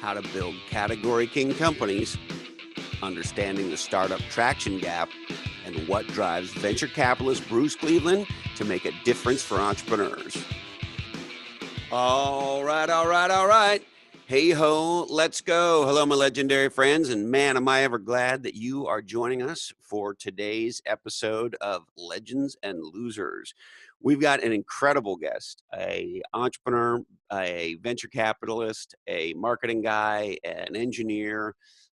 how to build category king companies, understanding the startup traction gap, and what drives venture capitalist Bruce Cleveland to make a difference for entrepreneurs. All right, all right, all right. Hey ho, let's go. Hello, my legendary friends. And man, am I ever glad that you are joining us for today's episode of Legends and Losers. We've got an incredible guest, a entrepreneur, a venture capitalist, a marketing guy, an engineer,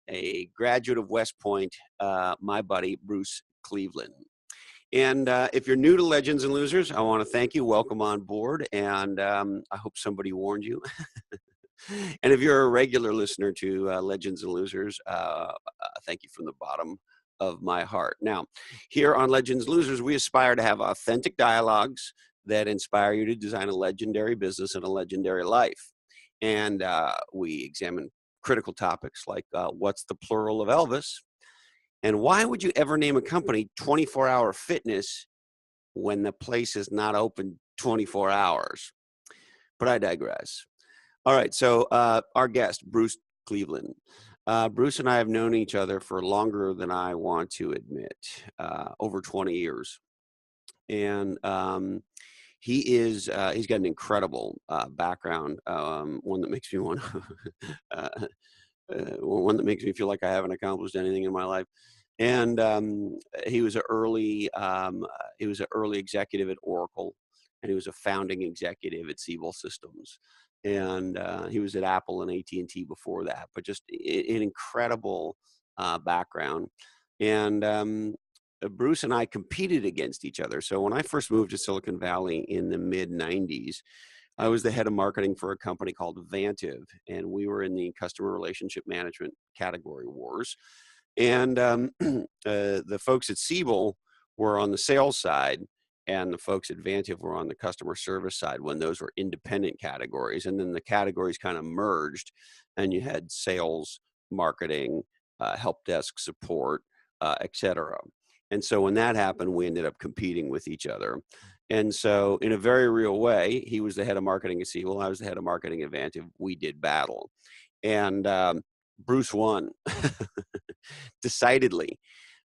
a graduate of West Point, my buddy, Bruce Cleveland. And if you're new to Legends and Losers, I want to thank you. Welcome on board. And I hope somebody warned you. And if you're a regular listener to Legends and Losers, thank you from the bottom of my heart. Now, here on Legends Losers, we aspire to have authentic dialogues that inspire you to design a legendary business and a legendary life. And we examine critical topics like what's the plural of Elvis? And why would you ever name a company 24-hour fitness when the place is not open 24 hours? But I digress. All right, so our guest, Bruce Cleveland. Bruce and I have known each other for longer than I want to admit, over 20 years. And he's got an incredible background, one that makes me want one that makes me feel like I haven't accomplished anything in my life. And he was an early executive at Oracle, and he was a founding executive at Siebel Systems, and he was at Apple and AT&T before that. But just an incredible background. And Bruce and I competed against each other. So when I first moved to Silicon Valley in the mid '90s, I was the head of marketing for a company called Vantiv, and we were in the customer relationship management category wars. And the folks at Siebel were on the sales side, and the folks at Vantiv were on the customer service side when those were independent categories. And then the categories kind of merged, and you had sales, marketing, help desk support, et cetera. And so when that happened, we ended up competing with each other. And so in a very real way, he was the head of marketing at Siebel, I was the head of marketing at Vantiv. We did battle. And Bruce won decidedly.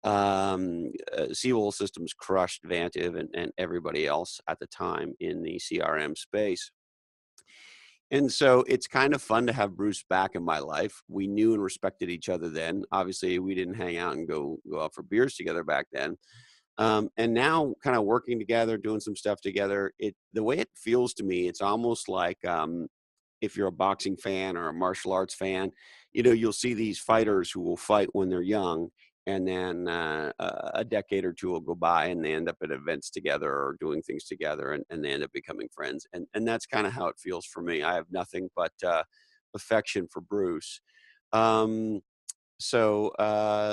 Siebel Systems crushed Vantiv and everybody else at the time in the CRM space. And so it's kind of fun to have Bruce back in my life. We knew and respected each other then. Obviously, we didn't hang out and go out for beers together back then. And now kind of working together, doing some stuff together, the way it feels to me, it's almost like if you're a boxing fan or a martial arts fan, you'll see these fighters who will fight when they're young, and then a decade or two will go by and they end up at events together or doing things together, and they end up becoming friends. And that's kind of how it feels for me. I have nothing but affection for Bruce. So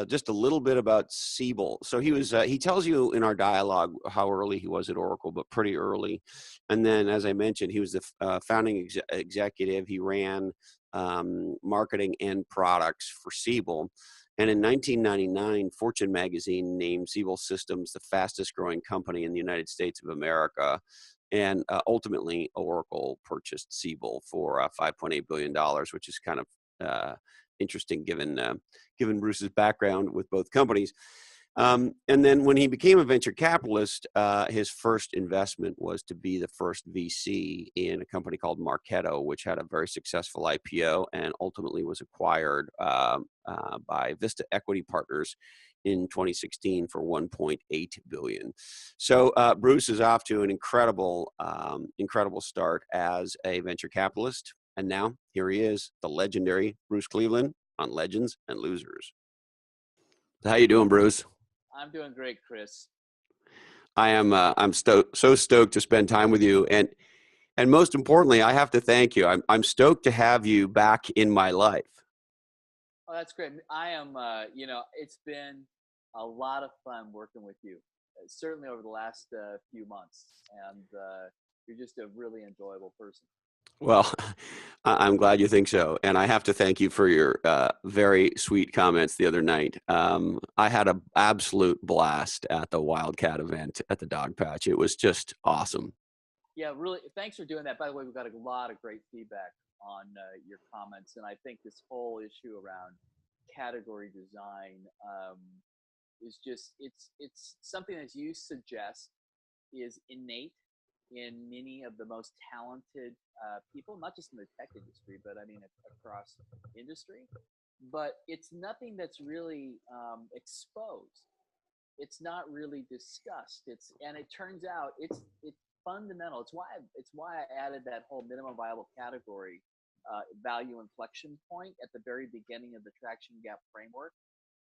just a little bit about Siebel. So he tells you in our dialogue how early he was at Oracle, but pretty early. And then, as I mentioned, he was the founding executive. He ran marketing and products for Siebel. And in 1999, Fortune magazine named Siebel Systems the fastest growing company in the United States of America. And ultimately, Oracle purchased Siebel for $5.8 billion, which is kind of interesting given Bruce's background with both companies. And then when he became a venture capitalist, his first investment was to be the first VC in a company called Marketo, which had a very successful IPO and ultimately was acquired by Vista Equity Partners in 2016 for $1.8 billion. So Bruce is off to an incredible start as a venture capitalist. And now here he is, the legendary Bruce Cleveland on Legends and Losers. How you doing, Bruce? I'm doing great, Chris. I'm so stoked to spend time with you, and most importantly, I have to thank you. I'm stoked to have you back in my life. Oh, that's great. I am. It's been a lot of fun working with you, certainly over the last few months, and you're just a really enjoyable person. Well, I'm glad you think so. And I have to thank you for your very sweet comments the other night. I had an absolute blast at the Wildcat event at the Dog Patch. It was just awesome. Yeah, really. Thanks for doing that. By the way, we've got a lot of great feedback on your comments, and I think this whole issue around category design is just it's something, as you suggest, is innate in many of the most talented people, not just in the tech industry, but I mean across industry. But it's nothing that's really exposed. It's not really discussed. And it turns out it's fundamental. It's why I added that whole minimum viable category value inflection point at the very beginning of the traction gap framework,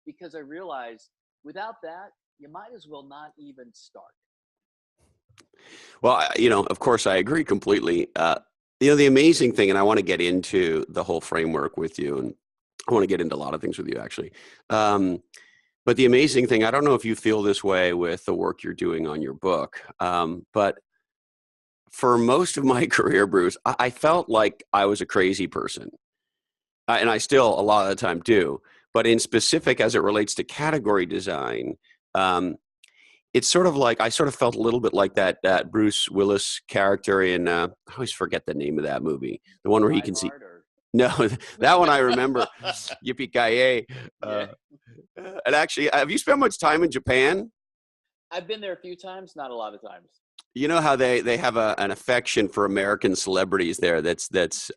because I realized without that you might as well not even start. Well, of course, I agree completely. The amazing thing, and I want to get into the whole framework with you, and I want to get into a lot of things with you, actually. But the amazing thing, I don't know if you feel this way with the work you're doing on your book, but for most of my career, Bruce, I felt like I was a crazy person. And I still a lot of the time do. But in specific, as it relates to category design, um, it's sort of like I sort of felt a little bit like that Bruce Willis character in I always forget the name of that movie, the one where he Die can see. Hard or No, that one I remember. Yippee ki yeah. And actually, have you spent much time in Japan? I've been there a few times, not a lot of times. You know how they have an affection for American celebrities there. That's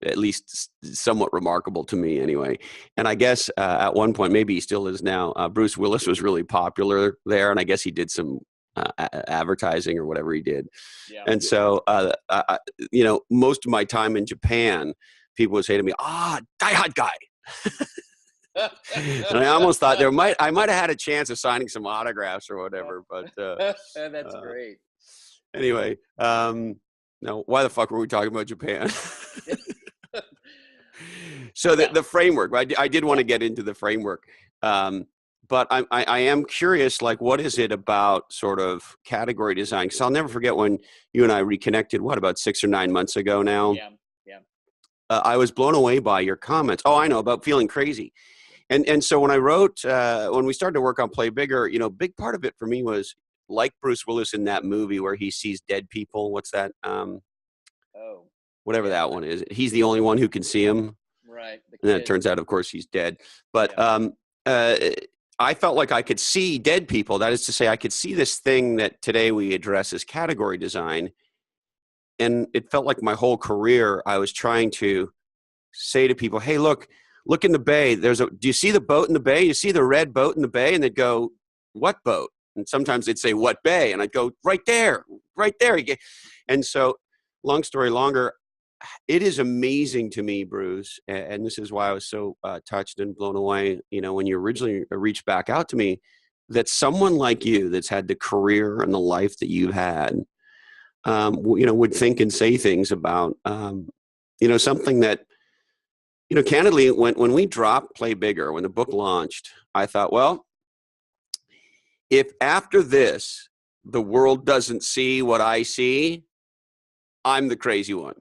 at least somewhat remarkable to me, anyway. And I guess at one point, maybe he still is now. Bruce Willis was really popular there, and I guess he did some advertising or whatever he did. Yeah. And so, most of my time in Japan, people would say to me, Die Hard guy. And I almost thought I might have had a chance of signing some autographs or whatever, but That's uh, great. anyway, no, why the fuck were we talking about Japan? So Yeah. the framework, I did want Yeah. to get into the framework, but I am curious, like, what is it about sort of category design? Because I'll never forget when you and I reconnected. What, about 6 or 9 months ago now? Yeah. Yeah. I was blown away by your comments. Oh, I know, about feeling crazy. And so when I wrote, when we started to work on Play Bigger, big part of it for me was like Bruce Willis in that movie where he sees dead people. What's that? Oh, Whatever yeah. that one is. He's the only one who can see him. Right. The And then it kid. turns out, of course, he's dead. But Yeah. uh, I felt like I could see dead people. That is to say, I could see this thing that today we address as category design. And it felt like my whole career, I was trying to say to people, hey, look in the bay. Do you see the boat in the bay? You see the red boat in the bay? And they'd go, what boat? And sometimes they'd say, what bay? And I'd go, right there, right there. And so, long story longer, it is amazing to me, Bruce, and this is why I was so touched and blown away, when you originally reached back out to me, that someone like you that's had the career and the life that you've had, would think and say things about, something that, candidly, when we dropped Play Bigger, when the book launched, I thought, well, if after this the world doesn't see what I see, I'm the crazy one.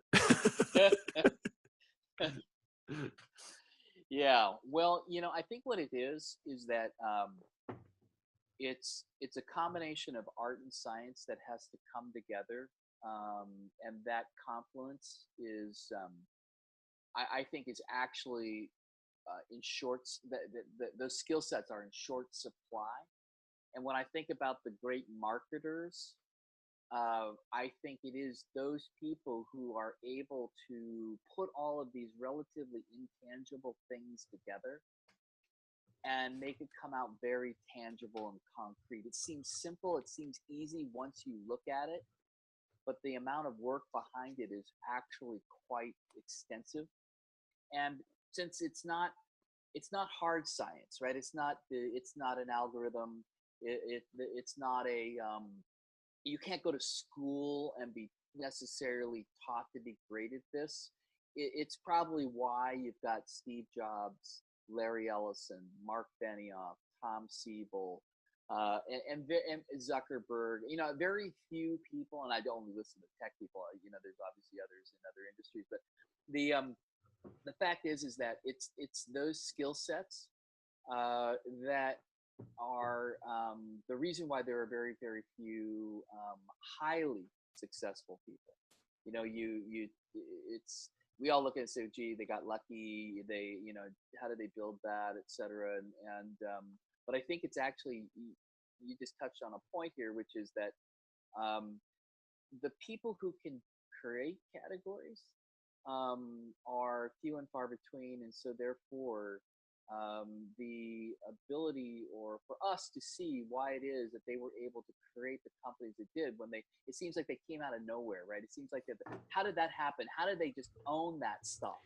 Yeah. Well, I think what it is that it's a combination of art and science that has to come together, and that confluence is, I think, is actually in shorts. Those skill sets are in short supply. And when I think about the great marketers, I think it is those people who are able to put all of these relatively intangible things together and make it come out very tangible and concrete. It seems simple, it seems easy once you look at it, but the amount of work behind it is actually quite extensive. And since it's not hard science, right? It's not an algorithm. It's not a you can't go to school and be necessarily taught to be great at this. It's probably why you've got Steve Jobs, Larry Ellison, Mark Benioff, Tom Siebel, and Zuckerberg. Very few people, and I don't only listen to tech people. There's obviously others in other industries, but the fact is that it's those skill sets that are the reason why there are very, very few highly successful people. You know, you it's we all look at it and say, gee, they got lucky. They, how did they build that, et cetera. But I think it's actually, you just touched on a point here, which is that um, the people who can create categories are few and far between, and so therefore, the ability or for us to see why it is that they were able to create the companies that did when they it seems like they came out of nowhere, right? It seems like that. How did that happen? How did they just own that stuff?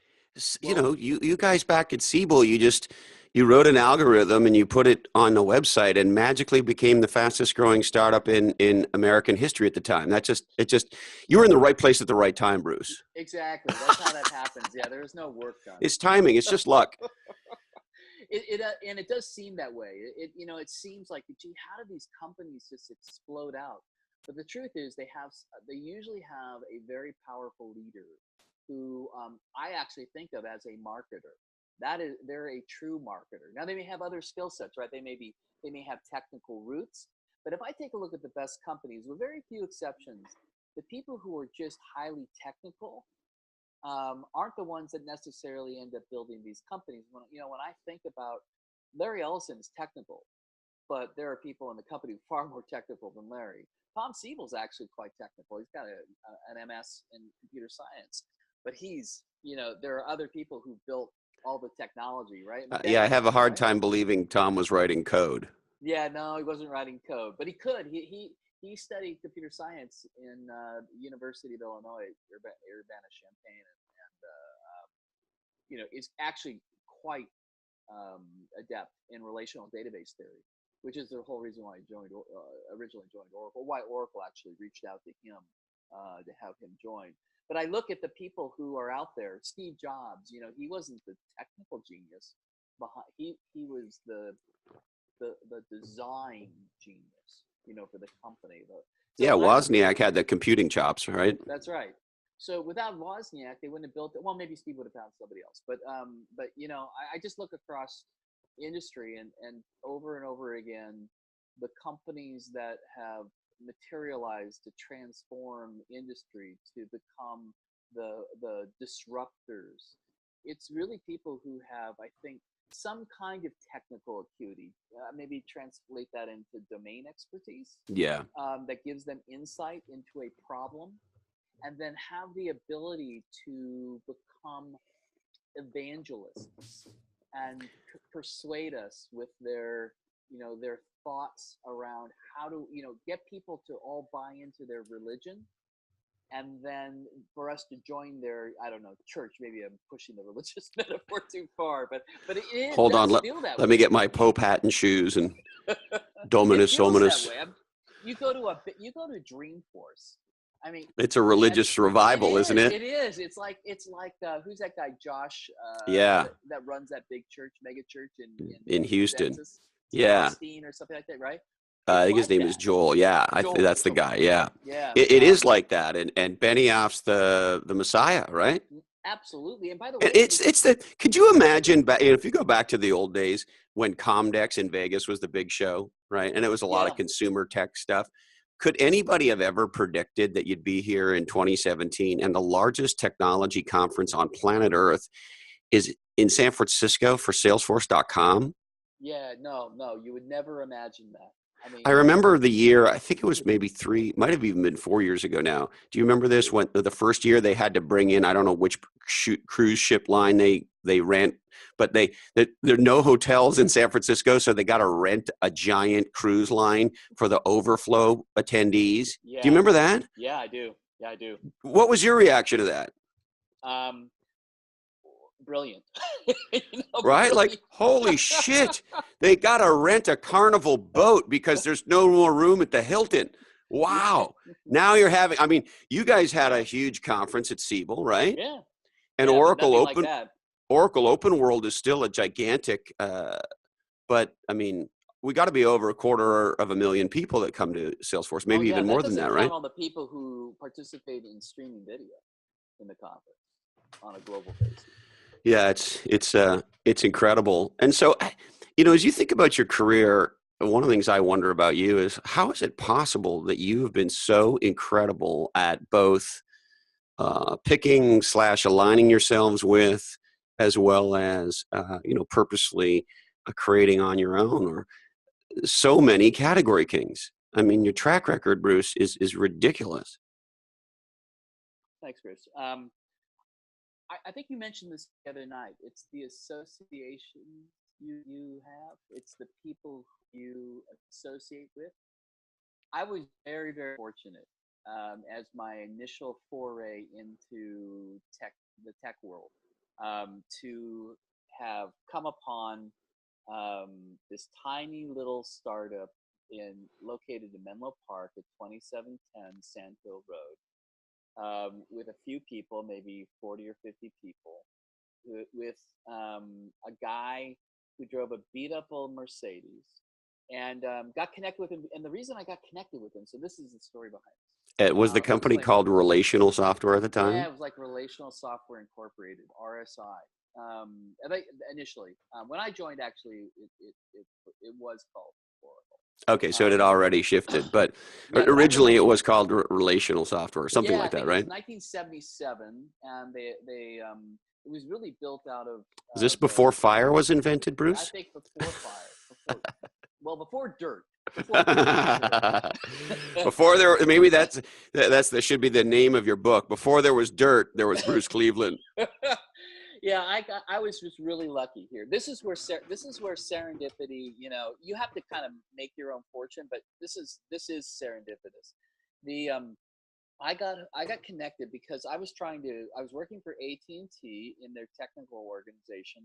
You Well, know, you guys back at Siebel, you wrote an algorithm and you put it on the website and magically became the fastest growing startup in American history at the time. You were in the right place at the right time, Bruce. exactly. That's how that happens. Yeah, there was no work done. It's timing. It's just luck. And it does seem that way. It seems like, gee, how do these companies just explode out? But the truth is, they usually have a very powerful leader who I actually think of as a marketer. They're a true marketer. Now they may have other skill sets, right? They may have technical roots, but if I take a look at the best companies, with very few exceptions, the people who are just highly technical aren't the ones that necessarily end up building these companies. When I think about Larry Ellison is technical, but there are people in the company far more technical than Larry. Tom Siebel's actually quite technical. He's got an MS in computer science, but there are other people who built all the technology, right? I mean, Yeah, I Ben's the have a same hard way. time believing Tom was writing code. Yeah, no, he wasn't writing code, but he could. He studied computer science in the University of Illinois, Urbana-Champaign, and is actually quite adept in relational database theory, which is the whole reason why he originally joined Oracle. Why Oracle actually reached out to him to have him join. But I look at the people who are out there. Steve Jobs, he wasn't the technical genius behind. He was the design genius, for the company. So Yeah, when I Wozniak had the computing chops, right? That's right. So without Wozniak, they wouldn't have built it. Well, maybe Steve would have found somebody else. But I just look across industry and over again, the companies that have materialized to transform industry to become the disruptors. It's really people who have, I think, some kind of technical acuity. Maybe translate that into domain expertise Yeah. that gives them insight into a problem, and then have the ability to become evangelists and persuade us with their thoughts around how to get people to all buy into their religion, and then for us to join their, I don't know, church. Maybe I'm pushing the religious metaphor too far, but it Hold on. does Let, feel that let me way. get my Pope hat and shoes and It Dominus feels that Ominus. way. You go to Dreamforce. I mean, It's a have religious it revival, isn't is. it? It is. It's like who's that guy Josh Yeah. that runs that big church, mega church In in Houston. Texas, Yeah. Austin or something like that, right? I It's think his like name is that. Joel. Yeah, Joel. that's the guy. Yeah, Yeah. it is like that, and Benioff's the Messiah, right? Absolutely. And by the And way, it's the. Could you imagine? If you go back to the old days when Comdex in Vegas was the big show, right? And it was a lot of yeah, consumer tech stuff. Could anybody have ever predicted that you'd be here in 2017 and the largest technology conference on planet Earth is in San Francisco for Salesforce.com? yeah, no, you would never imagine that. I I mean, remember the year, I think it was maybe might have even been 4 years ago now. Do you remember this? When the first year they had to bring in, I don't know which cruise ship line they rent, but there are no hotels in San Francisco, so they got to rent a giant cruise line for the overflow attendees. Do you yeah, remember that? yeah, I do. Yeah, I do. What was your reaction to that? Um, brilliant. Right? Like, Brilliant. holy shit, they got to rent a Carnival boat because there's no more room at the Hilton. Yeah, Wow. Now you're having, I mean, you guys had a huge conference at Siebel, right? yeah, And yeah, but nothing like that. Oracle Open World is still a gigantic, but I mean, we got to be over 250,000 people that come to Salesforce, Oh maybe yeah, even that more than doesn't that, count right? all the people who participate in streaming video in the conference on a global basis. Yeah, it's incredible. And so, as you think about your career, one of the things I wonder about you is how is it possible that you have been so incredible at both picking slash aligning yourselves with, as well as purposely creating on your own, or so many category kings. I mean, your track record, Bruce, is ridiculous. Thanks, Chris. I think you mentioned this the other night. It's the association you have. It's the people you associate with. I was very, very fortunate as my initial foray into the tech world, to have come upon this tiny little startup located in Menlo Park at 2710 Sandhill Road, with a few people, maybe 40 or 50 people, with a guy who drove a beat up old Mercedes, and got connected with him. And the reason I got connected with him, so this is the story behind It was the it. It was company like, called Relational Software at the yeah, time. it was like Relational Software Incorporated, RSI. And they, initially, when I joined, actually, it was called Oracle. Okay, so it had already shifted, but Yeah, but after originally it was called Relational Software, or something yeah, I like that, think it was right? 1977, and they it was really built out of Was this before fire was invented, I Bruce? think before fire, before dirt, before dirt for sure. Before there, maybe that should be the name of your book. Before there was dirt, there was Bruce Cleveland. Yeah, I was just really lucky here. This is where serendipity. You have to kind of make your own fortune, but this is serendipitous. The I got connected because I was working for AT&T in their technical organization,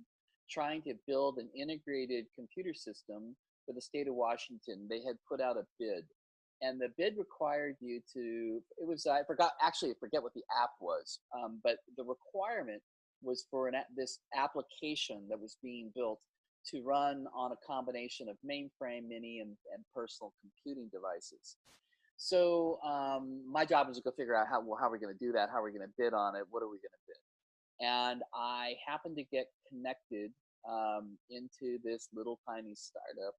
trying to build an integrated computer system for the state of Washington. They had put out a bid, and the bid required you to. It was I forget what the app was, but the requirement was for this application that was being built to run on a combination of mainframe, mini, and personal computing devices. So my job was to go figure out how we're going to do that, how we're going to bid on it, what are we going to bid. And I happened to get connected into this little tiny startup,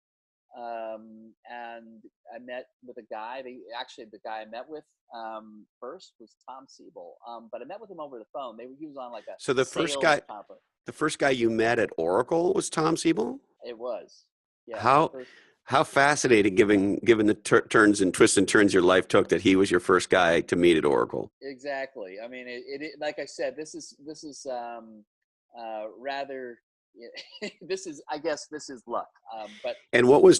and I met with a guy. The guy I met with first was Tom Siebel, but I met with him over the phone. He was on like a So sales conference. the first guy you met at Oracle was Tom Siebel. It was, yeah, the How first. how fascinating, given the turns and twists and turns your life took, that he was your first guy to meet at Oracle. Exactly. I mean, like I said, this is rather. This is, I guess, this is luck. But And what was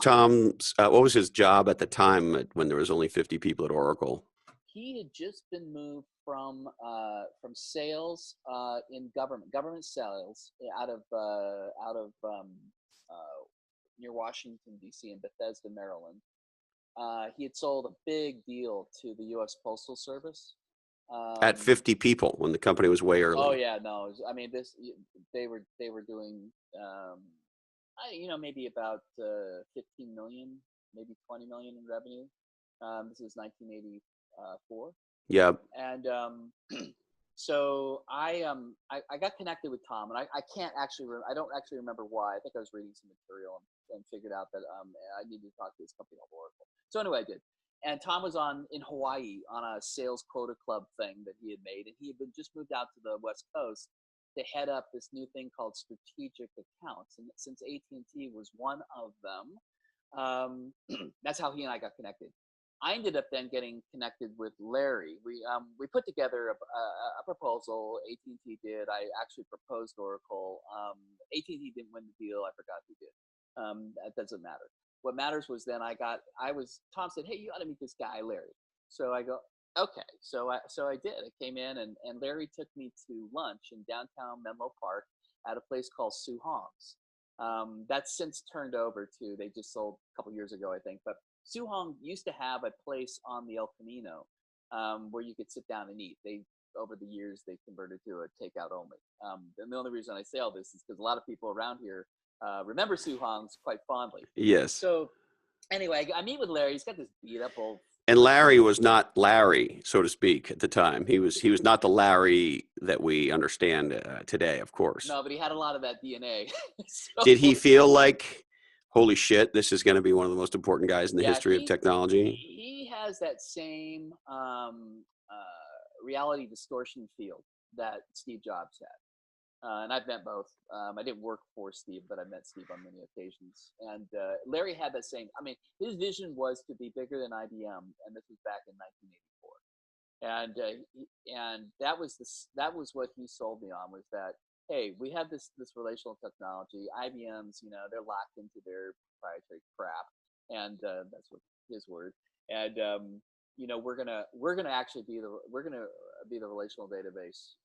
his job at the time when there was only 50 people at Oracle? he had just been moved from sales in government sales out of uh, near Washington D.C. in Bethesda, Maryland. He had sold a big deal to the U.S. Postal Service. At Um, 50 people when the company was way oh early. yeah, no, I mean they were doing maybe about 15 million, maybe 20 million in revenue. This is 1984. Yeah. And so I got connected with Tom, and I can't actually I don't actually remember why. I think I was reading some material and figured out that I needed to talk to this company called Oracle. So anyway, I did. And Tom was in Hawaii on a sales quota club thing that he had made, and he had been just moved out to the West Coast to head up this new thing called strategic accounts. And since AT&T was one of them, that's how he and I got connected. I ended up then getting connected with Larry. We put together a proposal. AT&T did. I actually proposed Oracle. AT&T didn't win the deal. I forgot who did. That doesn't matter. What matters was then Tom said, hey, you ought to meet this guy Larry. So I go, okay. So I did. I came in, and Larry took me to lunch in downtown Menlo Park at a place called Sue Hong's. That's since turned over to, they just sold a couple years ago, I think. But Su Hong used to have a place on the El Camino where you could sit down and eat. Over the years, they converted to a takeout only. And the only reason I say all this is because a lot of people around here remember Su Hong's quite fondly. Yes. So anyway, I meet with Larry. He's got this beat up old And Ford. Larry was not Larry, so to speak, at the time. He was not the Larry that we understand today, of course. No, but he had a lot of that DNA. Did he So feel like, holy shit, this is going to be one of the most important guys in the yeah, history of technology? he has that same reality distortion field that Steve Jobs had. And I've met both. I didn't work for Steve, but I met Steve on many occasions. And Larry had that same. I mean, his vision was to be bigger than IBM, and this was back in 1984. And that was what he sold me on, was that, hey, we have this relational technology. IBM's, they're locked into their proprietary crap, and that's what his word. And we're gonna actually be the relational database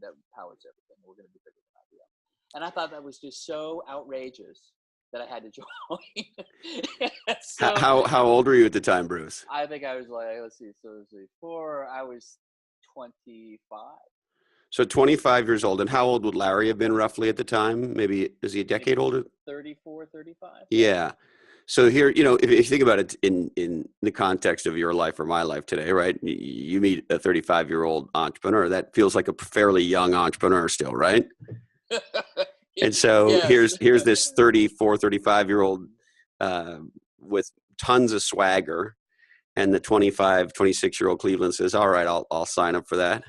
that powers everything. We're gonna be bigger than IBM. And I thought that was just so outrageous that I had to join. So How old were you at the time, Bruce? I think I was like, let's see, so let's see, I was 25. So 25 years old. And how old would Larry have been roughly at the time? Maybe, is he a decade Maybe older? 34, 35. Yeah. Yeah. So here, if you think about it in the context of your life or my life today, right? You meet a 35-year-old entrepreneur, that feels like a fairly young entrepreneur still, right? And so Yes. here's this 34, 35-year-old uh, with tons of swagger, and the 25, 26-year-old Cleveland says, "All right, I'll sign up for that."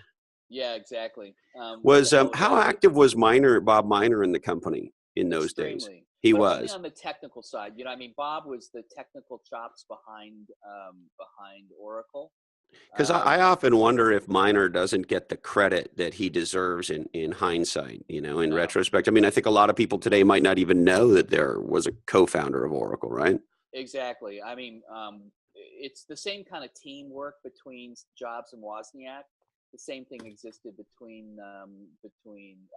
Yeah, exactly. What the Was hell would how that be? active was Bob Miner in the company in those days? Extremely, He but only was. on the technical side. I mean, Bob was the technical chops behind Oracle. Because I Um, often wonder if Miner doesn't get the credit that he deserves in hindsight, in no, retrospect. I mean, I think a lot of people today might not even know that there was a co-founder of Oracle, right? exactly. I mean, it's the same kind of teamwork between Jobs and Wozniak. The same thing existed between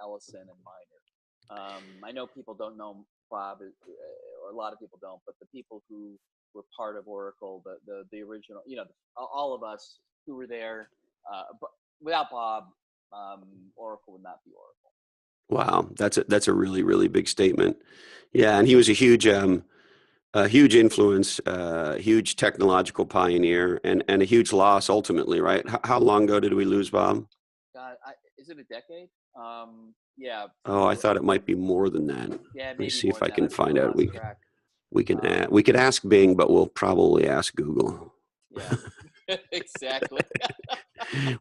Ellison and Miner. I know people don't know Bob, or a lot of people don't, but the people who were part of Oracle, the original, all of us who were there, but without Bob, Oracle would not be Oracle. Wow, that's a really really big statement. Yeah, and he was a huge influence, huge technological pioneer, and a huge loss ultimately, right? How long ago did we lose Bob? God, is it a decade? Yeah, Oh, I thought it might be more than that. Let yeah, me maybe see more if than I that. I can think I find out. lost track. We could ask Bing, but we'll probably ask Google. Yeah, exactly.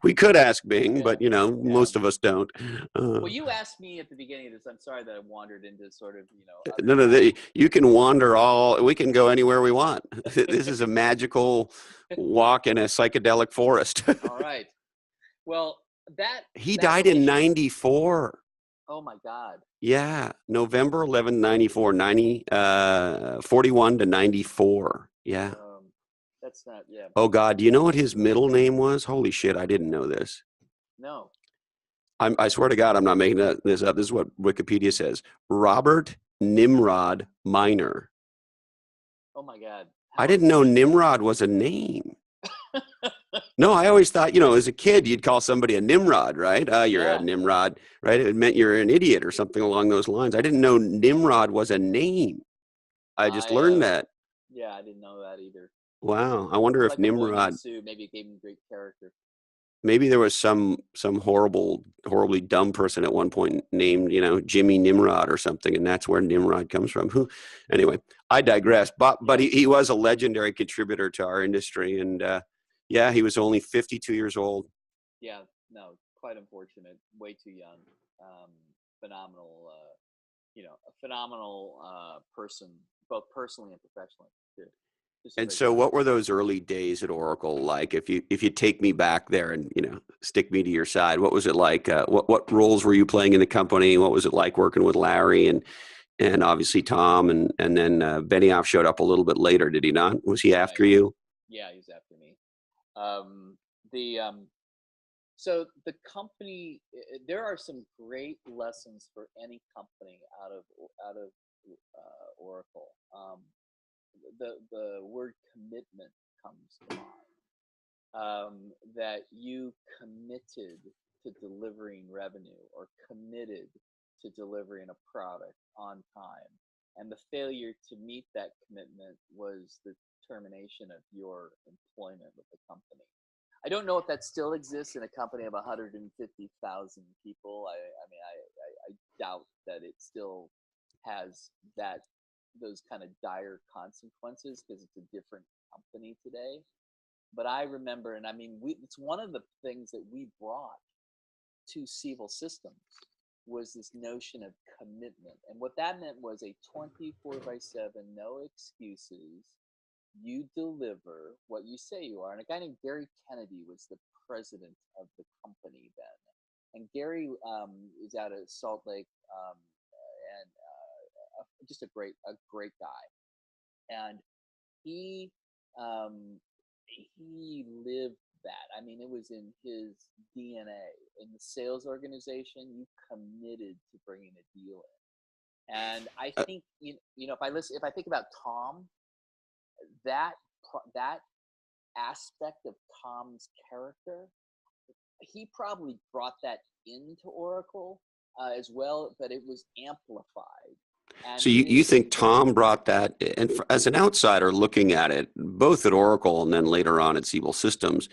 We could ask Bing, Yeah, but yeah. most of us don't. Uh, Well, you asked me at the beginning of this. I'm sorry that I wandered into sort of, other None of topics. you can wander all. We can go anywhere we want. This is a magical walk in a psychedelic forest. All right. Well, that He that died in relation. '94. Oh my God. Yeah, November 11th, 94, 41 to 94. Yeah. Um, that's not. Yeah. Oh God, do you know what his middle name was? Holy shit, I didn't know this. No. I swear to God, I'm not making this up. This is what Wikipedia says. Robert Nimrod Miner. Oh my God. I How didn't know unusual. Nimrod was a name. No, I always thought, as a kid, you'd call somebody a Nimrod, right? You're a Yeah. Nimrod, right? It meant you're an idiot or something along those lines. I didn't know Nimrod was a name. I just I learned that. Yeah, I didn't know that either. Wow. I wonder It's if like a Boy Meets Nimrod, Sue. Maybe it gave him great character. maybe there was some horribly dumb person at one point named, Jimmy Nimrod or something, and that's where Nimrod comes from. Who, anyway, I digress. But he Yes. was a legendary contributor to our industry, and yeah, he was only 52 years old. Yeah. No. Quite unfortunate. Way too young. Um, Phenomenal. A phenomenal person, both personally and professionally, too. Just a And great so, guy. what were those early days at Oracle like? If you take me back there and stick me to your side, what was it like? What roles were you playing in the company? What was it like working with Larry and obviously Tom and then Benioff showed up a little bit later, did he not? Was he after Right. you? Yeah, he's after me. The So the company, there are some great lessons for any company out of Oracle. The word commitment comes to mind. That you committed to delivering revenue or committed to delivering a product on time, and the failure to meet that commitment was the termination of your employment with the company. I don't know if that still exists in a company of 150,000 people. I doubt that it still has those kind of dire consequences because it's a different company today. But I remember, and I mean, it's one of the things that we brought to Siebel Systems was this notion of commitment. And what that meant was a 24 by 7, no excuses. You deliver what you say you are. And a guy named Gary Kennedy was the president of the company then. And Gary is out of Salt Lake, and just a great guy. And he um, he lived that. I mean, it was in his DNA. In the sales organization, you committed to bringing a deal in. And I Uh, think if I think about Tom, that that aspect of Tom's character, he probably brought that into Oracle as well, but it was amplified. And so you his think Tom brought that, and as an outsider looking at it, both at Oracle and then later on at Siebel Systems,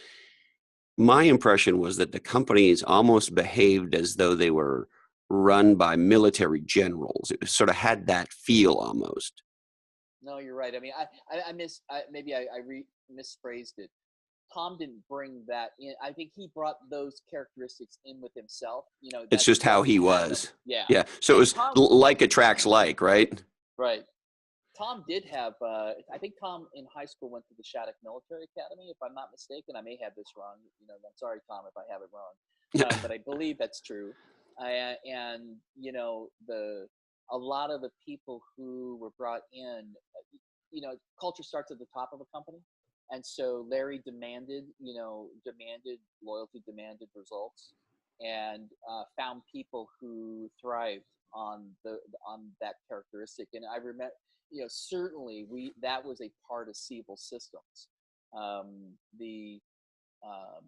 my impression was that the companies almost behaved as though they were run by military generals. It sort of had that feel almost. No, you're right. I mean, maybe misphrased it. Tom didn't bring that in. I think he brought those characteristics in with himself. It's That's just what how he he had. was. Yeah, Yeah. So it and was Tom, like attracts like, right? right? Tom did have. I think Tom in high school went to the Shattuck Military Academy, if I'm not mistaken. I may have this wrong. I'm sorry, Tom, if I have it wrong, but I believe that's true. And a lot of the people who were brought in, culture starts at the top of a company, and so Larry demanded loyalty, demanded results, and found people who thrived on that characteristic. And I remember, certainly that was a part of Siebel Systems. The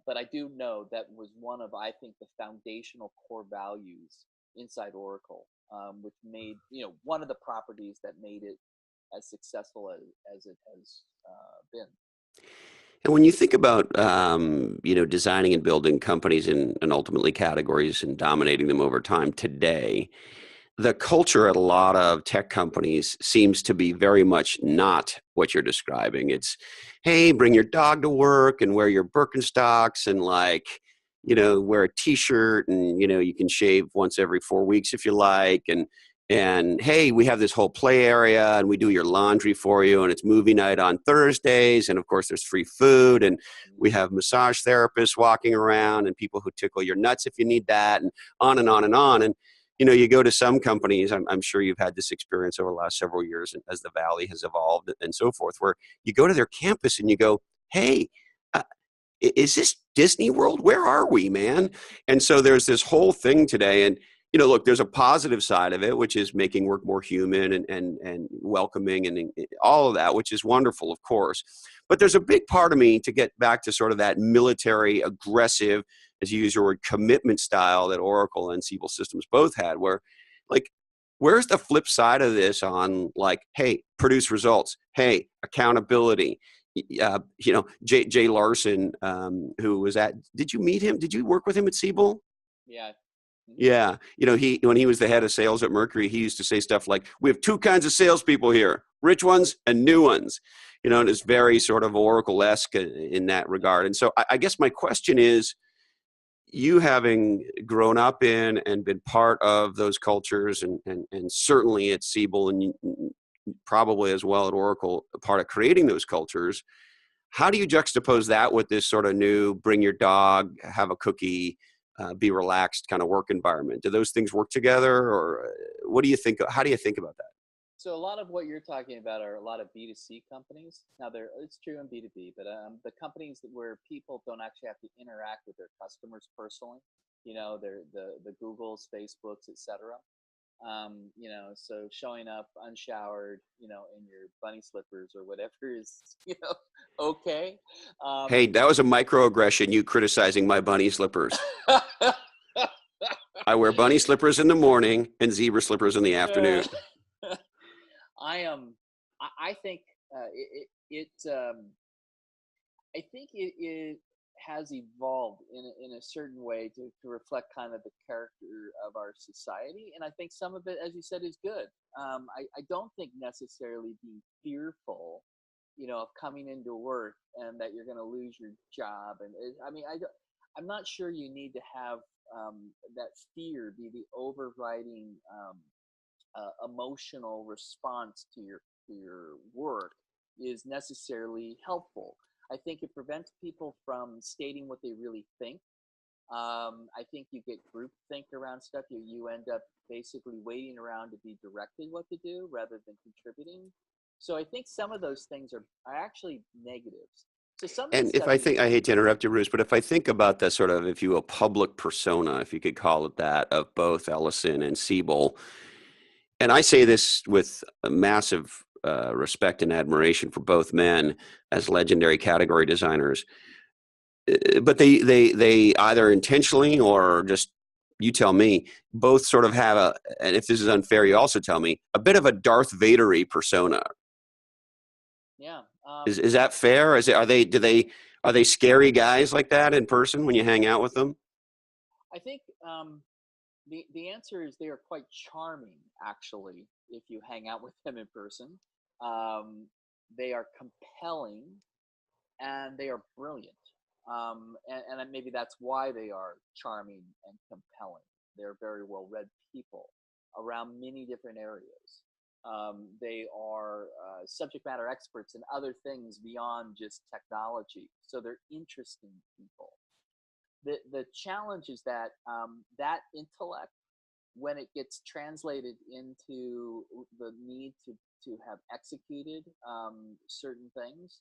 But I do know that was one of, I think, the foundational core values inside Oracle, which made one of the properties that made it as successful as it has been. And when you think about, designing and building companies and ultimately categories and dominating them over time today, the culture at a lot of tech companies seems to be very much not what you're describing. It's, hey, bring your dog to work and wear your Birkenstocks and wear a t-shirt and, you can shave once every 4 weeks if you like. And hey, we have this whole play area and we do your laundry for you and it's movie night on Thursdays. And of course there's free food and we have massage therapists walking around and people who tickle your nuts if you need that and on and on and on. And you go to some companies, I'm sure you've had this experience over the last several years as the Valley has evolved and so forth, where you go to their campus and you go, hey, uh, is this Disney World? Where are we, man? And so there's this whole thing today. And, look, there's a positive side of it, which is making work more human and welcoming and all of that, which is wonderful, of course. But there's a big part of me to get back to sort of that military, aggressive, as you use your word, commitment style that Oracle and Siebel Systems both had, where like, where's the flip side of this on like, hey, produce results, hey, accountability, Jay Larson, who was did you meet him? Did you work with him at Siebel? Yeah. Mm-hmm. Yeah. When he was the head of sales at Mercury, he used to say stuff like, we have two kinds of salespeople here, rich ones and new ones, and it's very sort of Oracle-esque in that regard. And so I guess my question is, you having grown up in and been part of those cultures and certainly at Siebel and probably as well at Oracle, a part of creating those cultures, how do you juxtapose that with this sort of new bring your dog, have a cookie, be relaxed kind of work environment? Do those things work together, or what do you think? How do you think about that? So a lot of what you're talking about are a lot of B2C companies. Now, it's true in B2B, but the companies where people don't actually have to interact with their customers personally, they're the Googles, Facebooks, etc. So showing up unshowered, in your bunny slippers or whatever is, okay. Hey, that was a microaggression, you criticizing my bunny slippers. I wear bunny slippers in the morning and zebra slippers in the afternoon. I am. I think I think it has evolved in a certain way to reflect kind of the character of our society, and I think some of it, as you said, is good. I don't think necessarily being fearful of coming into work and that you're going to lose your job. And I mean, I'm not sure you need to have that fear be the overriding emotional response to your work is necessarily helpful. I think it prevents people from stating what they really think. I think you get groupthink around stuff. You end up basically waiting around to be directed what to do rather than contributing. So I think some of those things are actually negatives. So some of the And if stuff I you think, I hate to interrupt you, Bruce, but if I think about the sort of, if you will, public persona, if you could call it that, of both Ellison and Siebel, and I say this with a massive respect and admiration for both men as legendary category designers, but they either intentionally or just, you tell me, both sort of have a, and if this is unfair, you also tell me, a bit of a Darth Vader-y persona. yeah. Is that fair? Is it, are they scary guys like that in person when you hang out with them? I think the answer is they are quite charming, actually, if you hang out with them in person. Um, they are compelling and they are brilliant. And maybe that's why they are charming and compelling. They're very well read people around many different areas. They are subject matter experts in other things beyond just technology. So they're interesting people. The challenge is that that intellect, when it gets translated into the need to have executed certain things,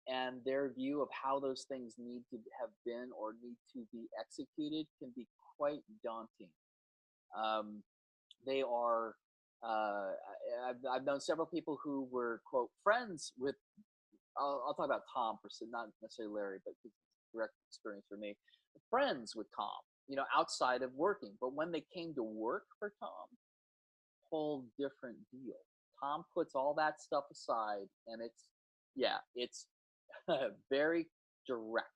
and their view of how those things need to have been or need to be executed can be quite daunting. Um, they are. I've known several people who were quote friends with. I'll talk about Tom for not necessarily Larry, but direct experience for me. Friends with Tom, outside of working, but when they came to work for Tom, whole different deal. Tom puts all that stuff aside, and it's very direct,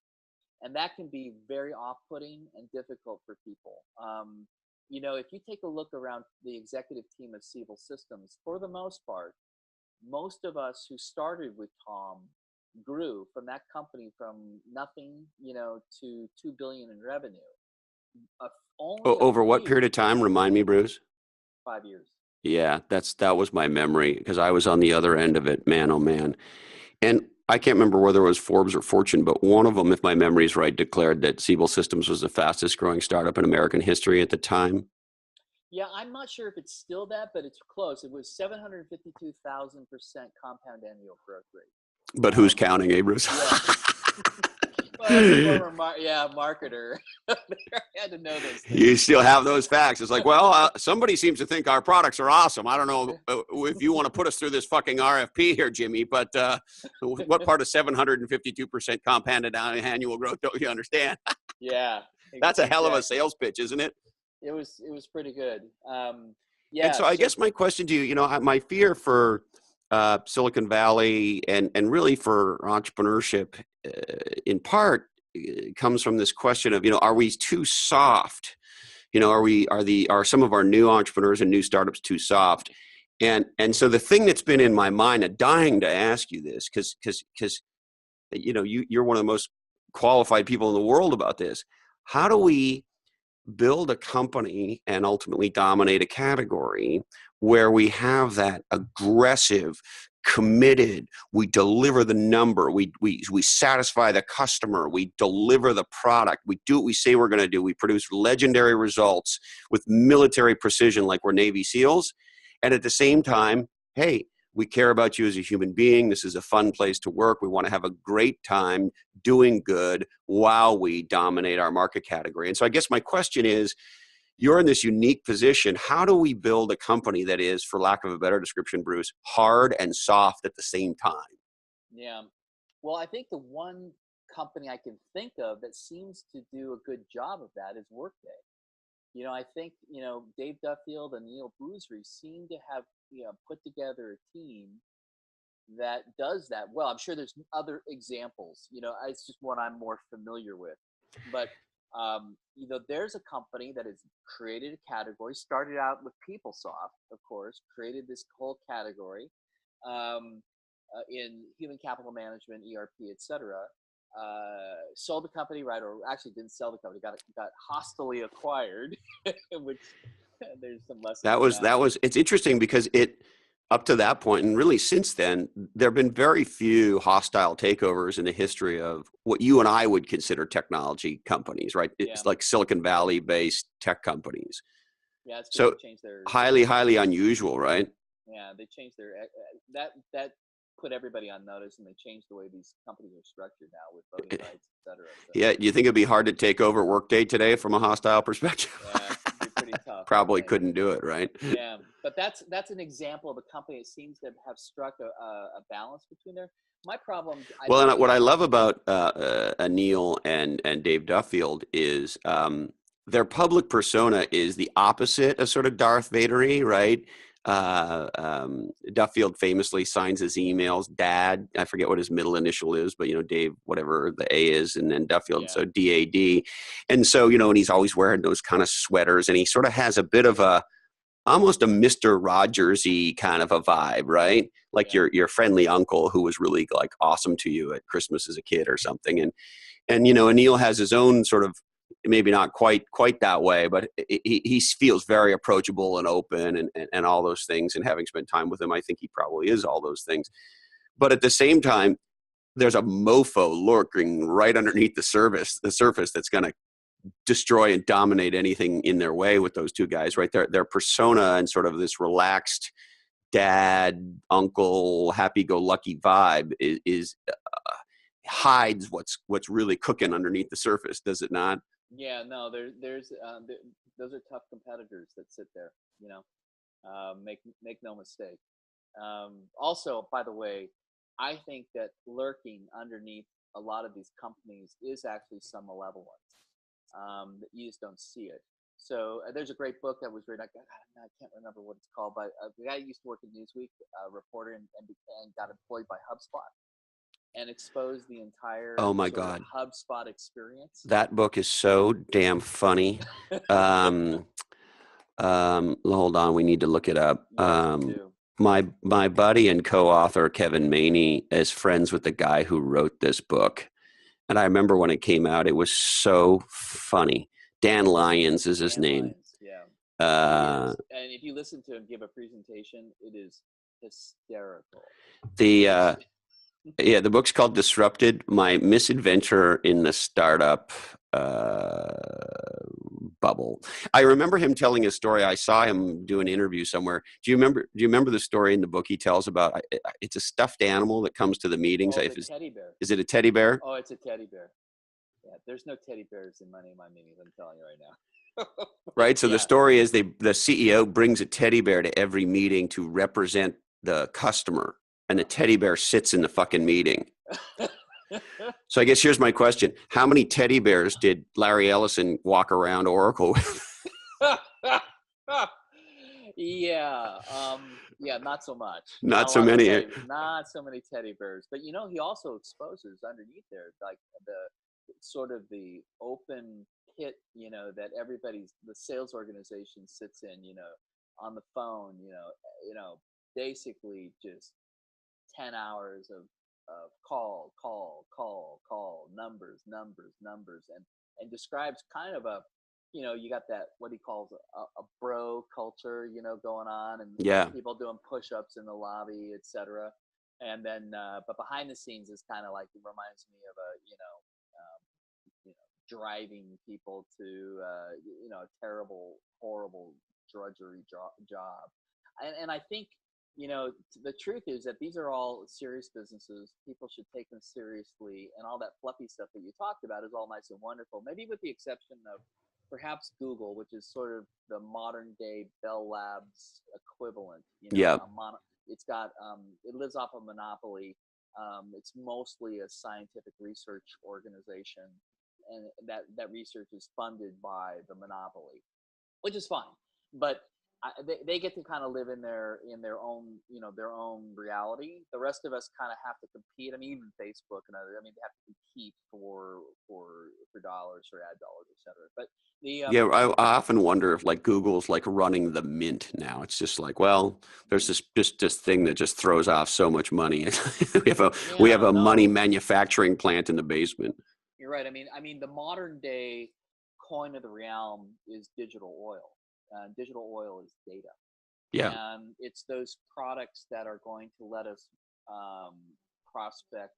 and that can be very off-putting and difficult for people. If you take a look around the executive team of Siebel Systems, for the most part, most of us who started with Tom grew from that company from nothing, to 2 billion in revenue. Uh, Only a Over what few, period of time? Remind me, Bruce. 5 years. Yeah, that was my memory because I was on the other end of it, man, oh man. And I can't remember whether it was Forbes or Fortune, but one of them, if my memory is right, declared that Siebel Systems was the fastest growing startup in American history at the time. Yeah, I'm not sure if it's still that, but it's close. It was 752,000% compound annual growth rate. But who's counting, eh, Bruce? Yeah. Well, as a former marketer, I had to know those You things. still have those facts. It's like, well, somebody seems to think our products are awesome. I don't know if you want to put us through this fucking RFP here, Jimmy, but what part of 752% compounded annual growth don't you understand? Yeah, That's a hell of a exactly. sales pitch, isn't it? It was pretty good. And Yeah. so I So guess my question to you, my fear for Silicon Valley and really for entrepreneurship, in part, comes from this question of, are we too soft? Are some of our new entrepreneurs and new startups too soft? And so the thing that's been in my mind, dying to ask you this, because you're one of the most qualified people in the world about this. How do we build a company and ultimately dominate a category where we have that aggressive, committed, we deliver the number, we satisfy the customer, we deliver the product, we do what we say we're going to do, we produce legendary results with military precision like we're Navy SEALs, and at the same time, hey, we care about you as a human being. This is a fun place to work. We want to have a great time doing good while we dominate our market category. And so I guess my question is, you're in this unique position. How do we build a company that is, for lack of a better description, Bruce, hard and soft at the same time? yeah. Well, I think the one company I can think of that seems to do a good job of that is Workday. I think Dave Duffield and Neil Boozary seem to have put together a team that does that well. I'm sure there's other examples. It's just one I'm more familiar with. But there's a company that has created a category. Started out with PeopleSoft, of course. Created this whole category. Um, in human capital management, ERP, etc. Sold the company, right, or actually didn't sell the company, got hostily acquired, which there's some lessons in that. It's interesting because up to that point, and really since then, there have been very few hostile takeovers in the history of what you and I would consider technology companies, right? Yeah, It's like Silicon Valley based tech companies. yeah, it's because So they changed their highly unusual, right? yeah, they changed their that put everybody on notice, and they changed the way these companies are structured now with voting rights, etc. So Yeah. Do you think it'd be hard to take over Workday today from a hostile perspective? yeah, it'd be pretty tough, I Probably think. couldn't do it, right? Yeah, but that's an example of a company that seems to have struck a balance between there. My problem, I Well, don't and what think. I love about Anil and Dave Duffield is their public persona is the opposite of sort of Darth Vadery, right? Duffield famously signs his emails Dad. I forget what his middle initial is, but Dave, whatever the A is, and then Duffield, Yeah, so DAD. And so and he's always wearing those kind of sweaters, and he sort of has a bit of a almost a Mr. Rogers-y kind of a vibe, right? Like yeah, your friendly uncle who was really like awesome to you at Christmas as a kid or something. And Anil has his own sort of maybe not quite that way, but he feels very approachable and open and all those things. And having spent time with him, I think he probably is all those things. But at the same time, there's a mofo lurking right underneath the surface that's going to destroy and dominate anything in their way with those two guys, right? Their persona and sort of this relaxed dad, uncle, happy-go-lucky vibe is hides what's really cooking underneath the surface, does it not? yeah. No, those are tough competitors that sit there. You know, make no mistake. Also, by the way, I think that lurking underneath a lot of these companies is actually some malevolence, that you just don't see it. So there's a great book that was written. I can't remember what it's called, but the guy who used to work at Newsweek, reporter, and got employed by HubSpot and exposed the entire Oh my sort of God. HubSpot experience. That book is so damn funny. Um, Hold on, we need to look it up. Yes, we do. My buddy and co-author Kevin Maney is friends with the guy who wrote this book. And I remember when it came out, it was so funny. Dan Lyons is his Dan name. Lyons, yeah, he Uh, is. And if you listen to him give a presentation, it is hysterical. the It's Yeah, the book's called Disrupted: My Misadventure in the Startup uh, Bubble. I remember him telling a story. I saw him do an interview somewhere. Do you remember the story in the book he tells about? It's a stuffed animal that comes to the meetings. oh, the teddy bear. Is it a teddy bear? Oh, it's a teddy bear. Yeah, there's no teddy bears in many of my meetings. I'm telling you right now. Right. So the Yeah. story is the CEO brings a teddy bear to every meeting to represent the customer, and the teddy bear sits in the fucking meeting. So I guess here's my question: how many teddy bears did Larry Ellison walk around Oracle with? Yeah, yeah, not so much. Not Not a so lot of many. not so many teddy bears. But he also exposes underneath there, like the sort of the open pit, that the sales organization sits in, on the phone, basically just 10 hours of call, numbers, and describes kind of you got that, what he calls a bro culture, going on, and Yeah. people doing push-ups in the lobby, etc. And then, but behind the scenes is kind of like, it reminds me of driving people to, a terrible, horrible drudgery job. And I think, the truth is that these are all serious businesses. People should take them seriously, and all that fluffy stuff that you talked about is all nice and wonderful. Maybe with the exception of perhaps Google, which is sort of the modern day Bell Labs equivalent. Yeah. It's got it lives off a monopoly. It's mostly a scientific research organization, and that research is funded by the monopoly, which is fine. But they get to kind of live in their own, their own reality. The rest of us kind of have to compete. I mean, even Facebook and other, I mean, they have to compete for dollars, for ad dollars, etc. But the Yeah, I often wonder if like Google's like running the mint now. It's just like, well, there's this thing that just throws off so much money. We have yeah, a money no, manufacturing plant in the basement. you're right. I mean, the modern day coin of the realm is digital oil. Digital oil is data, Yeah, and it's those products that are going to let us um, prospect,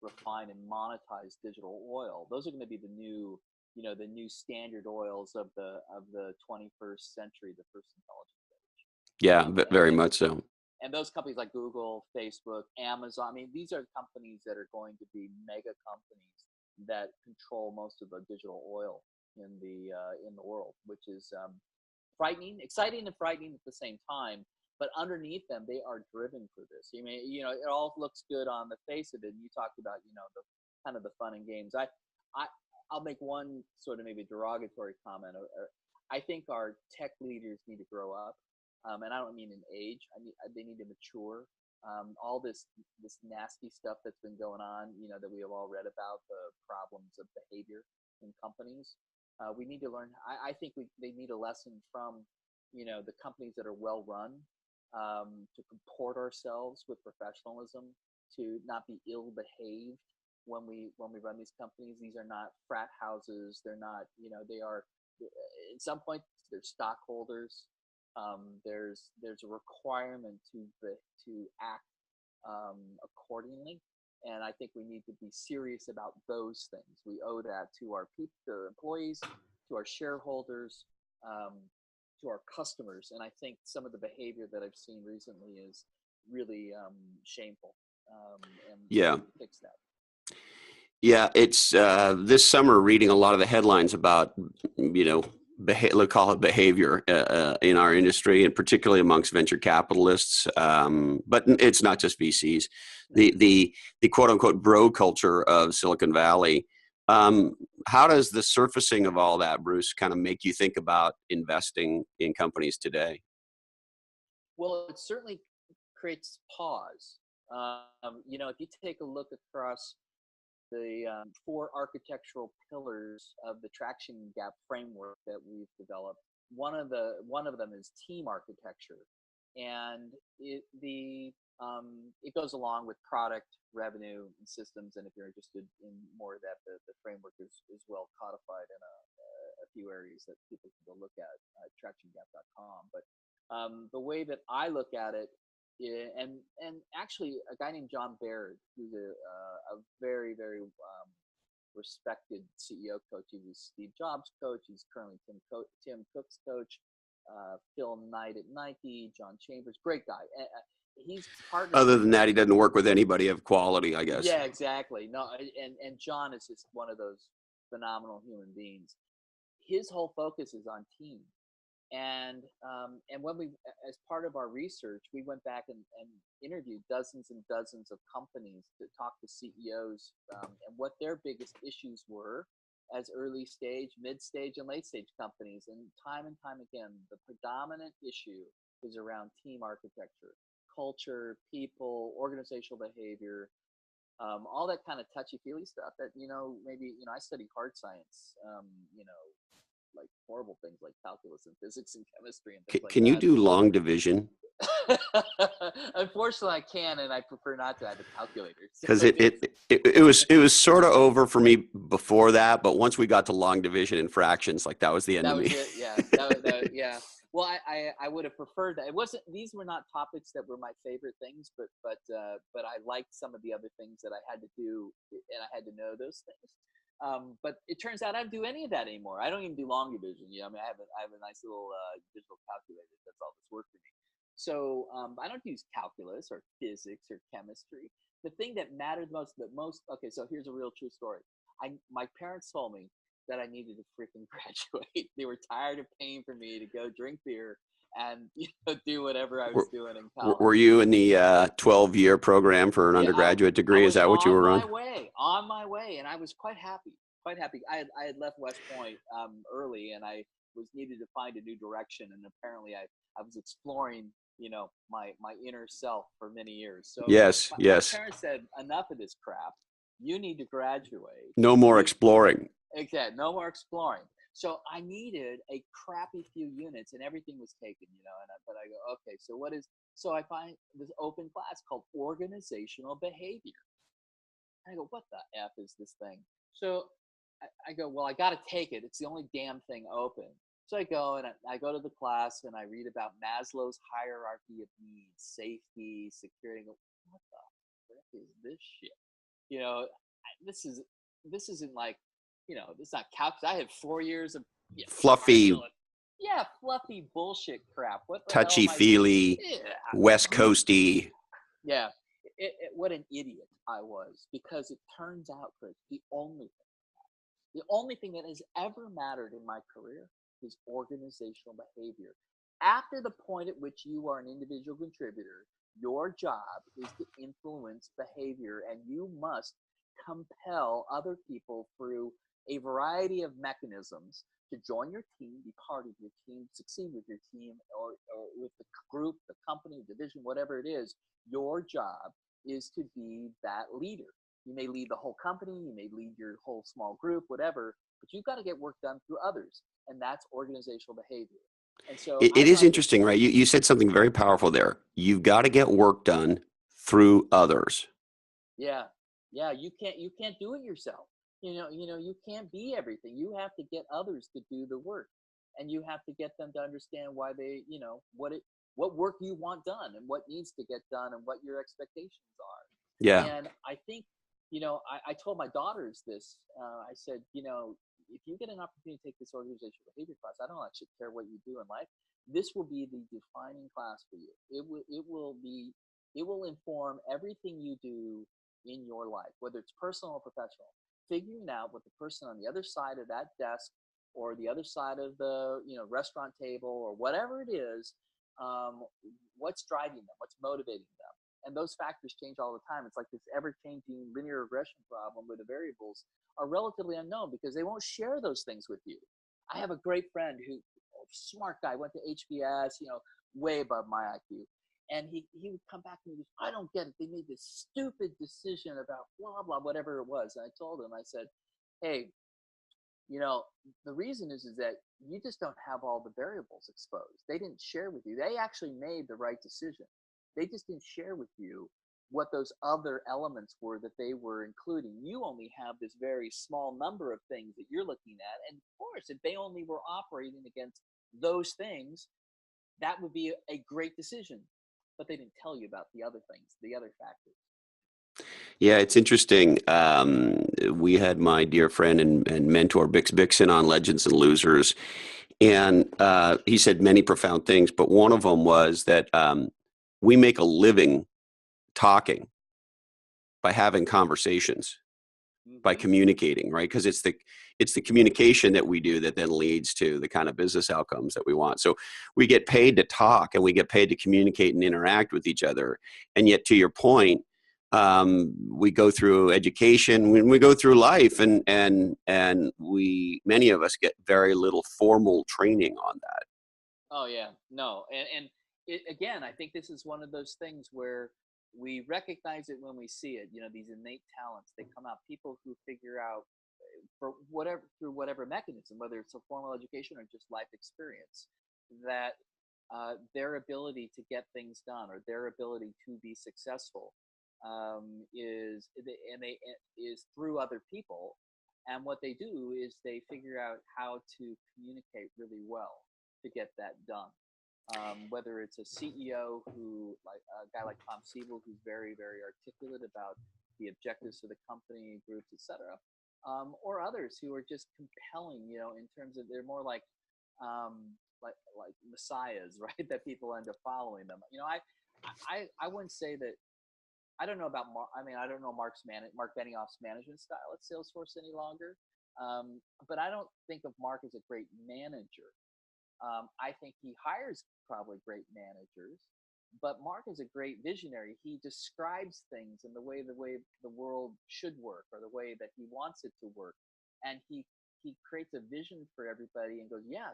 refine, and monetize digital oil. Those are going to be the new, the new standard oils of the 21st century, the first intelligence age. yeah, And very then much so. and those companies like Google, Facebook, Amazon, I mean, these are companies that are going to be mega companies that control most of the digital oil in the world, which is frightening, exciting, and frightening at the same time. But underneath them, they are driven for this. You mean, it all looks good on the face of it. And you talked about, the kind of the fun and games. I, I'll make one sort of maybe derogatory comment. I think our tech leaders need to grow up, and I don't mean in age. I mean they need to mature. All this nasty stuff that's been going on, that we have all read about, the problems of behavior in companies. We need to learn. I think they need a lesson from, the companies that are well run, to comport ourselves with professionalism, to not be ill behaved when we run these companies. These are not frat houses. They're not. They are. At some point, they're stockholders. There's a requirement to act accordingly. And I think we need to be serious about those things. We owe that to our people, to our employees, to our shareholders, um, to our customers. And I think some of the behavior that I've seen recently is really shameful. And we Yeah. need to fix that. Yeah, it's this summer reading a lot of the headlines about, let's call it behavior in our industry, and particularly amongst venture capitalists. But it's not just VCs. No. The quote unquote bro culture of Silicon Valley. How does the surfacing of all that, Bruce, kind of make you think about investing in companies today? Well, it certainly creates pause. If you take a look across the four architectural pillars of the traction gap framework that we've developed. One of them is team architecture, and it goes along with product, revenue, and systems. And if you're interested in more of that, the framework is well codified in a few areas that people can go look at tractiongap.com. But the way that I look at it, yeah, and actually, a guy named John Baird, who's a very very respected CEO coach. He was Steve Jobs' coach. He's currently Tim Cook's coach. Phil Knight at Nike. John Chambers, great guy. He's partnered Other with than that, he doesn't work with anybody of quality, I guess. yeah, exactly. No, and John is just one of those phenomenal human beings. His whole focus is on team. And when we, as part of our research, we went back and interviewed dozens and dozens of companies to talk to CEOs, and what their biggest issues were as early stage, mid stage, and late stage companies. And time again, the predominant issue is around team architecture, culture, people, organizational behavior, all that kind of touchy feely stuff that, maybe, I study hard science, like horrible things like calculus and physics and chemistry and things like Can you that. do long division? Unfortunately, I can, and I prefer not to. I have a calculator. So Because it was sort of over for me before that, but once we got to long division and fractions, like that was the end that of was me. it. Yeah, yeah. Well, I would have preferred that. It wasn't. These were not topics that were my favorite things, but I liked some of the other things that I had to do, and I had to know those things. But it turns out I don't do any of that anymore. I don't even do long division. I mean, I have a nice little digital calculator that does all this work for me. So I don't use calculus or physics or chemistry. The thing that mattered most. Okay, so here's a real true story. My parents told me that I needed to freaking graduate. They were tired of paying for me to go drink beer and do whatever I was Were, doing in were college. you in the 12-year program for an Yeah, undergraduate I degree? Is was that what you were on? on my way, and I was quite happy, quite happy. I had left West Point early, and I was needed to find a new direction, and apparently I was exploring, my inner self for many years. So Yes, my yes. parents said, enough of this crap. You need to graduate. No more You exploring. Exactly, no more exploring. So I needed a crappy few units, and everything was taken, but I go, okay, so what is? So I find this open class called organizational behavior. And I go, what the f is this thing? So I go, well, I got to take it. It's the only damn thing open. So I go and I go to the class and I read about Maslow's hierarchy of needs, safety, security. I go, what the frick is this shit? You know, this is this isn't like, this is not couch. I had 4 years of Fluffy, partial, yeah, fluffy bullshit crap. What the hell touchy am I doing? feely, West Yeah, Coasty. yeah. What an idiot I was, because it turns out, Chris, the only thing that has ever mattered in my career is organizational behavior. After the point at which you are an individual contributor, your job is to influence behavior, and you must compel other people through a variety of mechanisms to join your team, be part of your team, succeed with your team, or with the group, the company, division, whatever it is. Your job is to be that leader. You may lead the whole company, you may lead your whole small group, whatever, but you've got to get work done through others. And that's organizational behavior. And so I It is thought this, interesting, right? You said something very powerful there. You've got to get work done through others. yeah, yeah, you can't do it yourself. You can't be everything. You have to get others to do the work. And you have to get them to understand why they, what work you want done and what needs to get done and what your expectations are. Yeah. And I think, I told my daughters this. I said, if you get an opportunity to take this organizational behavior class, I don't actually care what you do in life. This will be the defining class for you. It will inform everything you do in your life, whether it's personal or professional. Figuring out what the person on the other side of that desk or the other side of the restaurant table or whatever it is, um, what's driving them, what's motivating them. And those factors change all the time. It's like this ever-changing linear regression problem where the variables are relatively unknown because they won't share those things with you. I have a great friend who, smart guy, went to HBS, way above my IQ. And he would come back to me, I don't get it. They made this stupid decision about blah, blah, whatever it was. And I told him, I said, hey, you know, the reason is that you just don't have all the variables exposed. They didn't share with you. They actually made the right decision. They just didn't share with you what those other elements were that they were including. You only have this very small number of things that you're looking at. And of course, if they only were operating against those things, that would be a great decision. But they didn't tell you about the other things, the other factors. Yeah, it's interesting. We had my dear friend and mentor Bix Bixon on Legends and Losers, and he said many profound things, but one of them was that we make a living talking by having conversations, by Mm-hmm. communicating, right? Because it's the communication that we do that then leads to the kind of business outcomes that we want. So we get paid to talk and we get paid to communicate and interact with each other. And yet, to your point, we go through education, when we go through life, and we many of us get very little formal training on that. Oh yeah, no, and again, I think this is one of those things where we recognize it when we see it. These innate talents, they come out. People who figure out for whatever through whatever mechanism, whether it's a formal education or just life experience, that their ability to get things done or their ability to be successful is through other people. And what they do is they figure out how to communicate really well to get that done. Whether it's a CEO who, like a guy like Tom Siebel, who's very, very articulate about the objectives of the company, groups, etc., or others who are just compelling, in terms of they're more like messiahs, right? That people end up following them. I wouldn't say that. I don't know about Mark. I mean, I don't know Mark Benioff's management style at Salesforce any longer. But I don't think of Mark as a great manager. I think he hires probably great managers, but Mark is a great visionary. He describes things in the way the world should work or the way that he wants it to work, and he creates a vision for everybody and goes, yeah,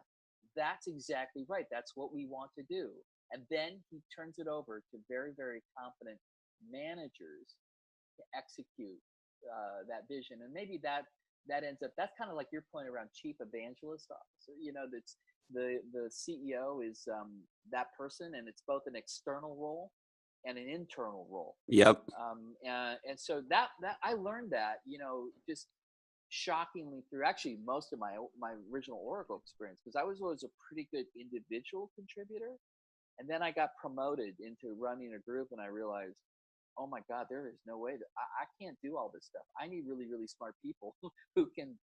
that's exactly right. That's what we want to do. And then he turns it over to very, very competent managers to execute that vision. And maybe that ends up, that's kind of like your point around chief evangelist officer. That's the CEO is that person, and it's both an external role and an internal role. Yep. And so that I learned that, just shockingly through actually most of my original Oracle experience, because I was always a pretty good individual contributor, and then I got promoted into running a group, and I realized, oh my God, there is no way that I can't do all this stuff. I need really, really smart people who can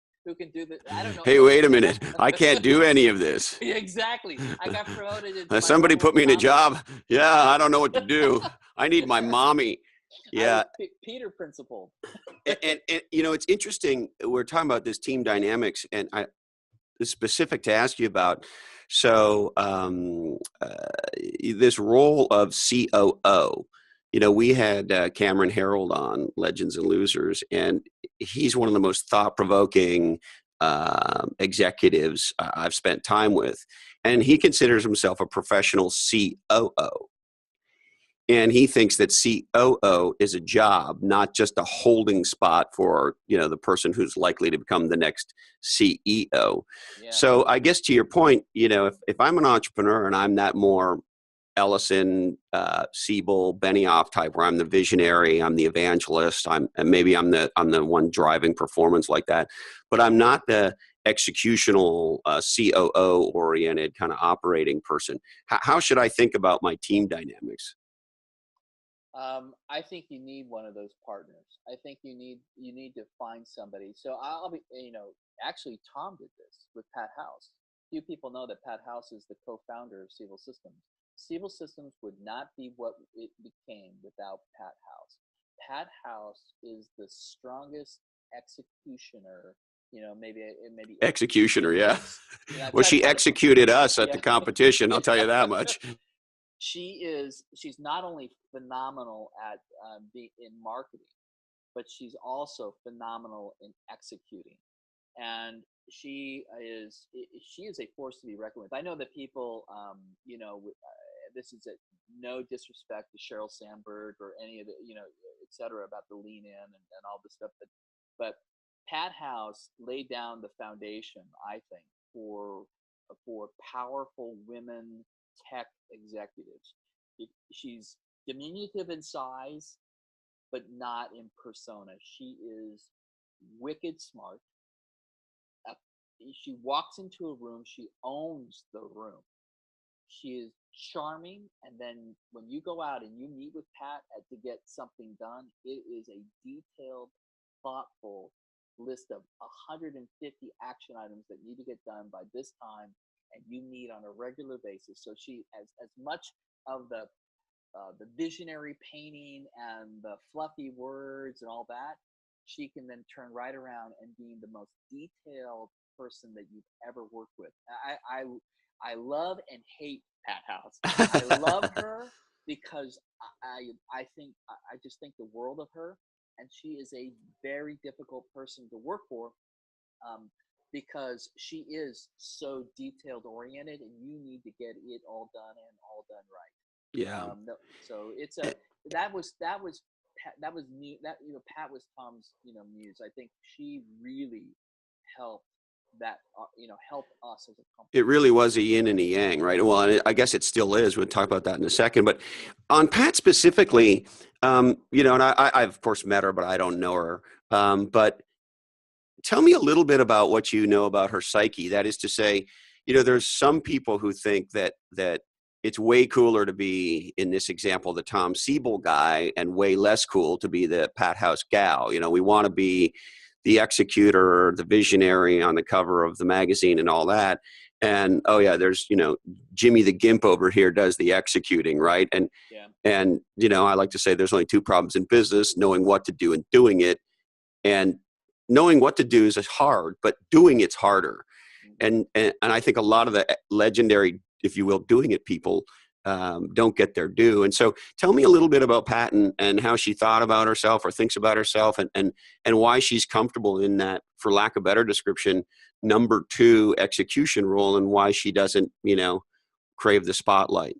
do that. I don't know Hey, wait a anything. minute. I can't do any of this. Exactly. I got promoted into my Somebody role of put me in a dominance. job. Yeah, I don't know what to do. I need my mommy. I Yeah. was Peter principled. And it's interesting. We're talking about this team dynamics, and it's specific to ask you about. So this role of COO, we had Cameron Harold on Legends and Losers, and he's one of the most thought-provoking executives I've spent time with. And he considers himself a professional COO. And he thinks that COO is a job, not just a holding spot for, the person who's likely to become the next CEO. Yeah. So I guess to your point, if I'm an entrepreneur and I'm that more Ellison, Siebel, Benioff type, where I'm the visionary, I'm the evangelist, and maybe I'm the one driving performance like that, but I'm not the executional COO oriented kind of operating person. How should I think about my team dynamics? I think you need one of those partners. I think you need to find somebody. So I'll be, actually Tom did this with Pat House. Few people know that Pat House is the co-founder of Siebel Systems. Siebel Systems would not be what it became without Pat House. Pat House is the strongest executioner. Maybe Executioner, yeah. I Well, tried to she find it. executed us at Yeah. the competition, I'll tell you that much. She's not only phenomenal at being in marketing, but she's also phenomenal in executing, and she is a force to be reckoned with. I know that people, this is no disrespect to Sheryl Sandberg or any of the, et cetera, about the lean in and all this stuff, but Pat House laid down the foundation, I think, for powerful women tech executives. She's diminutive in size, but not in persona. She is wicked smart. Uh, she walks into a room, she owns the room. She is charming, and then when you go out and you meet with Pat to get something done, it is a detailed, thoughtful list of 150 action items that need to get done by this time, and you meet on a regular basis. So she, as much of the visionary painting and the fluffy words and all that, she can then turn right around and being the most detailed person that you've ever worked with. I love and hate Pat House. I love her because I just think the world of her, and she is a very difficult person to work for, because she is so detailed oriented, and you need to get it all done and all done right. Yeah. So it's a that was new. That Pat was Tom's muse. I think she really helped that help us as a company. It really was a yin and a yang, right? Well, and I guess it still is. We'll talk about that in a second. But on Pat specifically, and I of course met her, but I don't know her. But tell me a little bit about what you know about her psyche. That is to say, there's some people who think that it's way cooler to be, in this example, the Tom Siebel guy, and way less cool to be the Pat House gal. We want to be the executor, the visionary on the cover of the magazine and all that. And oh yeah, there's Jimmy the Gimp over here does the executing, right? And Yeah. and I like to say there's only two problems in business: knowing what to do and doing it. And knowing what to do is hard, but doing it's harder. Mm-hmm. And I think a lot of the legendary, if you will, doing it people don't get their due. And so tell me a little bit about Pat and how she thought about herself or thinks about herself, and why she's comfortable in that, for lack of better description, number two execution role, and why she doesn't, crave the spotlight.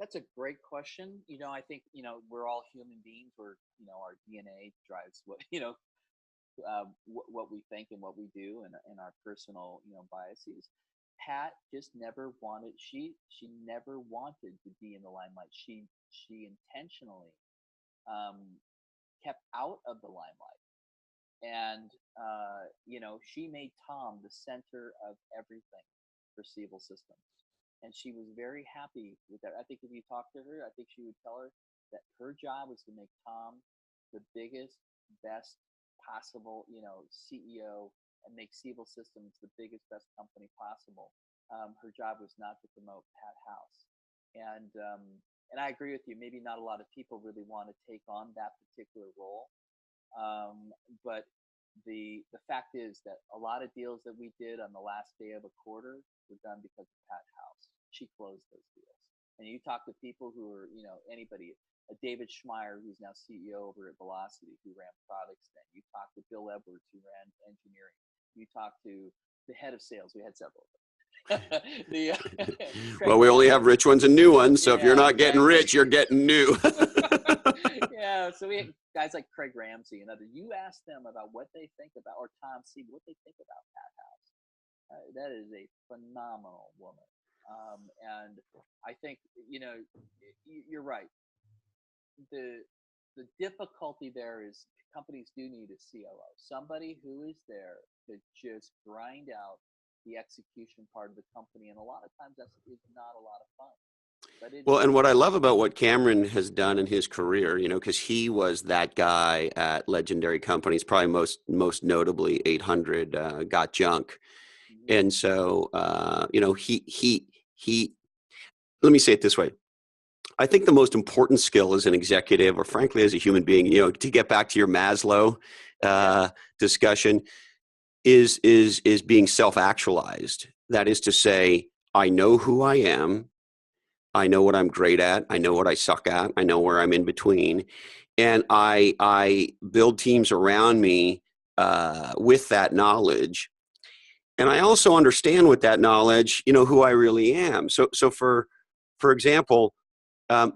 That's a great question. I think, we're all human beings. Our DNA drives what we think and what we do, and our personal, biases. Pat just never wanted, she never wanted to be in the limelight. She intentionally um, kept out of the limelight. And, she made Tom the center of everything for Siebel Systems. And she was very happy with that. I think if you talk to her, I think she would tell her that her job was to make Tom the biggest, best possible, CEO, and make Siebel Systems the biggest, best company possible. Her job was not to promote Pat House. And I agree with you. Maybe not a lot of people really want to take on that particular role. But the fact is that a lot of deals that we did on the last day of a quarter were done because of Pat House. She closed those deals. And you talk to people who are, anybody, David Schmeier, who's now CEO over at Velocity, who ran products then. You talk to Bill Edwards, who ran engineering. You talk to the head of sales. We had several of them. Well, Craig we only Ramsey. have rich ones and new ones, so if you're Yeah, not getting exactly. rich, you're getting new. Yeah, so we had guys like Craig Ramsey and others. You ask them about what they think about, or Tom Siebel, what they think about Pat House. That is a phenomenal woman. And I think, you're right. The difficulty there is companies do need a COO, somebody who is there to just grind out the execution part of the company. And a lot of times is not a lot of fun. But it Well, is and what I love about what Cameron has done in his career, because he was that guy at legendary companies, probably most notably 800 Got Junk, mm-hmm. and so he. Let me say it this way: I think the most important skill as an executive, or frankly as a human being, to get back to your Maslow Yeah. discussion, is being self-actualized. That is to say, I know who I am. I know what I'm great at. I know what I suck at. I know where I'm in between, and I build teams around me with that knowledge, and I also understand with that knowledge, who I really am. So for example, um,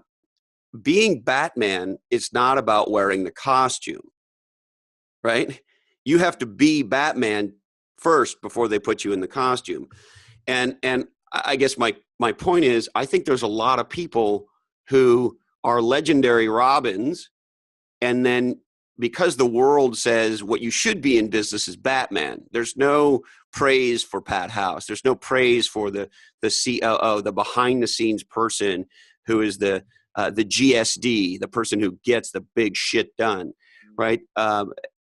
being Batman is not about wearing the costume, right? You have to be Batman first before they put you in the costume. And I guess my point is, I think there's a lot of people who are legendary Robins, and then because the world says what you should be in business is Batman, there's no praise for Pat House. There's no praise for the COO, the behind the scenes person who is the GSD, the person who gets the big shit done, Mm-hmm. right?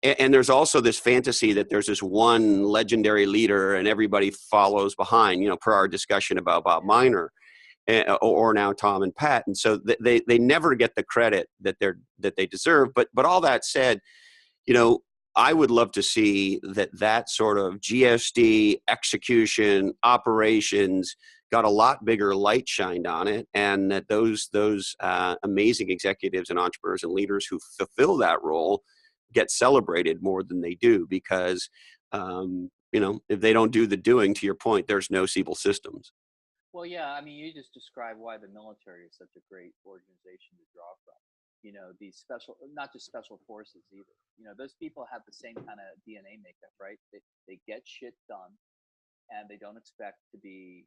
And there's also this fantasy that there's this one legendary leader and everybody follows behind, per our discussion about Bob Yeah. Miner, or now Tom and Pat. And so they never get the credit that they deserve. But all that said, I would love to see that sort of GSD execution operations got a lot bigger light shined on it, and that those amazing executives and entrepreneurs and leaders who fulfill that role get celebrated more than they do, because if they don't do the doing, to your point, there's no Siebel Systems. Well, yeah, I mean, you just described why the military is such a great organization to draw from. These special, not just special forces either. Those people have the same kind of DNA makeup, right? They get shit done, and they don't expect to be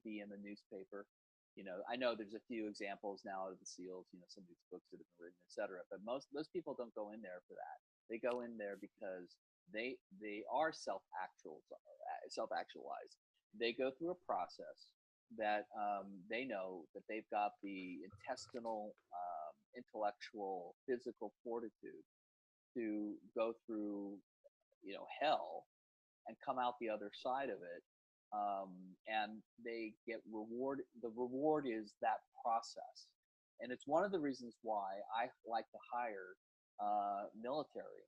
in the newspaper. I know there's a few examples now of the SEALs. Some of these books that have been written, et cetera. But most people don't go in there for that. They go in there because they are self actualized. They go through a process that they know that they've got the intestinal, intellectual, physical fortitude to go through, hell, and come out the other side of it. And they get reward. The reward is that process, and it's one of the reasons why I like to hire military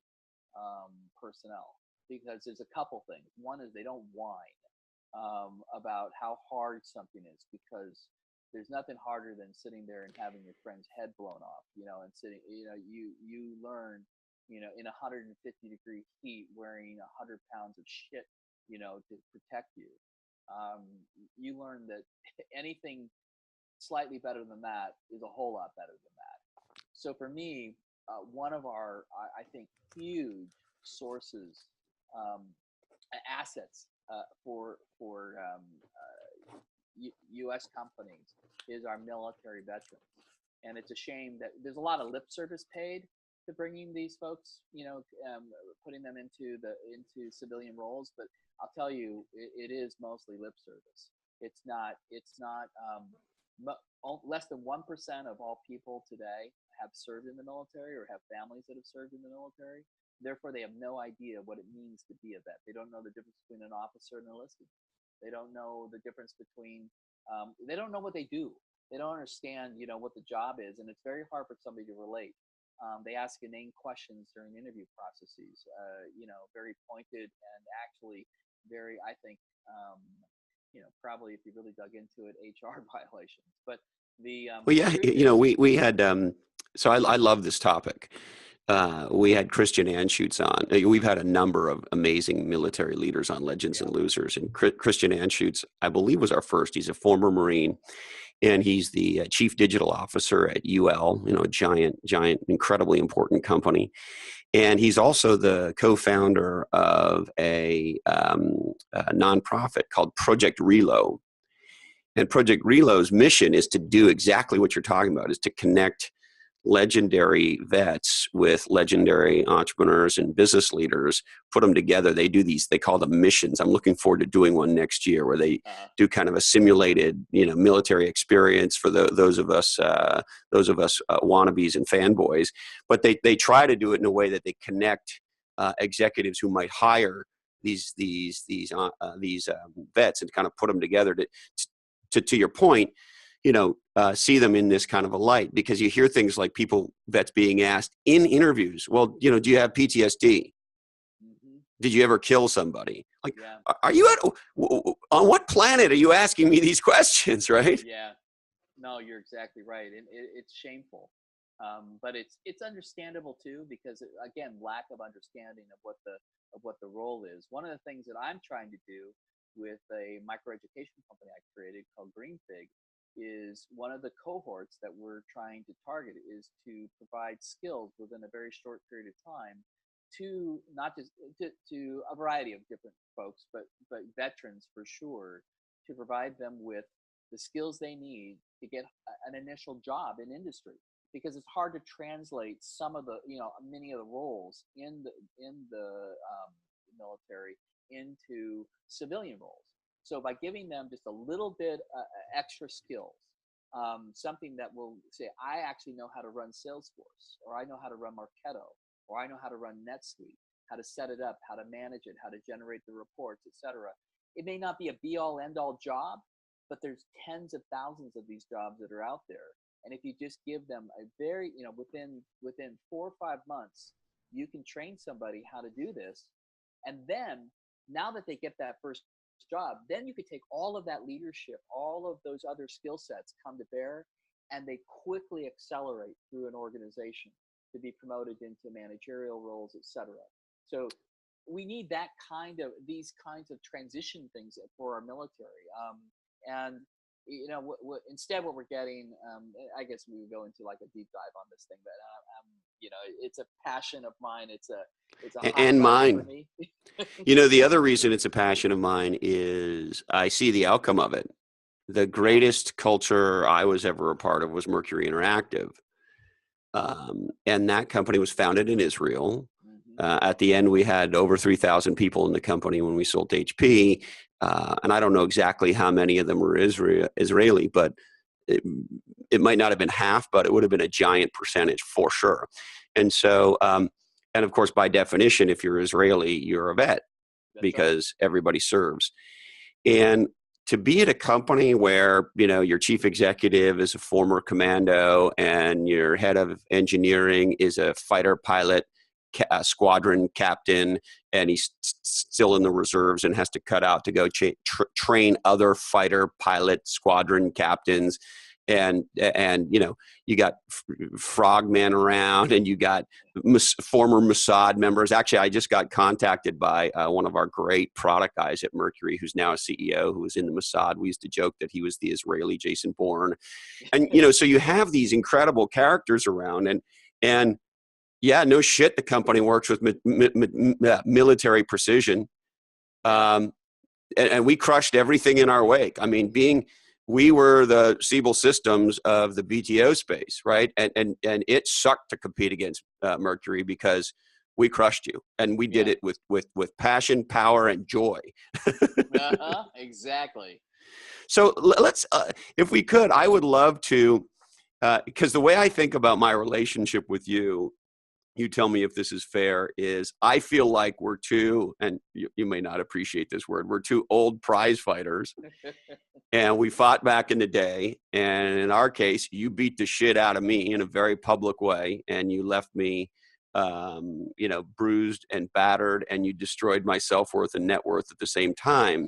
personnel, because there's a couple things. One is they don't whine about how hard something is, because There's nothing harder than sitting there and having your friend's head blown off, and sitting, you learn, in 150-degree heat, wearing 100 pounds of shit, to protect you. Um, you learn that anything slightly better than that is a whole lot better than that. So for me, one of our, I think, huge sources, um, assets, for U.S. companies is our military veterans, and it's a shame that there's a lot of lip service paid to bringing these folks, putting them into civilian roles. But I'll tell you, it is mostly lip service. It's not. It's not. Less than 1% of all people today have served in the military or have families that have served in the military. Therefore, they have no idea what it means to be a vet. They don't know the difference between an officer and an enlisted. They don't know the difference between. They don't know what they do. They don't understand, what the job is, and it's very hard for somebody to relate. They ask inane questions during interview processes. Very pointed and actually very, I think, probably if you really dug into it, HR violations. But Well, the yeah, truth is, we had so I love this topic. We had Christian Anschutz on. We've had a number of amazing military leaders on Legends yeah, and Losers, and Christian Anschutz, I believe, was our first. He's a former Marine, and he's the chief digital officer at UL, a giant, incredibly important company. And he's also the co-founder of a nonprofit called Project Relo. And Project Relo's mission is to do exactly what you're talking about, is to connect legendary vets with legendary entrepreneurs and business leaders, put them together. They do these, they call them missions. I'm looking forward to doing one next year where they do kind of a simulated, military experience for those of us wannabes and fanboys. But they try to do it in a way that they connect executives who might hire these vets and kind of put them together to your point, see them in this kind of a light, because you hear things like vets being asked in interviews, well, do you have PTSD? mm-hmm. Did you ever kill somebody? Like, Yeah, are you on what planet are you asking me these questions, right? yeah. No, you're exactly right, and it's shameful. But it's understandable too, because again, lack of understanding of what the role is. One of the things that I'm trying to do with a microeducation company I created called GreenFig is one of the cohorts that we're trying to target is to provide skills within a very short period of time to not just to a variety of different folks, but veterans for sure, to provide them with the skills they need to get an initial job in industry, because it's hard to translate some of the many of the roles in the military into civilian roles. So by giving them just a little bit extra skills, something that will say, I actually know how to run Salesforce, or I know how to run Marketo, or I know how to run NetSuite, how to set it up, how to manage it, how to generate the reports, etc. It may not be a be-all, end-all job, but there's tens of thousands of these jobs that are out there. And if you just give them a very, within 4 or 5 months, you can train somebody how to do this. And then now that they get that first job, then you could take all of that leadership, all of those other skill sets come to bear, and they quickly accelerate through an organization to be promoted into managerial roles, etc. So we need these kinds of transition things for our military. And instead what we're getting, I guess we would go into like a deep dive on this thing, but it's a passion of mine. It's a hot And button for mine. me. The other reason it's a passion of mine is I see the outcome of it. The Yeah. greatest culture I was ever a part of was Mercury Interactive. And that company was founded in Israel. Mm-hmm. At the end, we had over 3,000 people in the company when we sold to HP. And I don't know exactly how many of them were Israeli, but it, it might not have been half, but it would have been a giant percentage for sure. And so, and of course, by definition, if you're Israeli, you're a vet That's right. because everybody serves. And to be at a company where, your chief executive is a former commando and your head of engineering is a fighter pilot squadron captain, and he's still in the reserves and has to cut out to go train other fighter pilot squadron captains. And you got frogmen around, and you got former Mossad members. Actually, I just got contacted by one of our great product guys at Mercury, who's now a CEO, who was in the Mossad. We used to joke that he was the Israeli Jason Bourne. And so you have these incredible characters around, and yeah, no shit, the company works with military precision. And we crushed everything in our wake. I mean, we were the Siebel Systems of the BTO space, right? And it sucked to compete against Mercury because we crushed you, and we did it with passion, power, and joy. Exactly. So let's, if we could, I would love to, because the way I think about my relationship with you tell me if this is fair, is I feel like we're two, and you may not appreciate this word, we're two old prize fighters. And we fought back in the day. And in our case, you beat the shit out of me in a very public way. And you left me, bruised and battered, and you destroyed my self-worth and net worth at the same time.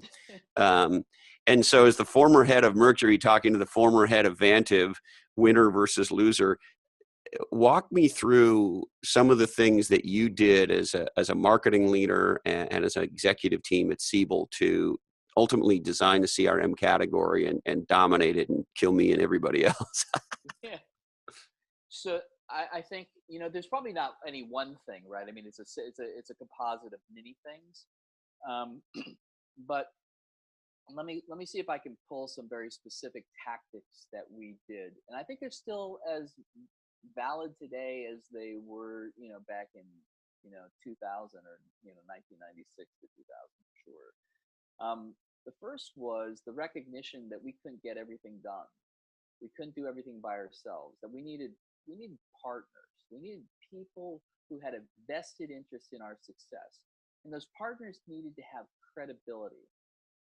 And so as the former head of Mercury talking to the former head of Vantiv, winner versus loser, walk me through some of the things that you did as a marketing leader and as an executive team at Siebel to ultimately design the CRM category and dominate it and kill me and everybody else. Yeah. So I think there's probably not any one thing, right? I mean, it's a composite of many things, but let me see if I can pull some very specific tactics that we did, and I think they're still as valid today as they were, back in 2000 or 1996 to 2000 for sure. The first was the recognition that we couldn't get everything done. We couldn't do everything by ourselves. That we needed partners. We needed people who had a vested interest in our success, and those partners needed to have credibility.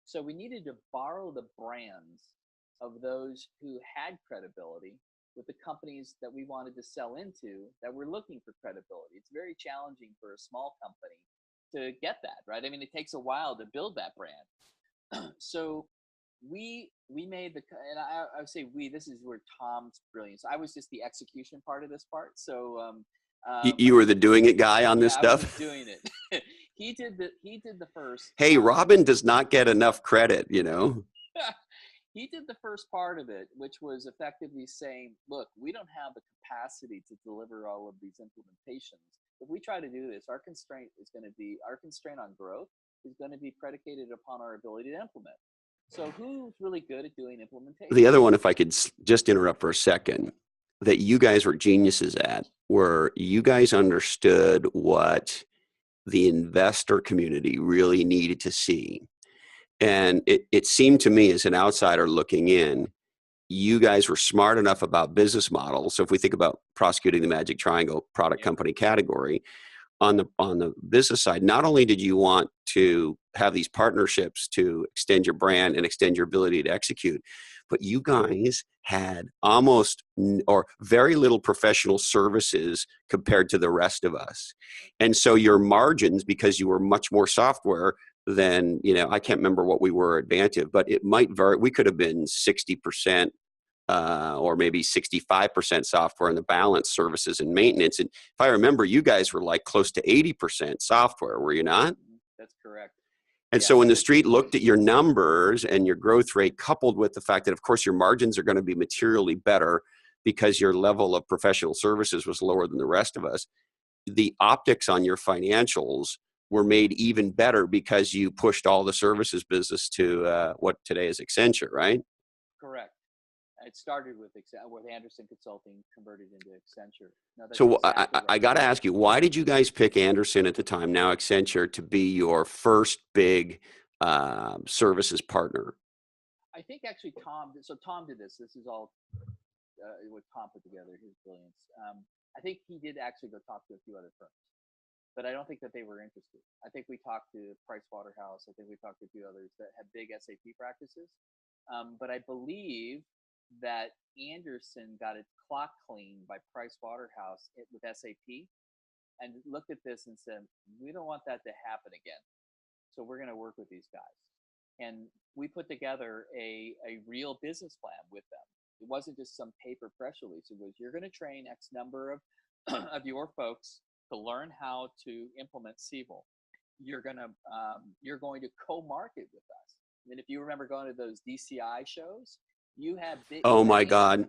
So we needed to borrow the brands of those who had credibility with the companies that we wanted to sell into that were looking for credibility. It's very challenging for a small company to get that, right? I mean, it takes a while to build that brand. So we made and I would say this is where Tom's brilliance. I was just the execution part of this part. So You were the doing it guy on this yeah, I was stuff. doing it. He did the first. Hey, Robin does not get enough credit, He did the first part of it, which was effectively saying, look, we don't have the capacity to deliver all of these implementations. If we try to do this, our constraint on growth is going to be predicated upon our ability to implement. So who's really good at doing implementation? The other one, if I could just interrupt for a second, that you guys were geniuses at, were you guys understood what the investor community really needed to see. And it seemed to me as an outsider looking in, you guys were smart enough about business models. So if we think about prosecuting the magic triangle product company category, on the business side, not only did you want to have these partnerships to extend your brand and extend your ability to execute, but you guys had almost or very little professional services compared to the rest of us. And so your margins, because you were much more software than, I can't remember what we were at Vantiv, but it might vary. We could have been 60%. Or maybe 65% software and the balance services and maintenance. And if I remember, you guys were like close to 80% software, were you not? That's correct. And so when the street looked at your numbers and your growth rate, coupled with the fact that, of course, your margins are going to be materially better because your level of professional services was lower than the rest of us, the optics on your financials were made even better because you pushed all the services business to what today is Accenture, right? Correct. It started with Anderson Consulting, converted into Accenture. No, that's So exactly I right. got to ask you, why did you guys pick Anderson at the time, now Accenture, to be your first big services partner? I think actually Tom did this. This is all what Tom put together, his brilliance. I think he did actually go talk to a few other firms, but I don't think that they were interested. I think we talked to Price Waterhouse. I think we talked to a few others that had big SAP practices. But I believe that Anderson got its clock cleaned by Price Waterhouse with SAP, and looked at this and said, we don't want that to happen again. So we're going to work with these guys. And we put together a real business plan with them. It wasn't just some paper press release. It was, you're going to train X number of, of your folks to learn how to implement Siebel. You're going to co-market with us. I mean, if you remember going to those DCI shows, Oh you had my God.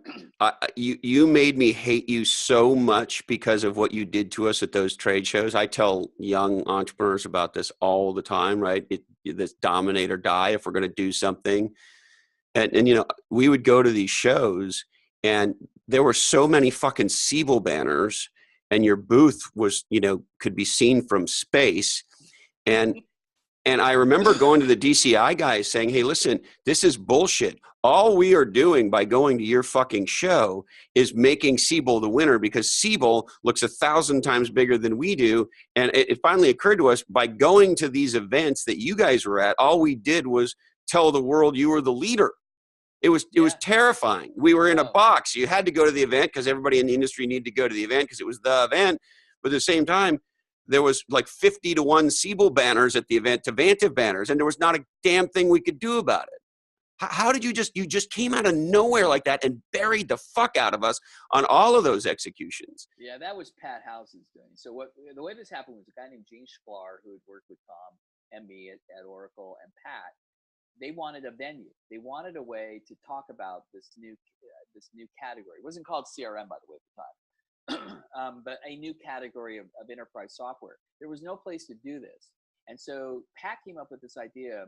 You made me hate you so much because of what you did to us at those trade shows. I tell young entrepreneurs about this all the time, right? This dominate or die if we're going to do something. And you know, we would go to these shows and there were so many fucking Siebel banners and your booth was, you know, could be seen from space. And and I remember going to the DCI guys saying, hey, listen, this is bullshit. All we are doing by going to your fucking show is making Siebel the winner because Siebel looks 1,000 times bigger than we do. And it finally occurred to us by going to these events that you guys were at, all we did was tell the world you were the leader. It was yeah. terrifying. We were in a Oh, box. You had to go to the event because everybody in the industry needed to go to the event because it was the event. But at the same time, there was like 50-1 Siebel banners at the event to Vantive banners, and there was not a damn thing we could do about it. How did you just came out of nowhere like that and buried the fuck out of us on all of those executions? yeah, that was Pat House's doing. So the way this happened was a guy named Gene Sklar who had worked with Tom and me at Oracle and Pat. They wanted a venue. They wanted a way to talk about this new category. It wasn't called CRM, by the way, at the time. But a new category of enterprise software. There was no place to do this. And so Pat came up with this idea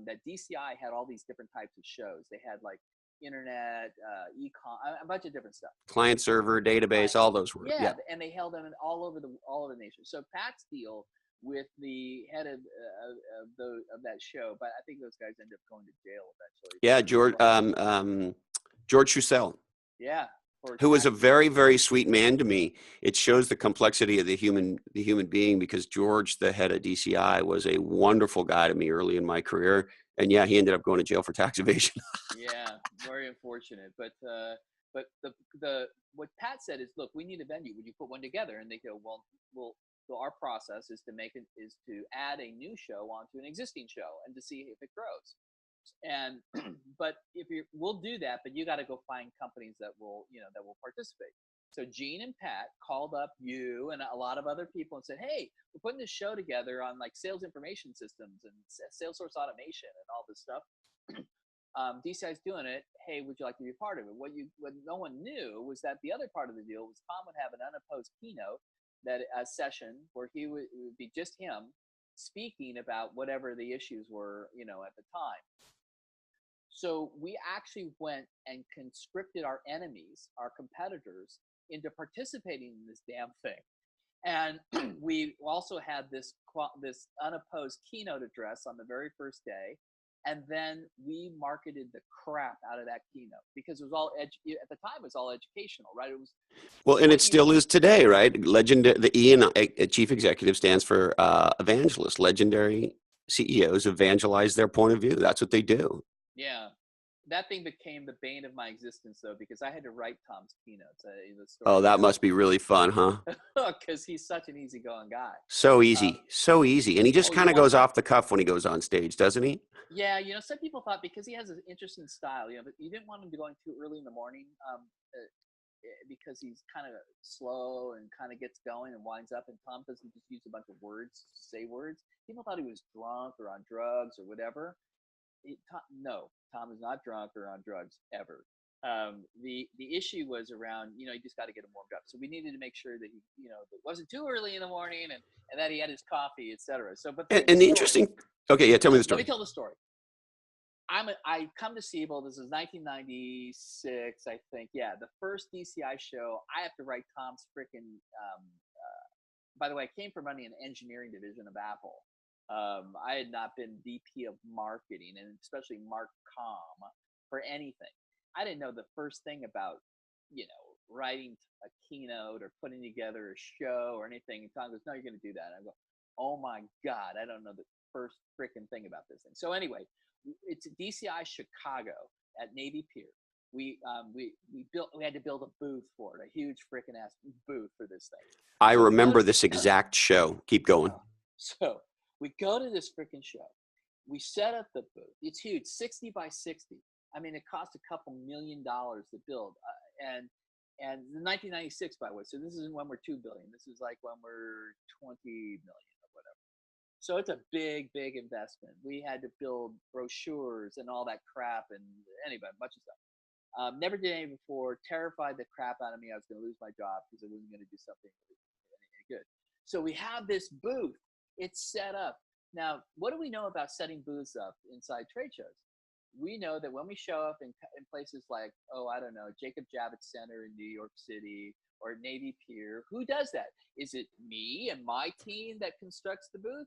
that DCI had all these different types of shows. They had like internet, e-com, a bunch of different stuff. Client server, database, all those were, Yeah, yeah. and they held them all over the nation. So Pat's deal with the head of that show, but I think those guys ended up going to jail eventually. Yeah, George Schussel, Yeah, for who was a tax very, evasion. very sweet man to me. It shows the complexity of the human being because George, the head of DCI, was a wonderful guy to me early in my career. And yeah, he ended up going to jail for tax evasion. Yeah, very unfortunate. But the what Pat said is, look, we need a venue. Would you put one together? And they go, well. So our process is to add a new show onto an existing show and to see if it grows. And but we'll do that, but you got to go find companies that will participate. So Gene and Pat called up you and a lot of other people and said, hey, we're putting this show together on like sales information systems and Salesforce automation and all this stuff. DCI's doing it. Hey, would you like to be a part of it? What no one knew was that the other part of the deal was Tom would have an unopposed keynote, that a session where it would be just him speaking about whatever the issues were, at the time. So we actually went and conscripted our enemies, our competitors, into participating in this damn thing. And we also had this unopposed keynote address on the very first day. And then we marketed the crap out of that keynote because it was all at the time. It was all educational, right? It was Well, and it still is today, right? The E in chief executive stands for evangelist. Legendary CEOs evangelize their point of view. That's what they do. Yeah, that thing became the bane of my existence, though, because I had to write Tom's keynotes. The Oh, story that goes, must be really fun, huh? because he's such an easygoing guy. So Uh, easy, so easy. And he just oh, you kind of want? goes off the cuff when he goes on stage, doesn't he? Yeah, some people thought because he has an interesting style, but you didn't want him to go in too early in the morning, because he's kind of slow and kind of gets going and winds up. And Tom doesn't just use a bunch of words to say words. People thought he was drunk or on drugs or whatever. No, Tom is not drunk or on drugs ever. The issue was around, you just got to get him warmed up. So we needed to make sure that it wasn't too early in the morning and that he had his coffee, etc. So, but the And the story. interesting, okay, yeah, tell me the Let me story. tell the story. I come to Siebel. This is 1996, I think. Yeah, the first DCI show. I have to write Tom's freaking. By the way, I came from running an engineering division of Apple. I had not been VP of marketing and especially Marcom for anything. I didn't know the first thing about, writing a keynote or putting together a show or anything. And Tom goes, no, you're going to do that. And I go, oh my God, I don't know the first freaking thing about this thing. So anyway, it's DCI Chicago at Navy Pier. we had to build a booth for it, a huge freaking ass booth for this thing. I So we go remember to this exact show. Keep going. so we go to this freaking show. We set up the booth. It's huge, 60 by 60. I mean, it cost a couple $1 million to build, and 1996, by the way. So this isn't when we're 2 billion. This is like when we're 20 million or whatever. So it's a big, big investment. We had to build brochures and all that crap, and anyway, a bunch of stuff. Never did any before. Terrified the crap out of me. I was going to lose my job because I wasn't going to do something good. So we have this booth. It's set up. Now, what do we know about setting booths up inside trade shows? We know that when we show up in places like, oh, I don't know, Jacob Javits Center in New York City or Navy Pier, who does that? Is it me and my team that constructs the booth?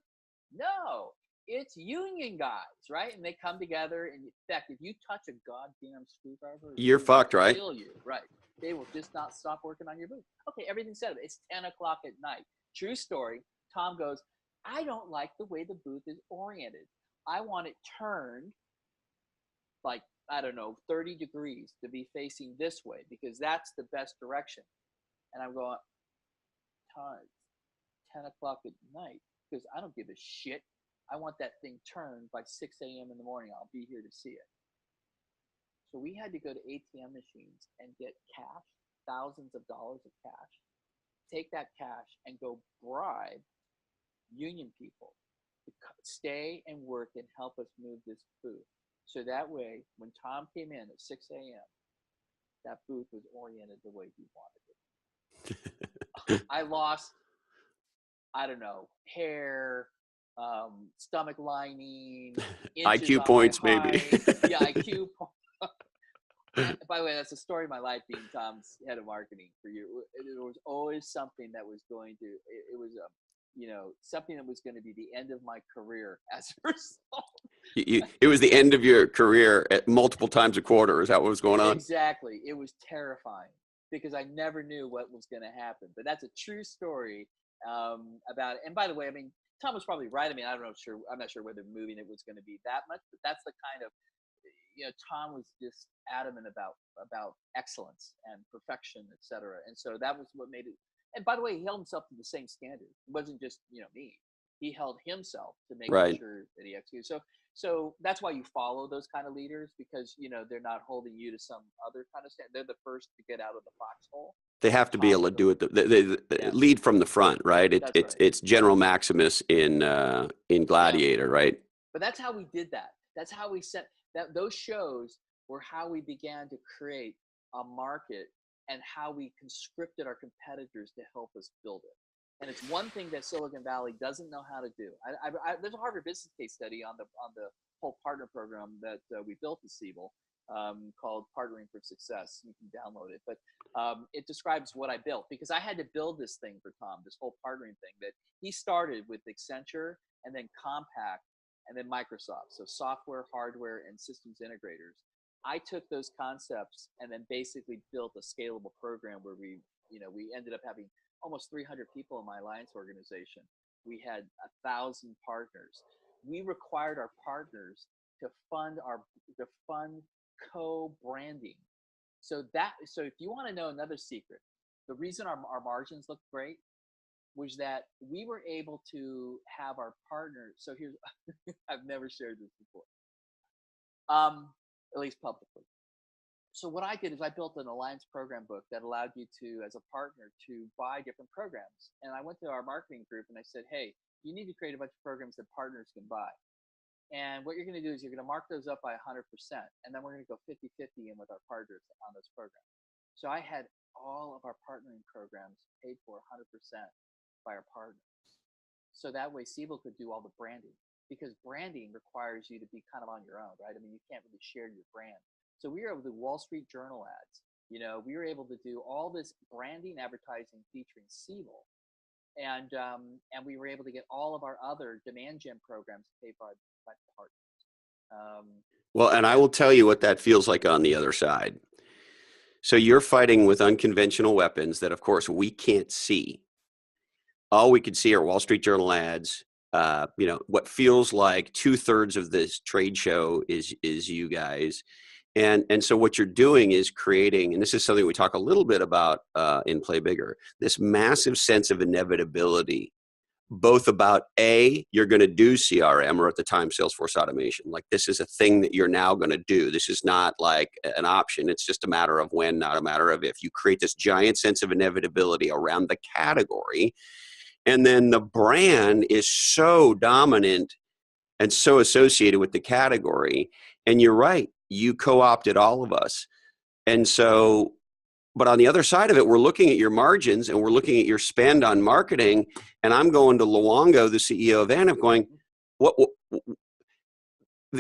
No, it's union guys, right? And they come together. And in fact, if you touch a goddamn screwdriver, You're they will fucked, right? kill you, right? They will just not stop working on your booth. Okay, everything's set up. It's 10 o'clock at night. True story. Tom goes, I don't like the way the booth is oriented. I want it turned like, I don't know, 30 degrees to be facing this way because that's the best direction. And I'm going, Tom, 10 o'clock at night because I don't give a shit. I want that thing turned by 6 a.m. in the morning. I'll be here to see it. So we had to go to ATM machines and get cash, thousands of dollars of cash, take that cash and go bribe union people to stay and work and help us move this booth. So that way, when Tom came in at 6 a.m., that booth was oriented the way he wanted it. I lost, I don't know, hair, stomach lining, inches IQ on my points, maybe. height. Yeah, IQ. By the way, that's the story of my life being Tom's head of marketing for you. It was always something that was going to, it was something that was going to be the end of my career as a result. It was the end of your career at multiple times a quarter. Is that what was going on? Exactly. It was terrifying because I never knew what was going to happen. But that's a true story about it. And by the way, I mean, Tom was probably right. I mean, I'm not sure whether moving it was going to be that much, but that's the kind of, Tom was just adamant about excellence and perfection, et cetera. And so that was what made it. And by the way, he held himself to the same standard. It wasn't just, me. He held himself to make Right. sure that he executed. So that's why you follow those kind of leaders because, they're not holding you to some other kind of standard. They're the first to get out of the foxhole. They have to be able to do it. They lead from the front, right? That's right. It's General Maximus in Gladiator, right? But that's how we did that. That's how we set that. Those shows were how we began to create a market and how we conscripted our competitors to help us build it. And it's one thing that Silicon Valley doesn't know how to do. There's a Harvard Business case study on the whole partner program that we built at Siebel called Partnering for Success. You can download it, but it describes what I built because I had to build this thing for Tom, this whole partnering thing that he started with Accenture and then Compaq and then Microsoft. So software, hardware, and systems integrators. I took those concepts and then basically built a scalable program where we ended up having almost 300 people in my alliance organization. We had 1,000 partners. We required our partners to fund co-branding. So if you want to know another secret, the reason our margins look great was that we were able to have our partners. So here's, I've never shared this before, at least publicly. So what I did is I built an alliance program book that allowed you to, as a partner, to buy different programs. And I went to our marketing group and I said, hey, you need to create a bunch of programs that partners can buy. And what you're going to do is you're going to mark those up by 100%. And then we're going to go 50-50 in with our partners on those programs. So I had all of our partnering programs paid for 100% by our partners. So that way Siebel could do all the branding because branding requires you to be kind of on your own, right? I mean, you can't really share your brand. So we were able to do Wall Street Journal ads. We were able to do all this branding advertising featuring Siebel. And we were able to get all of our other demand gen programs paid by partners. Well, and I will tell you what that feels like on the other side. So you're fighting with unconventional weapons that, of course, we can't see. All we could see are Wall Street Journal ads. What feels like 2/3 of this trade show is you guys. And so what you're doing is creating, and this is something we talk a little bit about in Play Bigger, this massive sense of inevitability, both about you're going to do CRM, or at the time Salesforce automation. Like, this is a thing that you're now going to do. This is not like an option. It's just a matter of when, not a matter of if. You create this giant sense of inevitability around the category. And then the brand is so dominant and so associated with the category. And you're right, you co-opted all of us. And so, but on the other side of it, we're looking at your margins and we're looking at your spend on marketing. And I'm going to Luongo, the CEO of Anif, going, what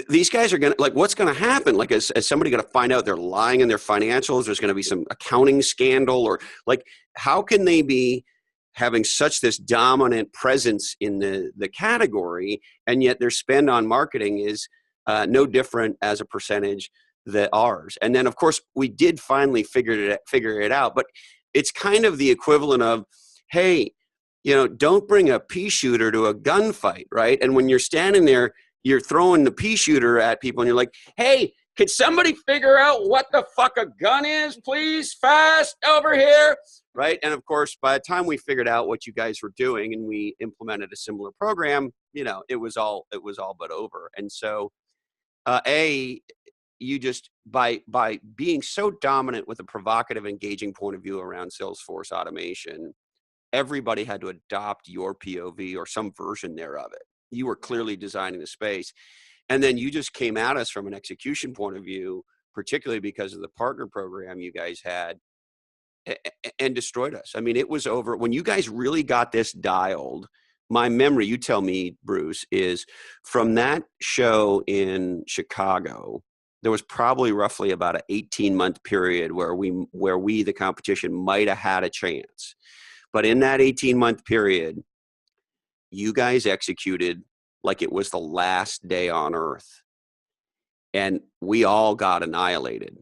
these guys are going to, like, what's going to happen? Like, is somebody going to find out they're lying in their financials? There's going to be some accounting scandal, or like, how can they be having such this dominant presence in the category, and yet their spend on marketing is no different as a percentage than ours? And then, of course, we did finally figure it out, but it's kind of the equivalent of, hey, don't bring a pea shooter to a gunfight, right? And when you're standing there, you're throwing the pea shooter at people and you're like, hey, could somebody figure out what the fuck a gun is, please? Fast over here, right? And of course, by the time we figured out what you guys were doing and we implemented a similar program, it was all but over. And so, you just, by being so dominant with a provocative, engaging point of view around Salesforce automation, everybody had to adopt your POV or some version thereof it. You were clearly designing the space. And then you just came at us from an execution point of view, particularly because of the partner program you guys had, and destroyed us. I mean, it was over. When you guys really got this dialed, my memory, you tell me, Bruce, is from that show in Chicago, there was probably roughly about an 18-month period where we, the competition, might have had a chance. But in that 18-month period, you guys executed like it was the last day on earth. And we all got annihilated.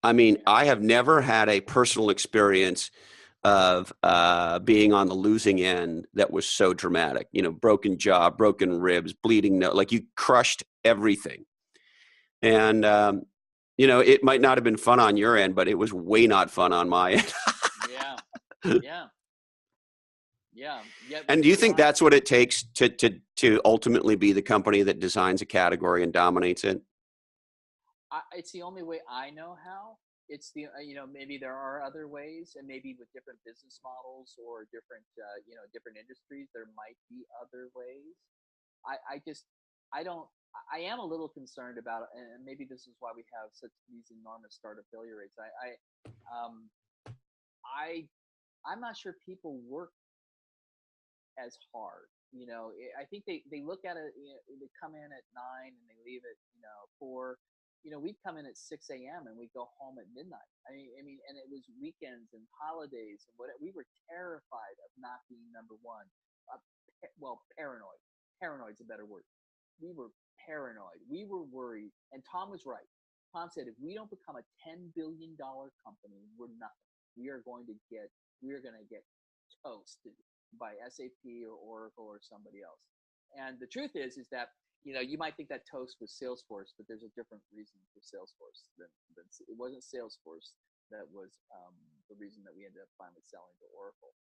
I mean, I have never had a personal experience of being on the losing end that was so dramatic. Broken jaw, broken ribs, bleeding nose, like you crushed everything. And, it might not have been fun on your end, but it was way not fun on my end. Yeah, yeah, yeah. Yet we And do you think survived. that's what it takes to ultimately be the company that designs a category and dominates it? It's the only way I know how. It's the maybe there are other ways, and maybe with different business models or different different industries, there might be other ways. I just I don't. I am a little concerned about it, and maybe this is why we have such these enormous startup failure rates. Um I I'm not sure people work as hard. I think they look at it. They come in at 9 and they leave at 4. We'd come in at 6 a.m. and we'd go home at midnight. I mean, and it was weekends and holidays and what. We were terrified of not being number one. Uh, well, paranoid. Paranoid's a better word. We were paranoid. We were worried, and Tom was right. Tom said, if we don't become a $10 billion company, we're nothing. We are going to get. We are going to get toasted by SAP or Oracle or somebody else. And the truth is that you might think that toast was Salesforce, but there's a different reason for Salesforce than it wasn't Salesforce that was the reason that we ended up finally selling to Oracle.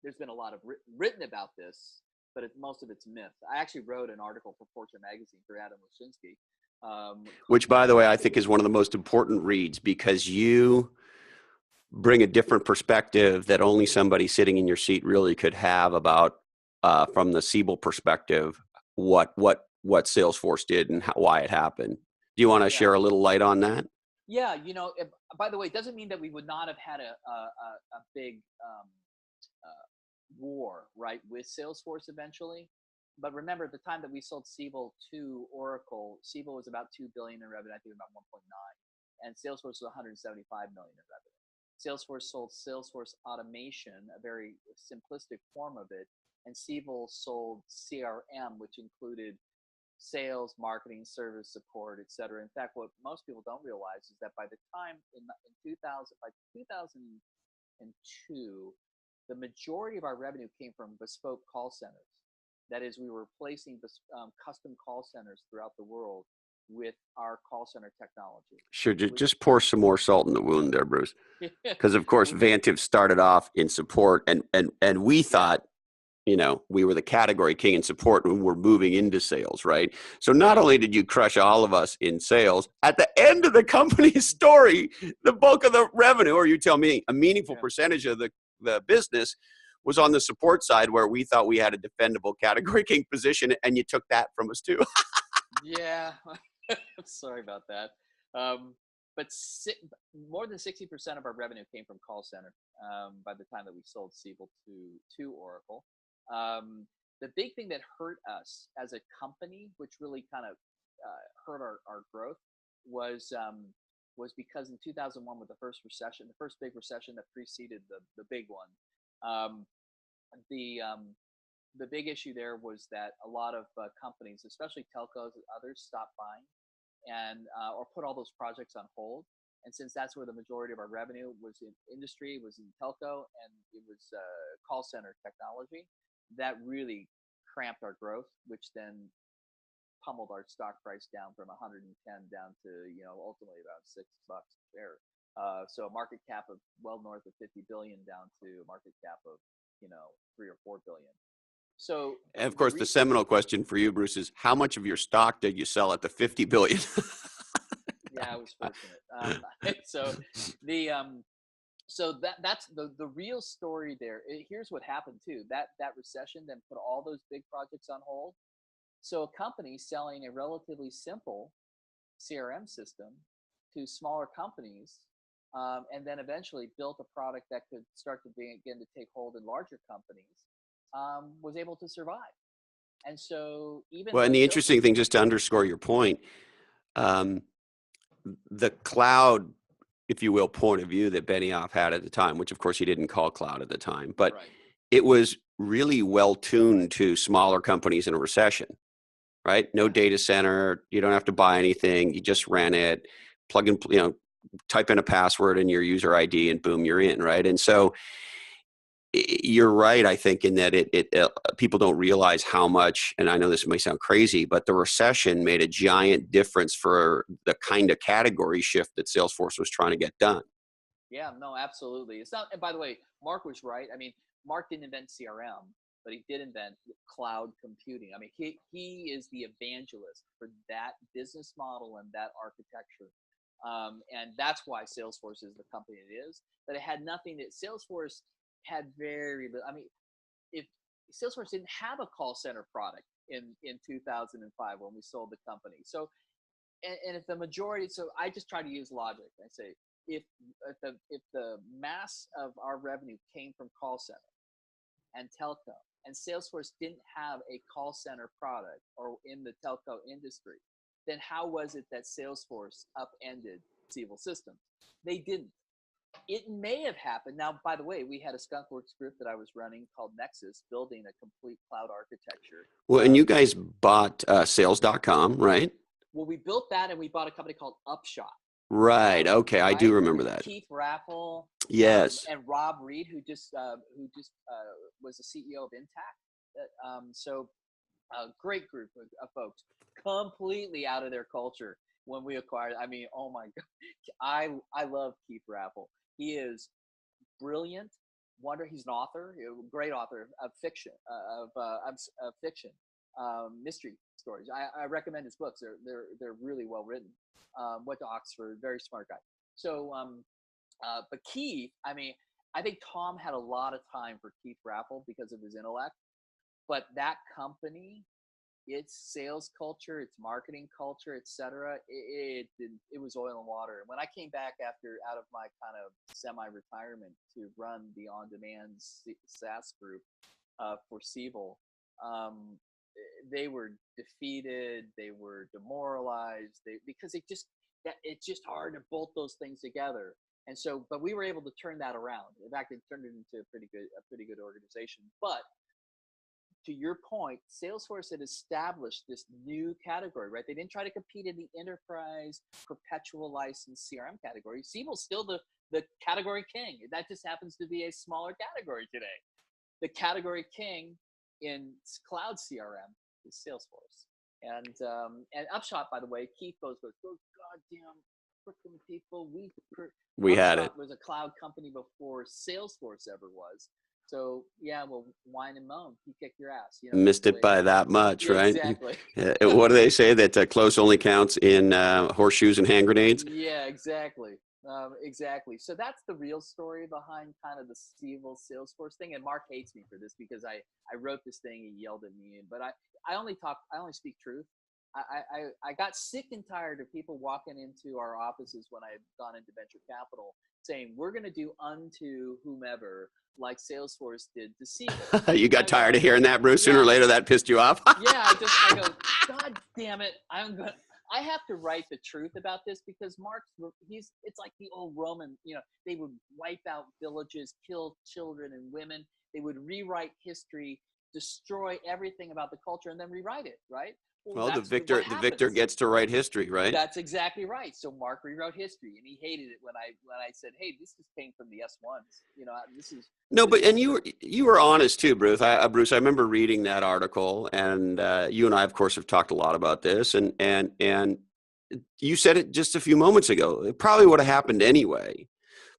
There's been a lot of written about this, but most of it's myth. I actually wrote an article for Fortune magazine for Adam Lashinsky. Which, by the way, I think is one of the most important reads, because you bring a different perspective that only somebody sitting in your seat really could have about, from the Siebel perspective, what Salesforce did and why it happened. Do you want to Yeah. share a little light on that? Yeah, by the way, it doesn't mean that we would not have had a big war, right, with Salesforce eventually. But remember, at the time that we sold Siebel to Oracle, Siebel was about 2 billion in revenue, I think about 1.9, and Salesforce was 175 million in revenue. Salesforce sold Salesforce Automation, a very simplistic form of it, and Siebel sold CRM, which included sales, marketing, service, support, et cetera. In fact, what most people don't realize is that by the time in 2000, by 2002, the majority of our revenue came from bespoke call centers. That is, we were replacing custom call centers throughout the world with our call center technology. Sure, We, just pour some more salt in the wound there, Bruce. Because of course, we, Vantive started off in support, and we yeah, thought, we were the category king in support when we're moving into sales, right? So not right. only did you crush all of us in sales, at the end of the company's story, the bulk of the revenue, or you tell me, a meaningful Yeah. percentage of the business was on the support side, where we thought we had a defendable category king position, and you took that from us too. Yeah, I'm sorry about that. Um, but more than 60% of our revenue came from call center by the time that we sold Siebel to Oracle. Um, the big thing that hurt us as a company, which really kind of hurt our growth, was was because in 2001, with the first recession, the first big recession that preceded the big one, um, the the big issue there was that a lot of companies, especially telcos and others, stopped buying and or put all those projects on hold. And since that's where the majority of our revenue was in industry, was in telco, and it was call center technology, that really cramped our growth, which then pummeled our stock price down from 110 down to ultimately about $6 a share. So a market cap of well north of 50 billion down to a market cap of 3 or 4 billion. So And of the course, the seminal question for you, Bruce, is how much of your stock did you sell at the 50 billion? yeah, I was fortunate. So the so that's the real story there. Here's what happened too. That recession then put all those big projects on hold. So a company selling a relatively simple CRM system to smaller companies, and then eventually built a product that could start to begin to take hold in larger companies, was able to survive. And so even Well, though and the Salesforce, interesting thing, just to underscore your point, um, the cloud, if you will, point of view that Benioff had at the time, which of course he didn't call cloud at the time, but right, it was really well tuned to smaller companies in a recession, right? No yeah, data center, you don't have to buy anything, you just rent it, plug in, type in a password and your user ID, and boom, you're in, right? And so you're right, I think, in that people don't realize how much, and I know this may sound crazy, but the recession made a giant difference for the kind of category shift that Salesforce was trying to get done. yeah, no, absolutely. It's not. And by the way, Mark was right. I mean, Mark didn't invent CRM, but he did invent cloud computing. I mean, he is the evangelist for that business model and that architecture. And that's why Salesforce is the company it is. But it had nothing that Salesforce had very little. I mean, if Salesforce didn't have a call center product in 2005 when we sold the company. So and if the majority, so I just try to use logic. I say if if the mass of our revenue came from call center and telco, and Salesforce didn't have a call center product or in the telco industry, then how was it that Salesforce upended Siebel Systems? They didn't. It may have happened. Now, by the way, we had a skunkworks group that I was running called Nexus, building a complete cloud architecture. Well, and you guys bought sales.com, right? Well, we built that, and we bought a company called Upshot. Right. Okay. I do Right, remember with that. Keith Raffle, Yes. and Rob Reed, who just was the CEO of Intact. So a great group of folks, completely out of their culture when we acquired. I mean, oh my god, I love Keith Raffle. He is brilliant. Wonder he's an author, great author of fiction, of fiction, mystery stories. I recommend his books. They're really well written. Went to Oxford, very smart guy. So, but Keith, I mean, I think Tom had a lot of time for Keith Raffle because of his intellect. But that company, its sales culture, its marketing culture, etc. It was oil and water. And when I came back out of my kind of semi-retirement to run the on-demand SaaS group for Siebel, um, they were defeated. They were demoralized. Because it's just hard to bolt those things together. And so, but we were able to turn that around. In fact, it turned it into a pretty good organization. But to your point, Salesforce had established this new category, right? They didn't try to compete in the enterprise perpetual license CRM category. Siebel's still the category king. That just happens to be a smaller category today. The category king in cloud CRM is Salesforce. And Upshot, by the way, Keith goes, oh, goddamn freaking people. We had it. Upshot was a cloud company before Salesforce ever was. So yeah, well, whine and moan. He kicked your ass. That's Missed the it way it by is. that much, Yeah, right? exactly. What do they say, that close only counts in horseshoes and hand grenades? Yeah, exactly. Exactly. So that's the real story behind kind of the evil Salesforce thing. And Mark hates me for this because I wrote this thing. He yelled at me, but I only speak truth. I got sick and tired of people walking into our offices when I had gone into venture capital saying we're going to do unto whomever like Salesforce did to Siebel. You And got I tired go, of hearing that, Bruce? Sooner yeah, or later, that pissed you off? yeah. I go, God damn it! I have to write the truth about this because it's like the old Roman, they would wipe out villages, kill children and women. They would rewrite history, destroy everything about the culture, and then rewrite it, right? Well, Well, that's what the victor happens. gets to write history, right? That's exactly right. So Mark rewrote history, and he hated it when I said, "Hey, this just came from the S1s. No, this but and is the you were honest too, Bruce. Bruce, I remember reading that article, and you and I, of course, have talked a lot about this, and you said it just a few moments ago. It probably would have happened anyway,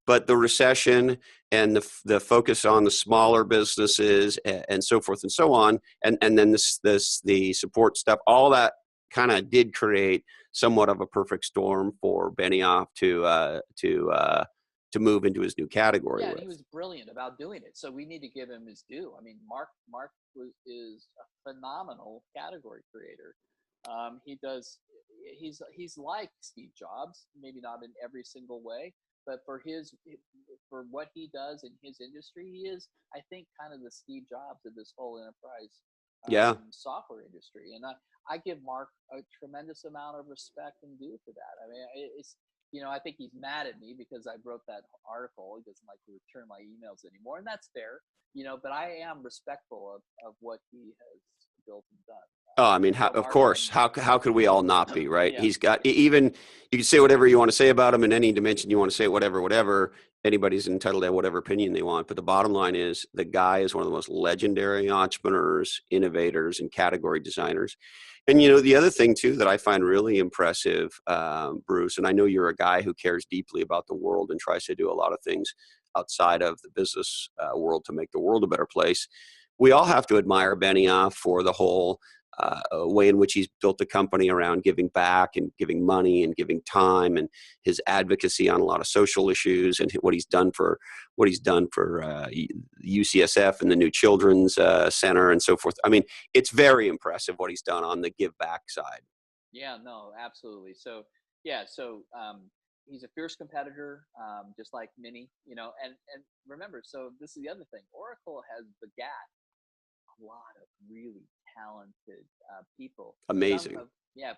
but the recession and the focus on the smaller businesses and so forth and so on, and then the support stuff, all that kind of did create somewhat of a perfect storm for Benioff to move into his new category Yeah, and he with. was brilliant about doing it. So we need to give him his due. I mean, Mark is a phenomenal category creator. He does. He's like Steve Jobs, maybe not in every single way, but for what he does in his industry, he is, I think, kind of the Steve Jobs of this whole enterprise Yeah. software industry. And I give Mark a tremendous amount of respect and due for that. I mean, it's I think he's mad at me because I wrote that article. He doesn't like to return my emails anymore, and that's fair. But I am respectful of what he has built and done. Oh, I mean, What of Mark's done. course. How could we all not be, right? Yeah, He's got, even, you can say whatever you want to say about him in any dimension you want to say, whatever. Anybody's entitled to have whatever opinion they want. But the bottom line is, the guy is one of the most legendary entrepreneurs, innovators, and category designers. And the other thing too that I find really impressive, Bruce, and I know you're a guy who cares deeply about the world and tries to do a lot of things outside of the business world to make the world a better place. We all have to admire Benioff for the whole way in which he's built the company around giving back and giving money and giving time, and his advocacy on a lot of social issues, and what he's done for UCSF and the new Children's Center and so forth. I mean, it's very impressive what he's done on the give back side. yeah, no, absolutely. So yeah, he's a fierce competitor, just like Minnie. And remember, so this is the other thing. Oracle has begat a lot of really talented people. Some Amazing. of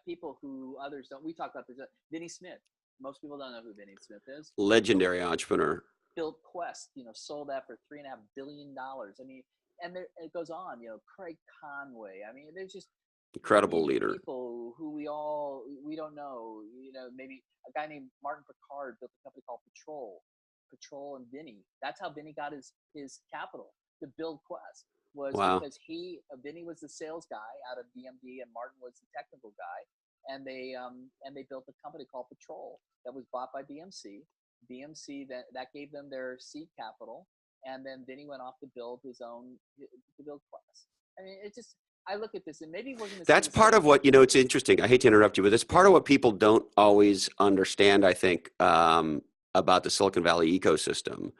people who others don't. We talk about this. Vinny Smith. Most people don't know who Vinny Smith is. Legendary entrepreneur. Built Quest. Sold that for $3.5 billion. I mean, and it goes on. Craig Conway. I mean, there's just Incredible even leader. people who we don't know. Maybe a guy named Martin Picard built a company called Patrol and Vinny. That's how Vinny got his capital to build Quest, was Wow. because Vinny was the sales guy out of DMD and Martin was the technical guy, and they built a company called Patrol that was bought by BMC. BMC that gave them their seed capital, and then Vinny went off to build Quest. I mean, it just, I look at this, and maybe we're going to see That's the part same. of what, it's interesting. I hate to interrupt you, but it's part of what people don't always understand, I think, about the Silicon Valley ecosystem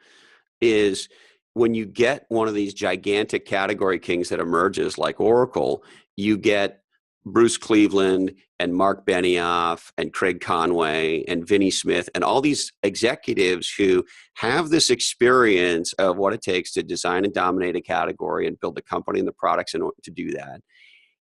is, when you get one of these gigantic category kings that emerges like Oracle, you get Bruce Cleveland and Mark Benioff and Craig Conway and Vinny Smith and all these executives who have this experience of what it takes to design and dominate a category and build the company and the products in order to do that.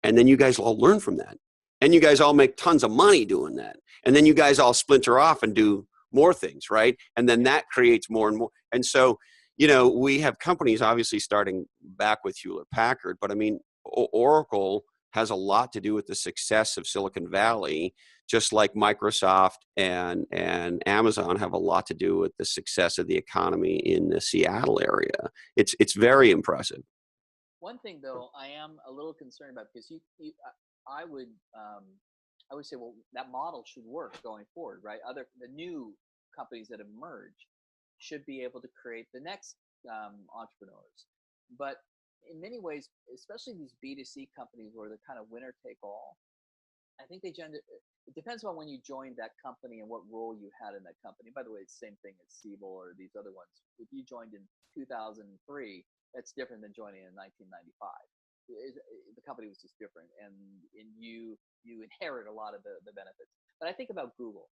And then you guys all learn from that. And you guys all make tons of money doing that. And then you guys all splinter off and do more things, right? And then that creates more and more. And so, we have companies obviously starting back with Hewlett Packard, but I mean, Oracle has a lot to do with the success of Silicon Valley, just like Microsoft and Amazon have a lot to do with the success of the economy in the Seattle area. It's very impressive. One thing though, I am a little concerned about, because I would um, I would say, well, that model should work going forward, right? The new companies that emerge should be able to create the next entrepreneurs. But in many ways, especially these B2C companies where they're kind of winner take all, I think it depends on when you joined that company and what role you had in that company. By the way, it's the same thing as Siebel or these other ones. If you joined in 2003, that's different than joining in 1995. The company was just different, and you inherit a lot of the benefits. But I think about Google.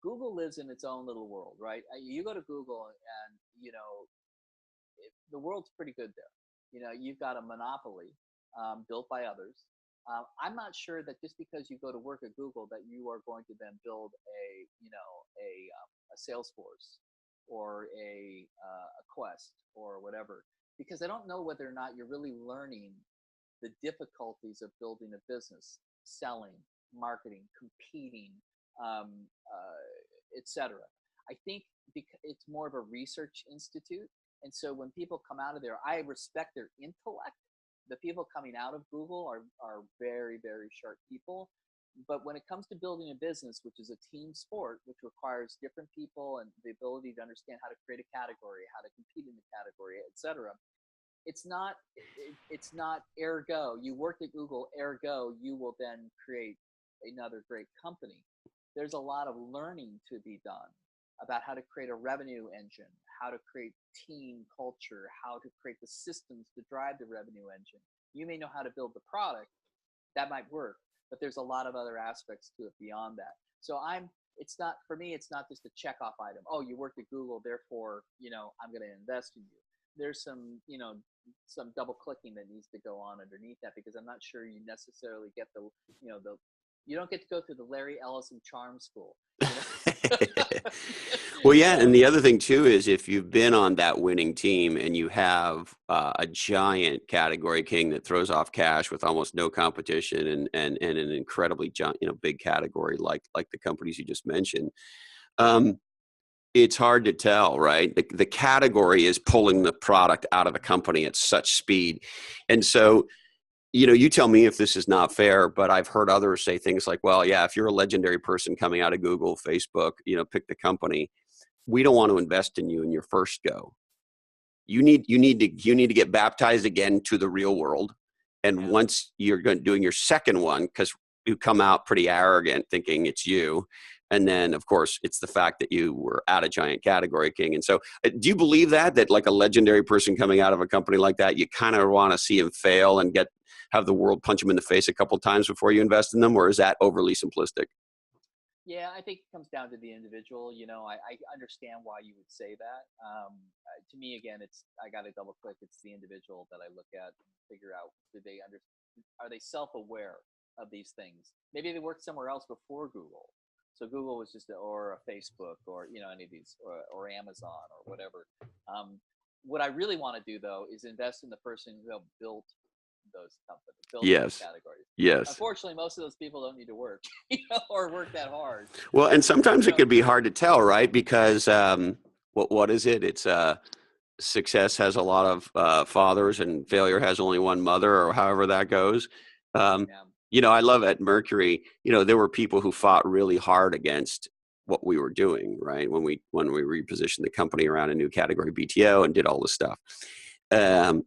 Google lives in its own little world, right? You go to Google, and the world's pretty good there. You've got a monopoly built by others. I'm not sure that just because you go to work at Google that you are going to then build a Salesforce or a Quest or whatever, because I don't know whether or not you're really learning the difficulties of building a business, selling, marketing, competing, um, etc. I think it's more of a research institute, and so when people come out of there, I respect their intellect. The people coming out of Google are very, very sharp people. But when it comes to building a business, which is a team sport, which requires different people and the ability to understand how to create a category, how to compete in the category, etc., it's not ergo you worked at Google, ergo you will then create another great company. There's a lot of learning to be done about how to create a revenue engine, how to create team culture, how to create the systems to drive the revenue engine. You may know how to build the product, that might work, but there's a lot of other aspects to it beyond that. So it's not, for me, it's not just a check off item. Oh, you worked at Google, therefore, I'm going to invest in you. There's some double clicking that needs to go on underneath that, because I'm not sure you necessarily get you don't get to go through the Larry Ellison charm school. Well, yeah, and the other thing too is if you've been on that winning team and you have a giant category king that throws off cash with almost no competition and an incredibly big category like the companies you just mentioned, it's hard to tell, right? The category is pulling the product out of the company at such speed, and so you tell me if this is not fair, but I've heard others say things like, well, yeah, if you're a legendary person coming out of Google, Facebook, pick the company. We don't want to invest in you in your first go. You need to get baptized again to the real world. And once you're doing your second one, because you come out pretty arrogant thinking it's you. And then, of course, it's the fact that you were at a giant category king. And so do you believe that like a legendary person coming out of a company like that, you kind of want to see him fail and have the world punch him in the face a couple of times before you invest in them? Or is that overly simplistic? Yeah, I think it comes down to the individual. I understand why you would say that. To me, again, I got to double click. It's the individual that I look at and figure out, are they self-aware of these things? Maybe they worked somewhere else before Google, so Google was or a Facebook or any of these or Amazon or whatever. What I really want to do though is invest in the person who built those companies, built those Yes. categories. Yes. Unfortunately, most of those people don't need to work, or work that hard. Well, and But sometimes it could be hard to tell, right? Because what is it? It's success has a lot of fathers and failure has only one mother, or however that goes. Um, yeah, I love at Mercury, there were people who fought really hard against what we were doing, right? When we repositioned the company around a new category BTO and did all this stuff. And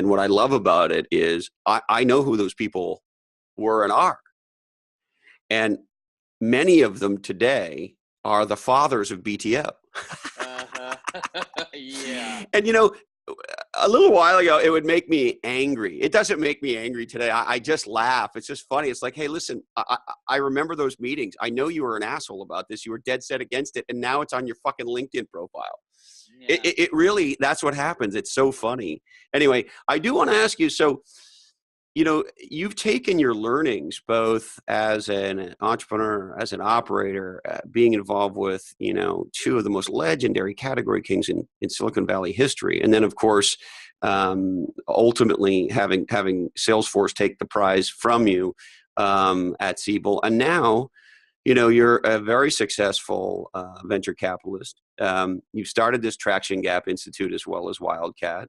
what I love about it is I know who those people were and are. And many of them today are the fathers of BTO. uh-huh. Yeah, And a little while ago, it would make me angry. It doesn't make me angry today. I just laugh. It's just funny. It's like, hey, listen, I remember those meetings. I know you were an asshole about this. You were dead set against it. And now it's on your fucking LinkedIn profile. yeah. It really, that's what happens. It's so funny. Anyway, I do want to ask you, so you've taken your learnings both as an entrepreneur, as an operator, being involved with, two of the most legendary category kings in Silicon Valley history. And then, of course, ultimately having Salesforce take the prize from you at Siebel. And now, you're a very successful venture capitalist. You've started this Traction Gap Institute as well as Wildcat.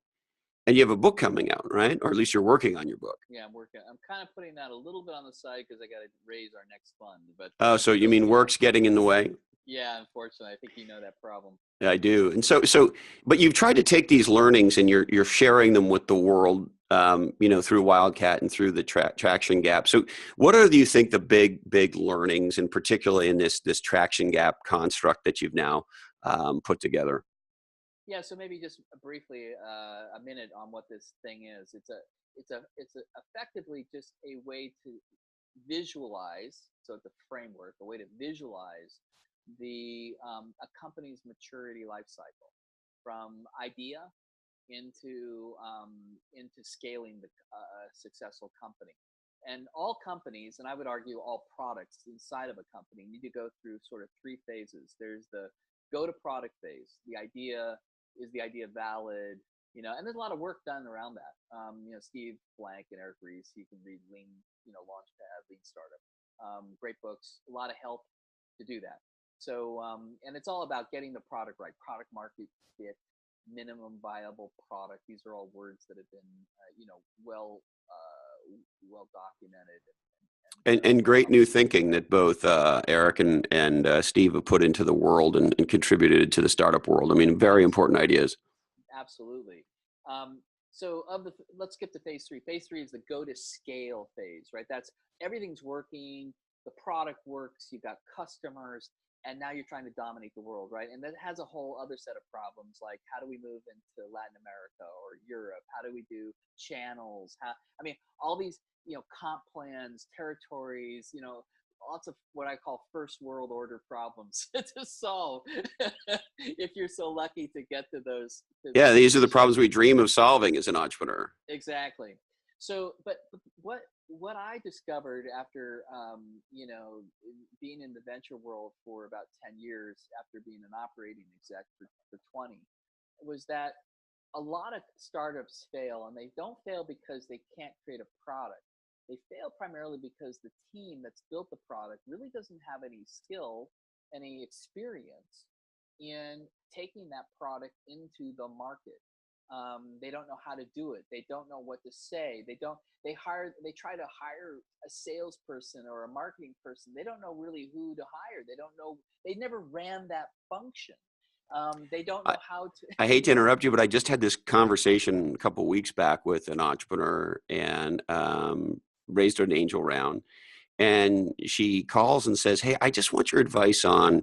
And you have a book coming out, right? Or at least you're working on your book. Yeah, I'm working. I'm kind of putting that a little bit on the side because I got to raise our next fund. But Oh, so you mean work's getting in the way? yeah, unfortunately, I think you know that problem. I do. And but you've tried to take these learnings and you're sharing them with the world, through Wildcat and through the traction gap. So what are, do you think, the big learnings, and particularly in this traction gap construct that you've now put together? Yeah, so maybe just briefly a minute on what this thing is. It's effectively just a way to visualize. So it's a framework, a way to visualize the a company's maturity life cycle from idea into scaling the successful company. And all companies, and I would argue all products inside of a company, need to go through sort of three phases. There's the go to product phase. The idea is the idea valid? And there's a lot of work done around that. Steve Blank and Eric Ries, you can read Lean, Launchpad, Lean Startup. Great books, a lot of help to do that. So, and it's all about getting the product right, product market fit, minimum viable product. These are all words that have been, well documented And great new thinking that both Eric and Steve have put into the world and contributed to the startup world. I mean, very important ideas. Absolutely. So let's skip to phase three. Phase three is the go to scale phase, right? That's everything's working, the product works, you've got customers, and now you're trying to dominate the world, right? And that has a whole other set of problems, like how do we move into Latin America or Europe? How do we do channels? All these, comp plans, territories, lots of what I call first world order problems to solve if you're so lucky to get to those Yeah, these are the positions. problems we dream of solving as an entrepreneur. Exactly. So, but what I discovered after being in the venture world for about 10 years, after being an operating exec for 20, was that a lot of startups fail, and they don't fail because they can't create a product. They fail primarily because the team that's built the product really doesn't have any skill, any experience in taking that product into the market. They don't know how to do it. They don't know what to say. They don't. They try to hire a salesperson or a marketing person. They don't know really who to hire. They don't know. They never ran that function. They don't I, know how I to. hate to interrupt you, but I just had this conversation a couple of weeks back with an entrepreneur and raised an angel round. And she calls and says, "Hey, I just want your advice on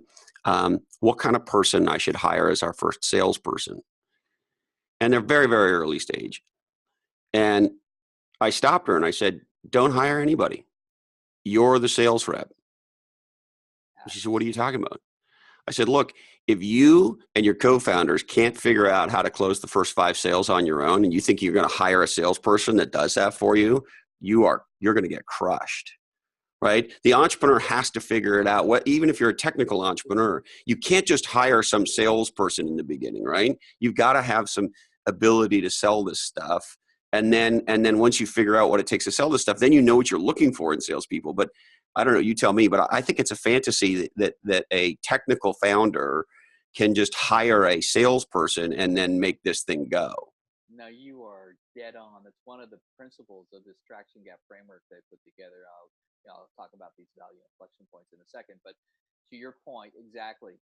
what kind of person I should hire as our first salesperson." And they're very, very early stage. And I stopped her and I said, "Don't hire anybody. You're the sales rep." She said, "What are you talking about?" I said, "Look, if you and your co-founders can't figure out how to close the first 5 sales on your own, and you think you're going to hire a salesperson that does that for you, you're going to get crushed." Right? The entrepreneur has to figure it out. Even if you're a technical entrepreneur, you can't just hire some salesperson in the beginning, right? You've got to have some ability to sell this stuff. And then once you figure out what it takes to sell this stuff, then you know what you're looking for in salespeople. But I don't know, you tell me, but I think it's a fantasy that a technical founder can just hire a salesperson and then make this thing go. No, you are dead on. It's one of the principles of this traction gap framework that I put together. I'll talk about these value inflection points in a second. But to your point, exactly.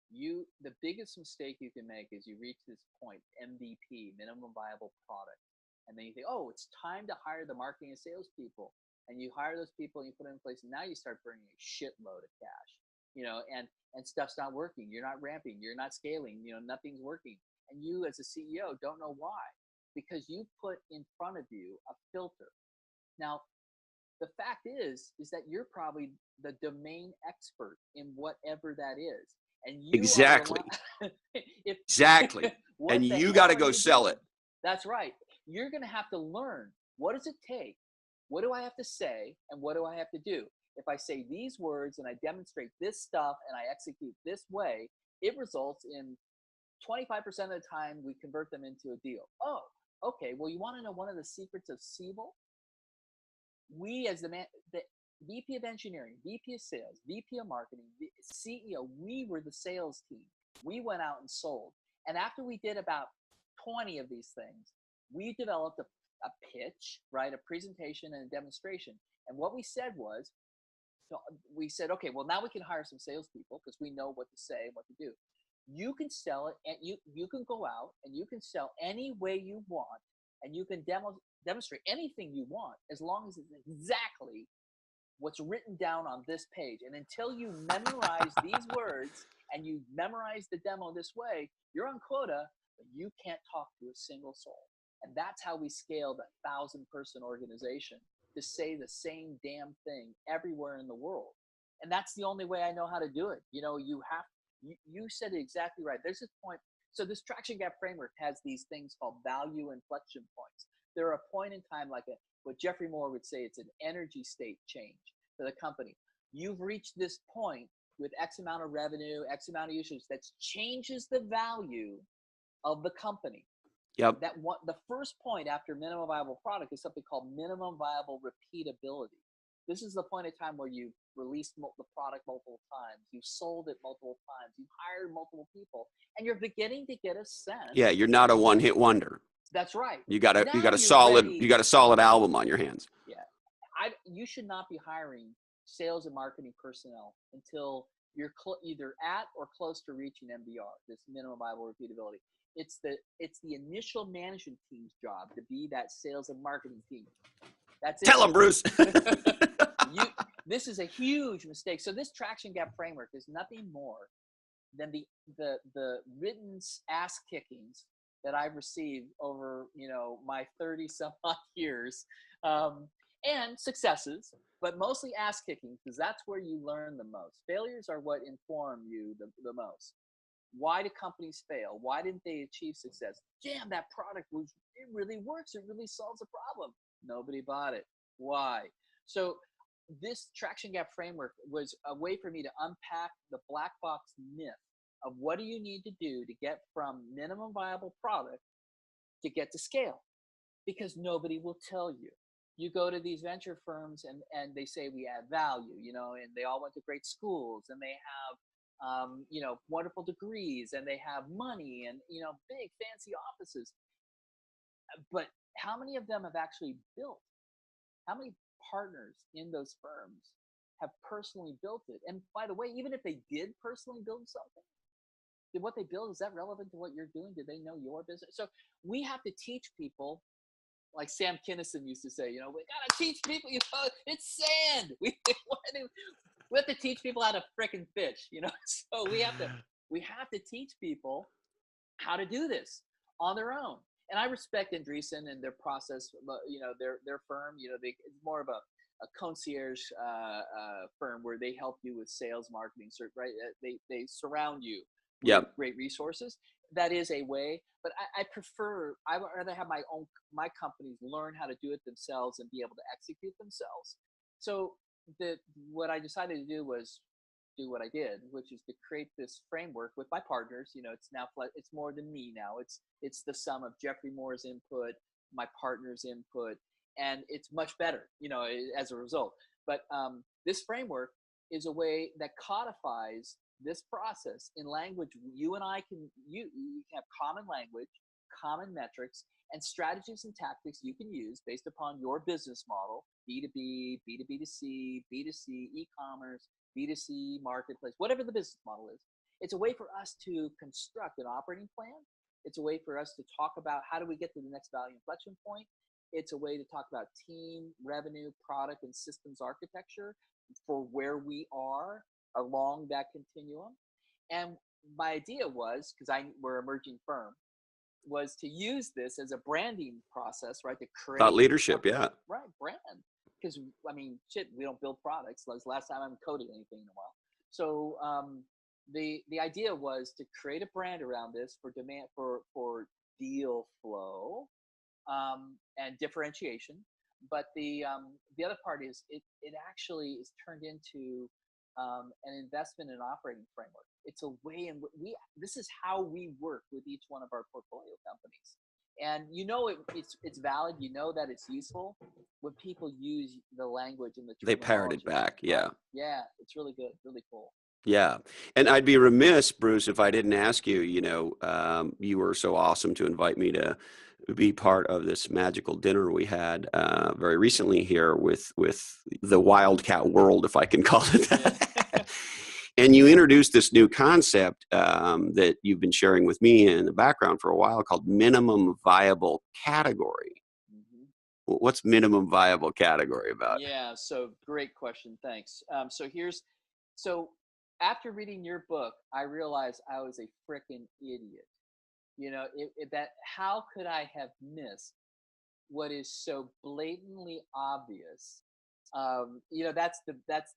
The biggest mistake you can make is you reach this point, MVP, minimum viable product, and then you think, oh, it's time to hire the marketing and salespeople, and you hire those people and you put them in place, and now you start burning a shitload of cash, and stuff's not working. You're not ramping. You're not scaling. Nothing's working, and you as a CEO don't know why, because you put in front of you a filter. Now, the fact is that you're probably the domain expert in whatever that is, and you are Exactly. if Exactly. what And the you got hell to are go you sell doing? it. That's right. You're going to have to learn, what does it take, what do I have to say, and what do I have to do. If I say these words and I demonstrate this stuff and I execute this way, it results in 25% of the time we convert them into a deal. Oh, okay. Well, you want to know one of the secrets of Siebel? We as the VP of engineering, VP of sales, VP of marketing, CEO, we were the sales team. We went out and sold. And after we did about 20 of these things, we developed a pitch, right? A presentation and a demonstration. And what we said was, so we said, okay, well, now we can hire some salespeople because we know what to say and what to do. You can sell it, and you can go out and you can sell any way you want, and you can demonstrate anything you want as long as it's exactly what's written down on this page. And until you memorize these words and you memorize the demo this way, you're on quota, but you can't talk to a single soul. And that's how we scaled a 1,000-person organization to say the same damn thing everywhere in the world. And that's the only way I know how to do it. You said it exactly right. There's this point. So this traction gap framework has these things called value inflection points. They're a point in time, like what Jeffrey Moore would say, it's an energy state change for the company. You've reached this point with X amount of revenue, X amount of usage that changes the value of the company. Yep. The first point after minimum viable product is something called minimum viable repeatability. This is the point of time where you've released the product multiple times, you've sold it multiple times, you've hired multiple people, and you're beginning to get a sense. Yeah, you're not a one-hit wonder. That's right. You got a solid album on your hands. Yeah, you should not be hiring sales and marketing personnel until you're either at or close to reaching MVR, this minimum viable repeatability. It's the initial management team's job to be that sales and marketing team. That's it. Tell them, Bruce. This is a huge mistake. So this traction gap framework is nothing more than the written ass kickings that I've received over my 30 some odd years, and successes, but mostly ass kicking, because that's where you learn the most. Failures are what inform you the most. Why do companies fail? Why didn't they achieve success? Damn, that product it really works. It really solves a problem. Nobody bought it. Why? So this traction gap framework was a way for me to unpack the black box myth of what do you need to do to get from minimum viable product to get to scale, because nobody will tell you. You go to these venture firms and they say we add value, and they all went to great schools and they have wonderful degrees and they have money and big fancy offices. But how many of them have actually built? How many partners in those firms have personally built it? And by the way, even if they did personally build something, did what they build, is that relevant to what you're doing? Did they know your business? So we have to teach people, like Sam Kinison used to say, we gotta teach people, it's sand. We have to teach people how to frickin' fish, So we have to teach people how to do this on their own. And I respect Andreessen and their process, their firm, it's more of a concierge firm where they help you with sales, marketing, right? They surround you with great resources. That is a way, but I would rather have my companies learn how to do it themselves and be able to execute themselves. So what I decided to do was do what I did, which is to create this framework with my partners. It's more than me now. It's the sum of Jeffrey Moore's input, my partner's input, and it's much better, as a result. But this framework is a way that codifies this process in language you and I can use. You can have common language, common metrics, and strategies and tactics you can use based upon your business model, B2B, B2B2C, B2C, e-commerce, B2C, marketplace, whatever the business model is. It's a way for us to construct an operating plan. It's a way for us to talk about how do we get to the next value inflection point. It's a way to talk about team, revenue, product, and systems architecture for where we are along that continuum. And my idea was, because we're an emerging firm, was to use this as a branding process, right? To create thought leadership, yeah. Right, brand. Because, we don't build products. That's the last time I haven't coded anything in a while. So the idea was to create a brand around this for demand, for deal flow and differentiation. But the other part is it actually is turned into an investment in operating framework. It's a way in which this is how we work with each one of our portfolio companies. And it's valid, that it's useful when people use the language and the terminology. They parrot it back, yeah. Right? Yeah, it's really good, really cool. Yeah. And I'd be remiss, Bruce, if I didn't ask you, you were so awesome to invite me to be part of this magical dinner we had very recently here with the Wildcat World, if I can call it Yeah. that. And you introduced this new concept that you've been sharing with me in the background for a while called minimum viable category. hmm What's minimum viable category about? Yeah, so great question. Thanks. So after reading your book, I realized I was a freaking idiot. That how could I have missed what is so blatantly obvious? That's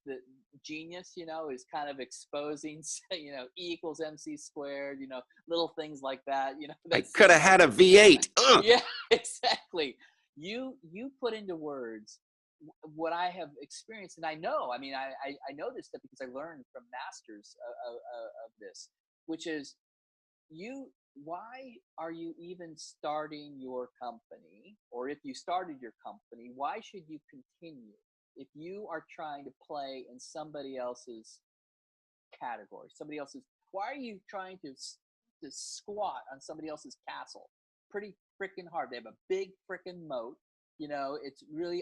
the genius. Is kind of exposing. E equals mc squared. Little things like that. I That could seem have like had a V8. Ugh. yeah, exactly. You put into words what I have experienced, and I know. I mean, I know this stuff because I learned from masters of this, which is you. Why are you even starting your company, or if you started your company, why should you continue if you are trying to play in somebody else's category, somebody else's? Why are you trying to squat on somebody else's castle? Pretty freaking hard. They have a big freaking moat. It's really,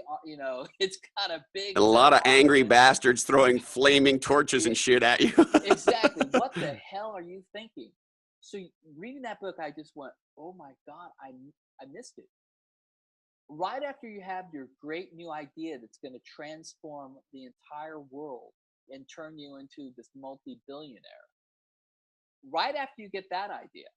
it's got a big And a lot of angry armament. bastards throwing flaming torches Yeah, and shit at you. exactly. What the hell are you thinking? So reading that book, I just went, oh my god, I missed it. Right after you have your great new idea that's going to transform the entire world and turn you into this multi-billionaire, right after you get that idea,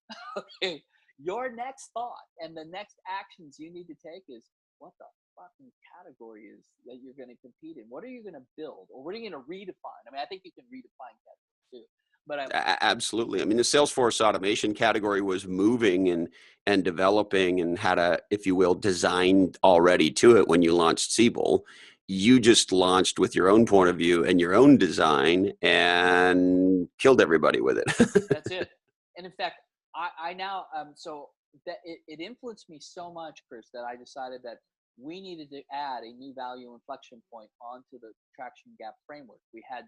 okay, your next thought and the next actions you need to take is what the fucking category is that you're going to compete in? What are you going to build, or what are you going to redefine? I mean, I think you can redefine categories too, but Absolutely. I mean, the Salesforce automation category was moving and developing and had a, if you will, designed already to it when you launched Siebel. You just launched with your own point of view and your own design and killed everybody with it. that's it. And in fact, I now so that it influenced me so much, Chris, that I decided that we needed to add a new value inflection point onto the traction gap framework. We had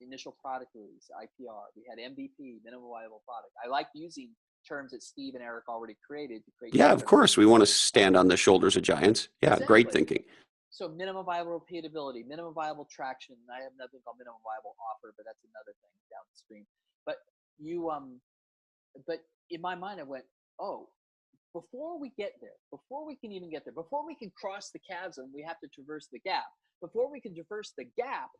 initial product release, IPR. We had MVP, minimum viable product. I like using terms that Steve and Eric already created to create Yeah, of systems. course. We want to Right? stand on the shoulders of giants. Yeah, great Exactly. thinking. So minimum viable repeatability, minimum viable traction. I have nothing called minimum viable offer, but that's another thing downstream. But you but in my mind I went, oh, before we get there, before we can even get there, before we can cross the chasm, we have to traverse the gap. Before we can traverse the gap,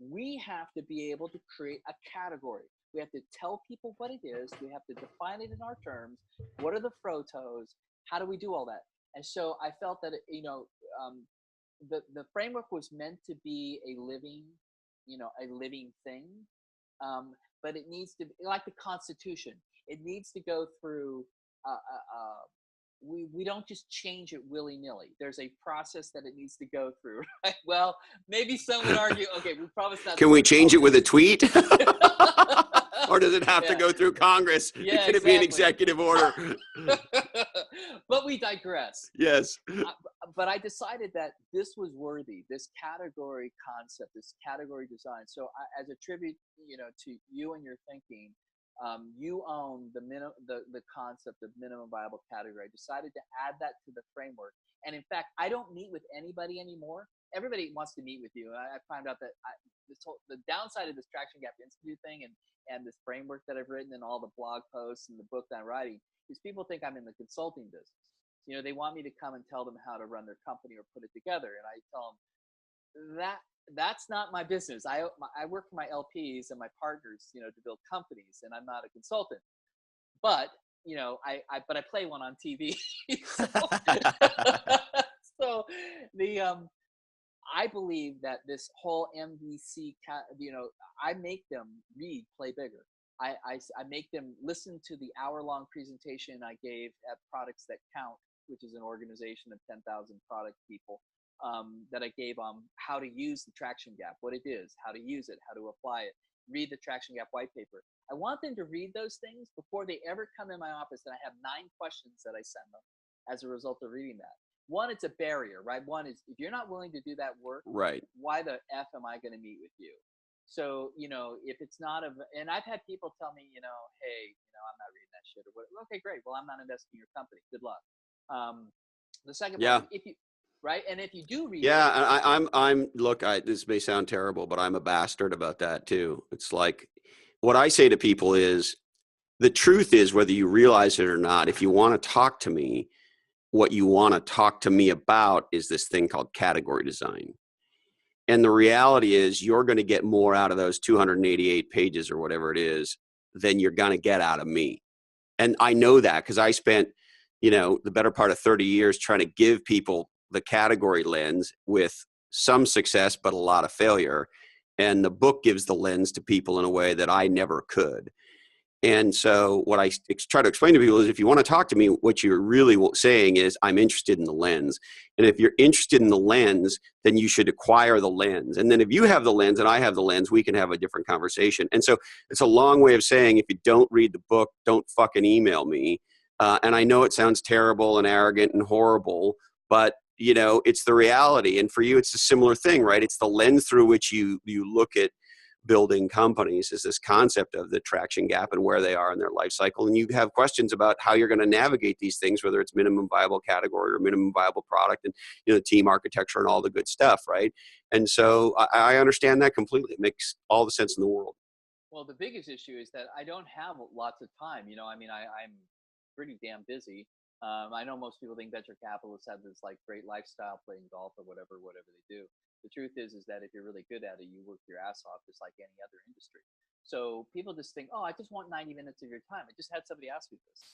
we have to be able to create a category. We have to tell people what it is. We have to define it in our terms. What are the photos? How do we do all that? And so I felt that um, the framework was meant to be a living thing, but it needs to be like the Constitution. It needs to go through. We don't just change it willy nilly. There's a process that it needs to go through. Right? Well, maybe some would argue, okay, we promise not to Can go we into change it with a politics. tweet? Or does it have to Yeah, go through Congress? yeah, Can it be an exactly. executive order? But we digress. Yes. I, but I decided that this was worthy, this category concept, this category design. So as a tribute, to you and your thinking, you own the concept of minimum viable category. I decided to add that to the framework. And in fact, I don't meet with anybody anymore. Everybody wants to meet with you. And I found out that the downside of this Traction Gap Institute thing and this framework that I've written and all the blog posts and the book that I'm writing is people think I'm in the consulting business. They want me to come and tell them how to run their company or put it together, and I tell them that's not my business. I work for my LPs and my partners, to build companies, and I'm not a consultant. But I play one on TV. so, so the I believe that this whole MVC, I make them read Play Bigger. I make them listen to the hour-long presentation I gave at Products That Count, which is an organization of 10,000 product people, that I gave on how to use the Traction Gap, what it is, how to use it, how to apply it, read the Traction Gap white paper. I want them to read those things before they ever come in my office, and I have 9 questions that I send them as a result of reading that. One, it's a barrier, right? One is if you're not willing to do that work, Right. why the F am I going to meet with you? So, if it's not and I've had people tell me, hey, I'm not reading that shit or what. Okay, great. Well, I'm not investing in your company. Good luck. Um, the second part, Yeah. if you, right. And if you do read Yeah, it, look, this may sound terrible, but I'm a bastard about that too. It's like, what I say to people is, the truth is, whether you realize it or not, if you want to talk to me, what you want to talk to me about is this thing called category design. And the reality is, you're going to get more out of those 288 pages or whatever it is than you're going to get out of me. And I know that because I spent, the better part of 30 years trying to give people the category lens with some success, but a lot of failure. And the book gives the lens to people in a way that I never could. And so what I try to explain to people is, if you want to talk to me, what you're really saying is, I'm interested in the lens. And if you're interested in the lens, then you should acquire the lens. And then if you have the lens and I have the lens, we can have a different conversation. And so it's a long way of saying, if you don't read the book, don't fucking email me. And I know it sounds terrible and arrogant and horrible, but it's the reality. And for you, it's a similar thing, right? It's the lens through which you look at building companies, is this concept of the traction gap and where they are in their life cycle. And you have questions about how you're going to navigate these things, whether it's minimum viable category or minimum viable product, and team architecture and all the good stuff, right? And so I understand that completely. It makes all the sense in the world. well, the biggest issue is that I don't have lots of time. I mean, I'm pretty damn busy. I know most people think venture capitalists have this like great lifestyle playing golf or whatever they do. The truth is that if you're really good at it, you work your ass off just like any other industry. So people just think, oh, I just want 90 minutes of your time. I just had somebody ask me this.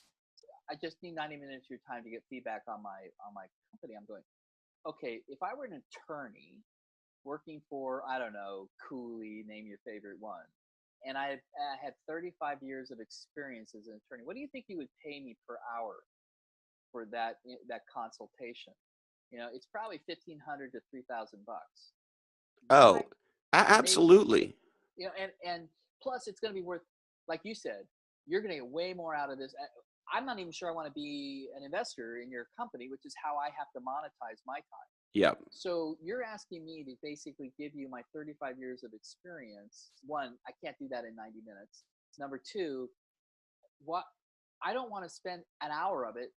I just need 90 minutes of your time to get feedback on my company. I'm going, okay, if I were an attorney working for, I don't know, Cooley, name your favorite one, and I had 35 years of experience as an attorney, what do you think you would pay me per hour for that consultation? It's probably 1,500 to 3,000 bucks. Oh, Why? Maybe, absolutely. and plus it's going to be worth, like you said, you're going to get way more out of this. I'm not even sure I want to be an investor in your company, which is how I have to monetize my time. Yeah. So you're asking me to basically give you my 35 years of experience. One, I can't do that in 90 minutes. Number two, what I don't want to spend an hour of it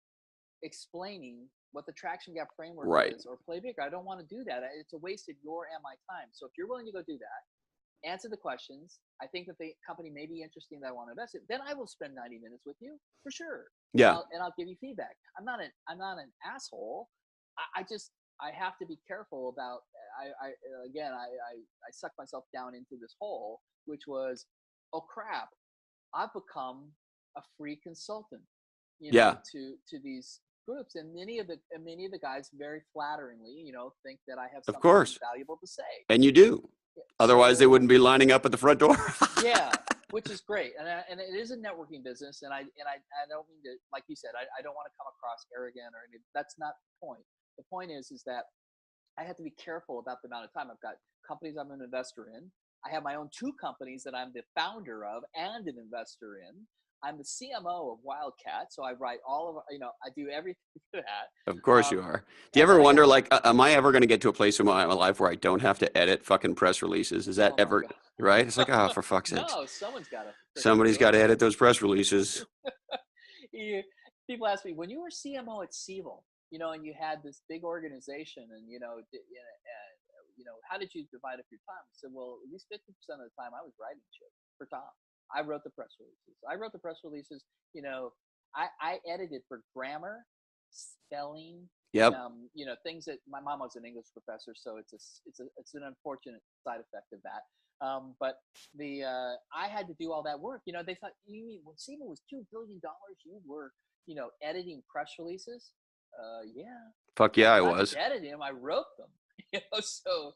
explaining what the traction gap framework Right. is or play bigger. I don't want to do that. It's a waste of your and my time. So if you're willing to go do that, answer the questions. I think that the company may be interesting that I want to invest in. Then I will spend 90 minutes with you for sure, and Yeah. I'll give you feedback. I'm not an asshole. I just I have to be careful about. I again I sucked myself down into this hole, which was, oh crap, I've become a free consultant, Yeah. to these groups, and many of the guys very flatteringly, think that I have Of something course. valuable to say. And you do. Otherwise, they So wouldn't be lining up at the front door. yeah, which is great, and it is a networking business, and I don't mean to, like you said, I don't want to come across arrogant or anything. That's not the point. The point is that I have to be careful about the amount of time. I've got companies I'm an investor in. I have my own two companies that I'm the founder of and an investor in. I'm the CMO of Wildcat, so I write all of, I do everything for Of that. course you are. Do you And ever then I have, wonder, like, am I ever going to get to a place in my life where I don't have to edit fucking press releases? Is that oh my ever right? It's like, oh, God. for fuck's sakes, No, someone's got to freaking somebody's do got it. to edit those press releases. you, People ask me, when you were CMO at Siebel, and you had this big organization, and how did you divide up your time? I said, well, at least 50% of the time I was writing shit for Tom. I wrote the press releases. You know, I edited for grammar, spelling, Yep, things that my mom was an English professor, so it's an unfortunate side effect of that. But I had to do all that work. They thought, you mean when Siebel was $2 billion, you were editing press releases? Yeah, fuck I yeah, I not just was. edited them, I wrote them. So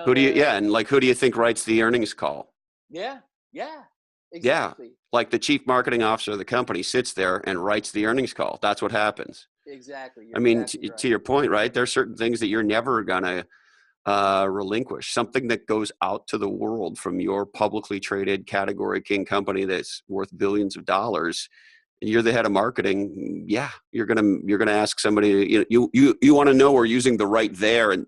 Who do you? Yeah, the and like, who do you think writes the earnings call? yeah, yeah, Yeah, exactly, like the chief marketing officer of the company sits there and writes the earnings call. That's what happens. exactly. You're I mean, exactly to right. your point, right? There's certain things that you're never gonna relinquish. Something that goes out to the world from your publicly traded category king company that's worth billions of dollars. you're the head of marketing. Yeah, you're gonna ask somebody. You want to know we're using the right there and.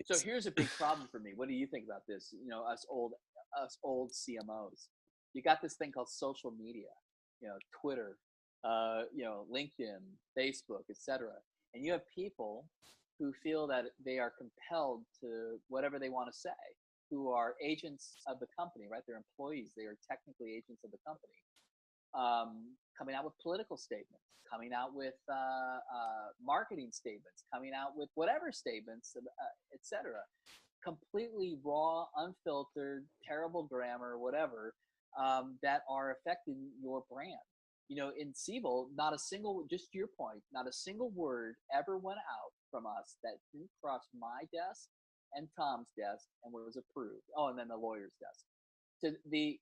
So here's a big problem for me. What do you think about this? Us old CMOs. You got this thing called social media, Twitter, LinkedIn, Facebook, etc. And you have people who feel that they are compelled to whatever they want to say, who are agents of the company, right? They're employees. They are technically agents of the company, coming out with political statements, coming out with marketing statements, coming out with whatever statements, etc. Completely raw, unfiltered, terrible grammar, whatever, that are affecting your brand. In Siebel, not a single, just to your point, not a single word ever went out from us that didn't cross my desk and Tom's desk and was approved. Oh, and then the lawyer's desk. So the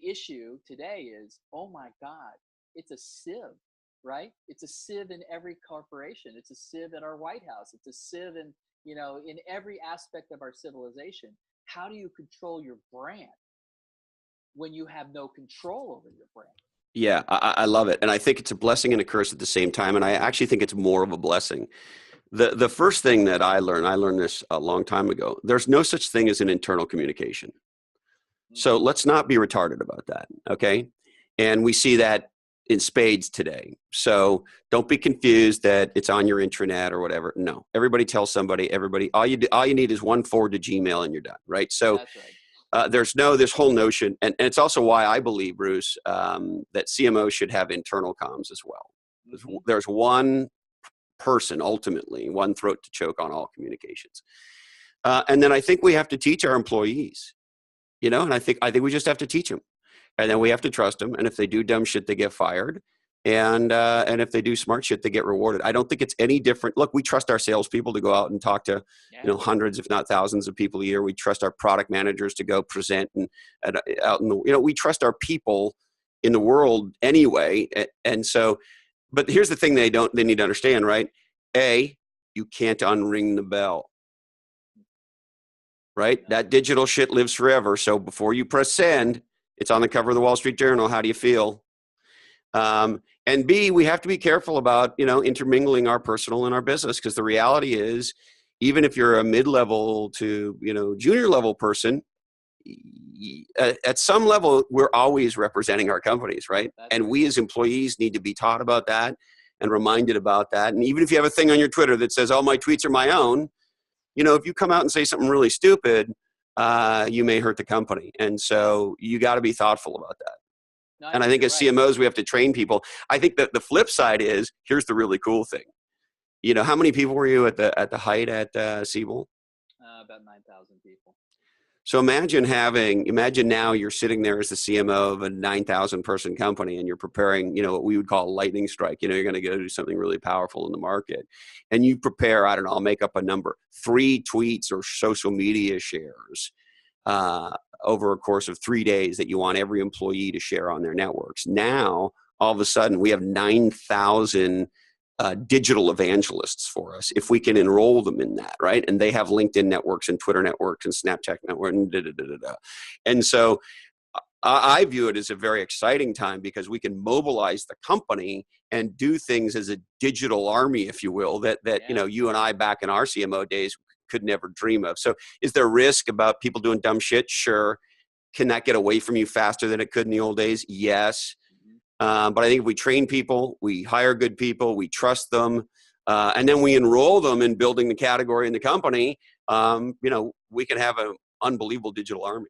issue today is, oh my God, it's a sieve, right? It's a sieve in every corporation. It's a sieve in our White House. It's a sieve in every aspect of our civilization. How do you control your brand when you have no control over your brand? Yeah, I love it. And I think it's a blessing and a curse at the same time. And I actually think it's more of a blessing. The first thing that I learned this a long time ago, there's no such thing as an internal communication. So Mm-hmm. let's not be retarded about that. Okay. And we see that in spades today. So don't be confused that it's on your intranet or whatever. No, everybody tells somebody, all you need is one forward to Gmail and you're done. Right. So That's right. there's this whole notion, and it's also why I believe, Bruce, that CMO should have internal comms as well. Mm-hmm. There's one person, ultimately, one throat to choke on all communications. And then I think we have to teach our employees, and I think we just have to teach them, and then we have to trust them. And if they do dumb shit, they get fired. And if they do smart shit, they get rewarded. I don't think it's any different. Look, we trust our salespeople to go out and talk to Yeah. hundreds, if not thousands, of people a year. We trust our product managers to go present and out in the we trust our people in the world anyway. And so, but here's the thing: they need to understand, right? A, you can't unring the bell. Right? No. That digital shit lives forever. So before you press send, it's on the cover of the Wall Street Journal. How do you feel? And B, we have to be careful about, intermingling our personal and our business, because the reality is, even if you're a mid-level to, junior level person, at some level, we're always representing our companies, right? That's And right. we as employees need to be taught about that and reminded about that. And even if you have a thing on your Twitter that says, "Oh, my tweets are my own," if you come out and say something really stupid, you may hurt the company. And so you got to be thoughtful about that. No, I And I think think you're as right. CMOs, we have to train people. I think that the flip side is, here's the really cool thing. How many people were you at the height at Siebel? About 9,000 people. So imagine now you're sitting there as the CMO of a 9,000 person company, and you're preparing, what we would call a lightning strike. You're going to go do something really powerful in the market, and you prepare, I don't know, I'll make up a number, 3 tweets or social media shares over a course of 3 days that you want every employee to share on their networks. Now, all of a sudden, we have 9,000 digital evangelists for us if we can enroll them in that, right? And they have LinkedIn networks and Twitter networks and Snapchat network and da-da-da-da-da. And so I view it as a very exciting time, because we can mobilize the company and do things as a digital army, if you will, that Yeah. you and I back in our CMO days could never dream of. So is there risk about people doing dumb shit? Sure. Can that get away from you faster than it could in the old days? Yes. Mm-hmm. But I think if we train people, we hire good people, we trust them, and then we enroll them in building the category in the company, we can have an unbelievable digital army.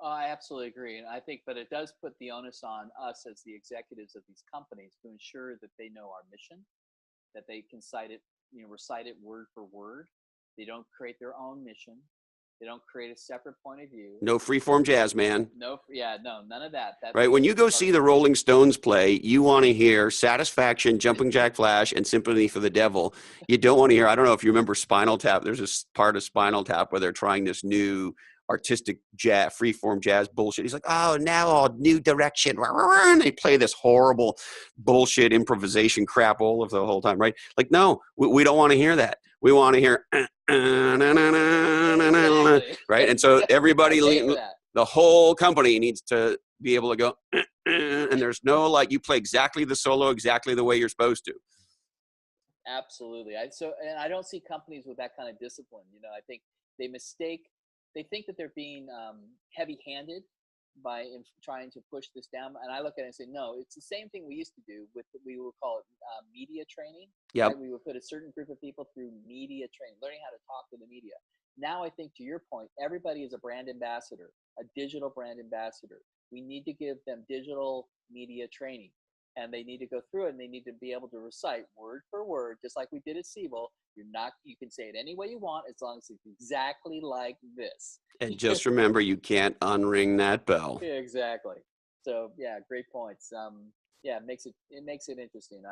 I absolutely agree. And I think, but it does put the onus on us as the executives of these companies to ensure that they know our mission, that they can recite it word for word. They don't create their own mission. They don't create a separate point of view. No freeform jazz, man. No, yeah, no, none of that. That's Right? When you go see the Rolling Stones play, you want to hear Satisfaction, Jumping Jack Flash, and Sympathy for the Devil. You don't want to hear, I don't know if you remember Spinal Tap. There's this part of Spinal Tap where they're trying this new artistic jazz, freeform jazz bullshit. He's like, oh, now all new direction. And they play this horrible bullshit improvisation crap all of the whole time, right? Like, no, we don't want to hear that. We want to hear, exactly right? And so everybody, pay for that. the whole company needs to be able to go, and there's no like, you play exactly the solo exactly the way you're supposed to. Absolutely. And I don't see companies with that kind of discipline. I think they mistake. They think that they're being heavy-handed by trying to push this down. And I look at it and say, no, it's the same thing we used to do with, we would call it media training, Yep. right? We would put a certain group of people through media training, learning how to talk to the media. Now I think, to your point, everybody is a brand ambassador, a digital brand ambassador. We need to give them digital media training, and they need to go through it, and they need to be able to recite word for word, just like we did at Siebel. You can say it any way you want, as long as it's exactly like this. And just remember, you can't unring that bell. Yeah, exactly. So yeah, great points. Yeah, it makes it interesting.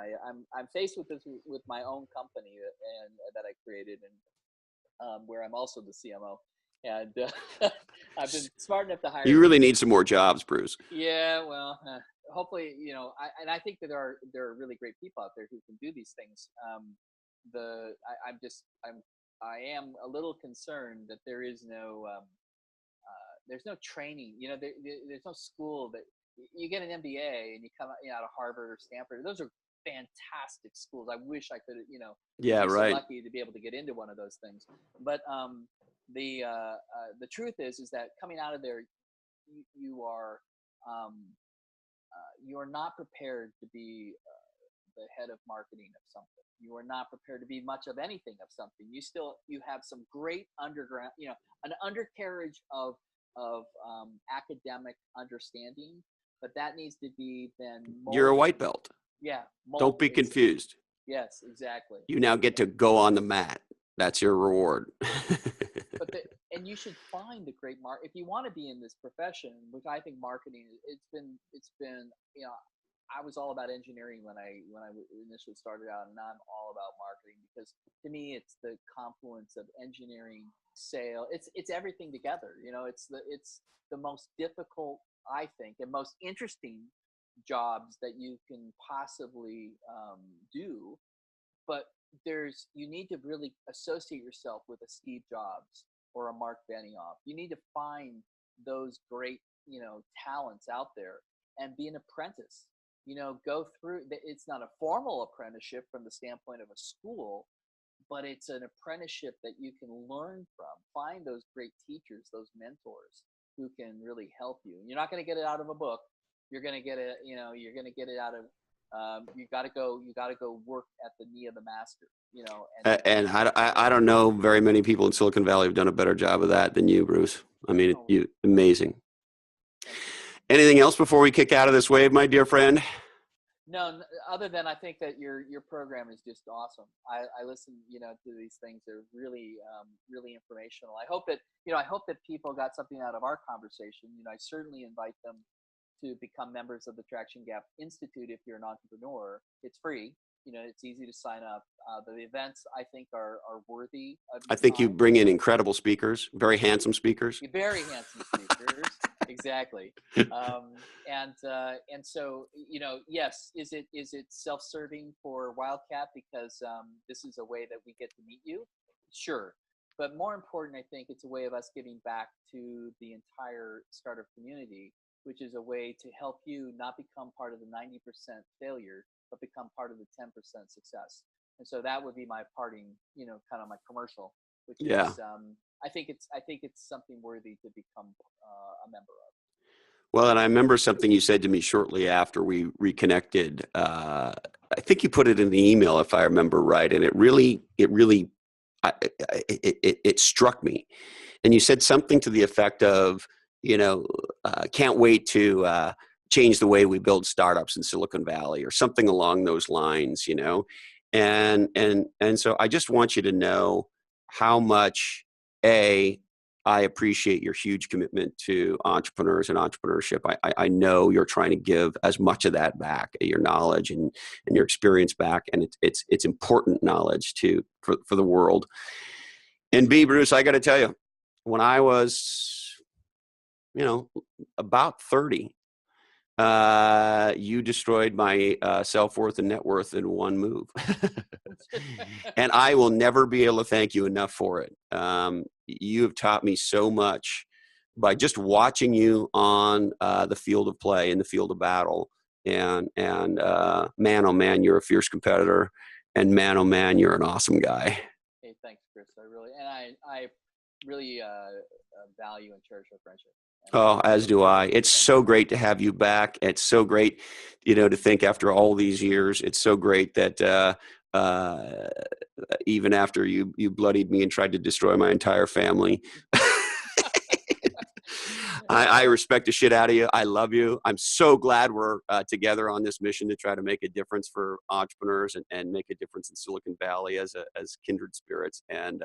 I'm faced with this with my own company and that I created, and where I'm also the CMO, and I've been smart enough to hire. You really need some more jobs, Bruce. Yeah, well, hopefully, I think that there are really great people out there who can do these things. I am a little concerned that there's no training. There's no school that you get an MBA and you come out of Harvard or Stanford. Those are fantastic schools. I wish I could, Yeah, be so right. lucky to be able to get into one of those things. But the truth is that coming out of there, um, you are not prepared to be the head of marketing of something. You are not prepared to be much of anything of something. You have some great underground, an undercarriage of academic understanding, but that needs to be then molded. You're a white belt. Yeah, Don't be confused. Yes, exactly. You now get to go on the mat. That's your reward. And you should find the great if you want to be in this profession, which I think marketing, it's been I was all about engineering when I initially started out, and now I'm all about marketing, because to me it's the confluence of engineering, sale. It's everything together. It's the most difficult, I think, and most interesting jobs that you can possibly do. But you need to really associate yourself with a Steve Jobs or a Mark Benioff. You need to find those great talents out there and be an apprentice. Go through. It's not a formal apprenticeship from the standpoint of a school, but it's an apprenticeship that you can learn from. Find those great teachers, those mentors who can really help you. You're not going to get it out of a book. You're going to get it. You're going to get it out of. You got to go. You got to go work at the knee of the master. And I don't know very many people in Silicon Valley have done a better job of that than you, Bruce. I mean, you amazing. Anything else before we kick out of this wave, my dear friend? No, other than I think that your program is just awesome. I listen, to these things. They're really, really informational. I hope that people got something out of our conversation. I certainly invite them to become members of the Traction Gap Institute if you're an entrepreneur. It's free. It's easy to sign up. The events, I think, are worthy of your I think time. you bring in incredible speakers, very handsome speakers. Very handsome speakers. Exactly. And so, yes, is it self-serving for Wildcat because this is a way that we get to meet you? Sure. But more important, I think it's a way of us giving back to the entire startup community, which is a way to help you not become part of the 90% failure, but become part of the 10% success. And so that would be my parting, kind of my commercial, which is, I think it's something worthy to become a member of. Well, and I remember something you said to me shortly after we reconnected. I think you put it in the email, if I remember right, and it really struck me. And you said something to the effect of, can't wait to change the way we build startups in Silicon Valley, or something along those lines, and so I just want you to know how much I appreciate your huge commitment to entrepreneurs and entrepreneurship. I know you're trying to give as much of that back, your knowledge and your experience back, and it's important knowledge for the world. And B, Bruce, I got to tell you, when I was, about 30, you destroyed my self-worth and net worth in one move. And I will never be able to thank you enough for it. You have taught me so much by just watching you on the field of play, in the field of battle. And man, oh man, you're a fierce competitor. And man, oh man, you're an awesome guy. Hey, thanks, Chris. I really value and cherish our friendship. And Oh, as do I. It's thank so you. great to have you back. It's so great, to think after all these years. It's so great that uh, even after you bloodied me and tried to destroy my entire family, I respect the shit out of you. I love you. I'm so glad we're together on this mission to try to make a difference for entrepreneurs and make a difference in Silicon Valley as kindred spirits. And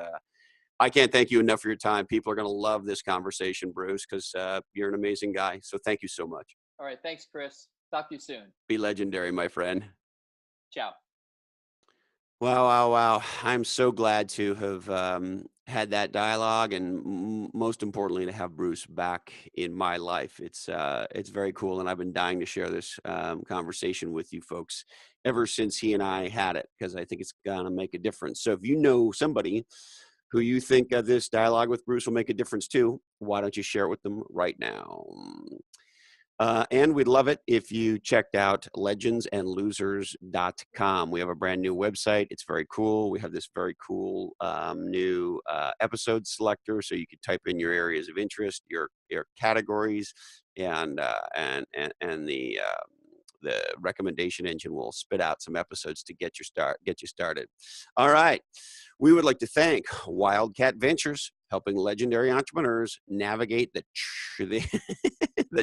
I can't thank you enough for your time. People are going to love this conversation, Bruce, because you're an amazing guy. So thank you so much. All right. Thanks, Chris. Talk to you soon. Be legendary, my friend. Ciao. Wow, wow, wow. I'm so glad to have had that dialogue and most importantly, to have Bruce back in my life. It's very cool. And I've been dying to share this conversation with you folks ever since he and I had it, because I think it's going to make a difference. So if you know somebody who you think this dialogue with Bruce will make a difference to, why don't you share it with them right now? And we'd love it if you checked out legendsandlosers.com. We have a brand new website. It's very cool. We have this very cool new episode selector, so you can type in your areas of interest, your categories, and the recommendation engine will spit out some episodes to get you started. All right. We would like to thank Wildcat Ventures, helping legendary entrepreneurs navigate the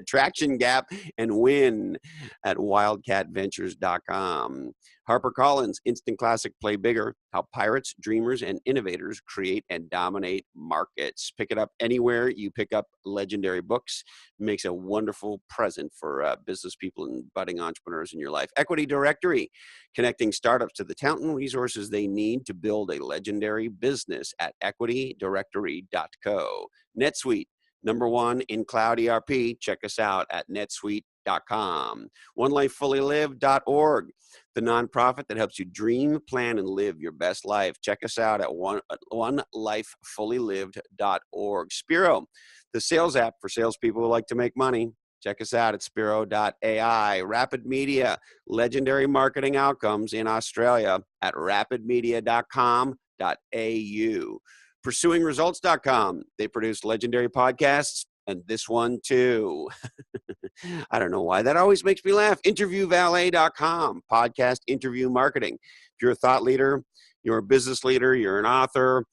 traction gap and win at wildcatventures.com. HarperCollins, Instant Classic Play Bigger, how pirates, dreamers, and innovators create and dominate markets. Pick it up anywhere you pick up legendary books. Makes a wonderful present for business people and budding entrepreneurs in your life. Equity Directory, connecting startups to the talent and resources they need to build a legendary business at equitydirectory.co. NetSuite, #1 in cloud ERP. Check us out at netsuite.com. OneLifeFullyLived.org, the nonprofit that helps you dream, plan, and live your best life. Check us out at OneLifeFullyLived.org. Spiro, the sales app for salespeople who like to make money. Check us out at Spiro.ai. Rapid Media, legendary marketing outcomes in Australia at rapidmedia.com.au. PursuingResults.com. They produce legendary podcasts, and this one too. I don't know why. That always makes me laugh. InterviewValet.com. Podcast interview marketing. If you're a thought leader, you're a business leader, you're an author,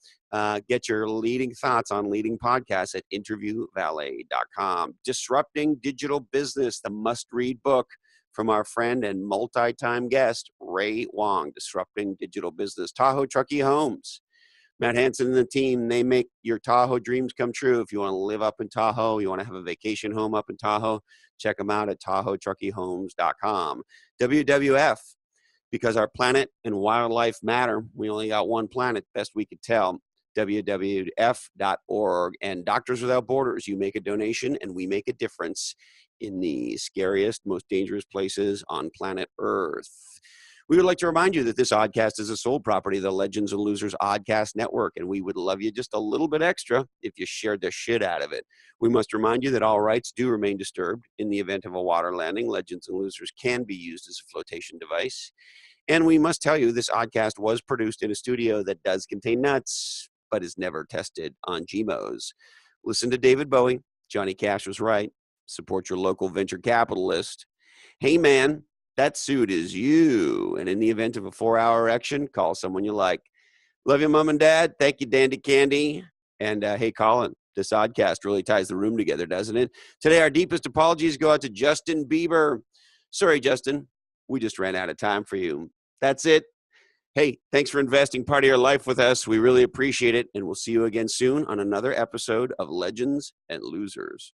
get your leading thoughts on leading podcasts at InterviewValet.com. Disrupting Digital Business, the must-read book from our friend and multi-time guest, Ray Wong. Disrupting Digital Business. Tahoe Truckee Homes. Matt Hansen and the team, they make your Tahoe dreams come true. If you want to live up in Tahoe, you want to have a vacation home up in Tahoe, check them out at TahoeTruckeeHomes.com. WWF, because our planet and wildlife matter. We only got one planet, best we could tell. WWF.org. And Doctors Without Borders, you make a donation and we make a difference in the scariest, most dangerous places on planet Earth. We would like to remind you that this oddcast is a sole property of the Legends and Losers Oddcast Network, and we would love you just a little bit extra if you shared the shit out of it. We must remind you that all rights do remain disturbed. In the event of a water landing, Legends and Losers can be used as a flotation device. And we must tell you this oddcast was produced in a studio that does contain nuts, but is never tested on GMOs. Listen to David Bowie. Johnny Cash was right. Support your local venture capitalist. Hey, man, that suit is you. And in the event of a 4-hour erection, call someone you like. Love you, Mom and Dad. Thank you, Dandy Candy. And hey, Colin, this oddcast really ties the room together, doesn't it? Today, our deepest apologies go out to Justin Bieber. Sorry, Justin. We just ran out of time for you. That's it. Hey, thanks for investing part of your life with us. We really appreciate it. And we'll see you again soon on another episode of Legends and Losers.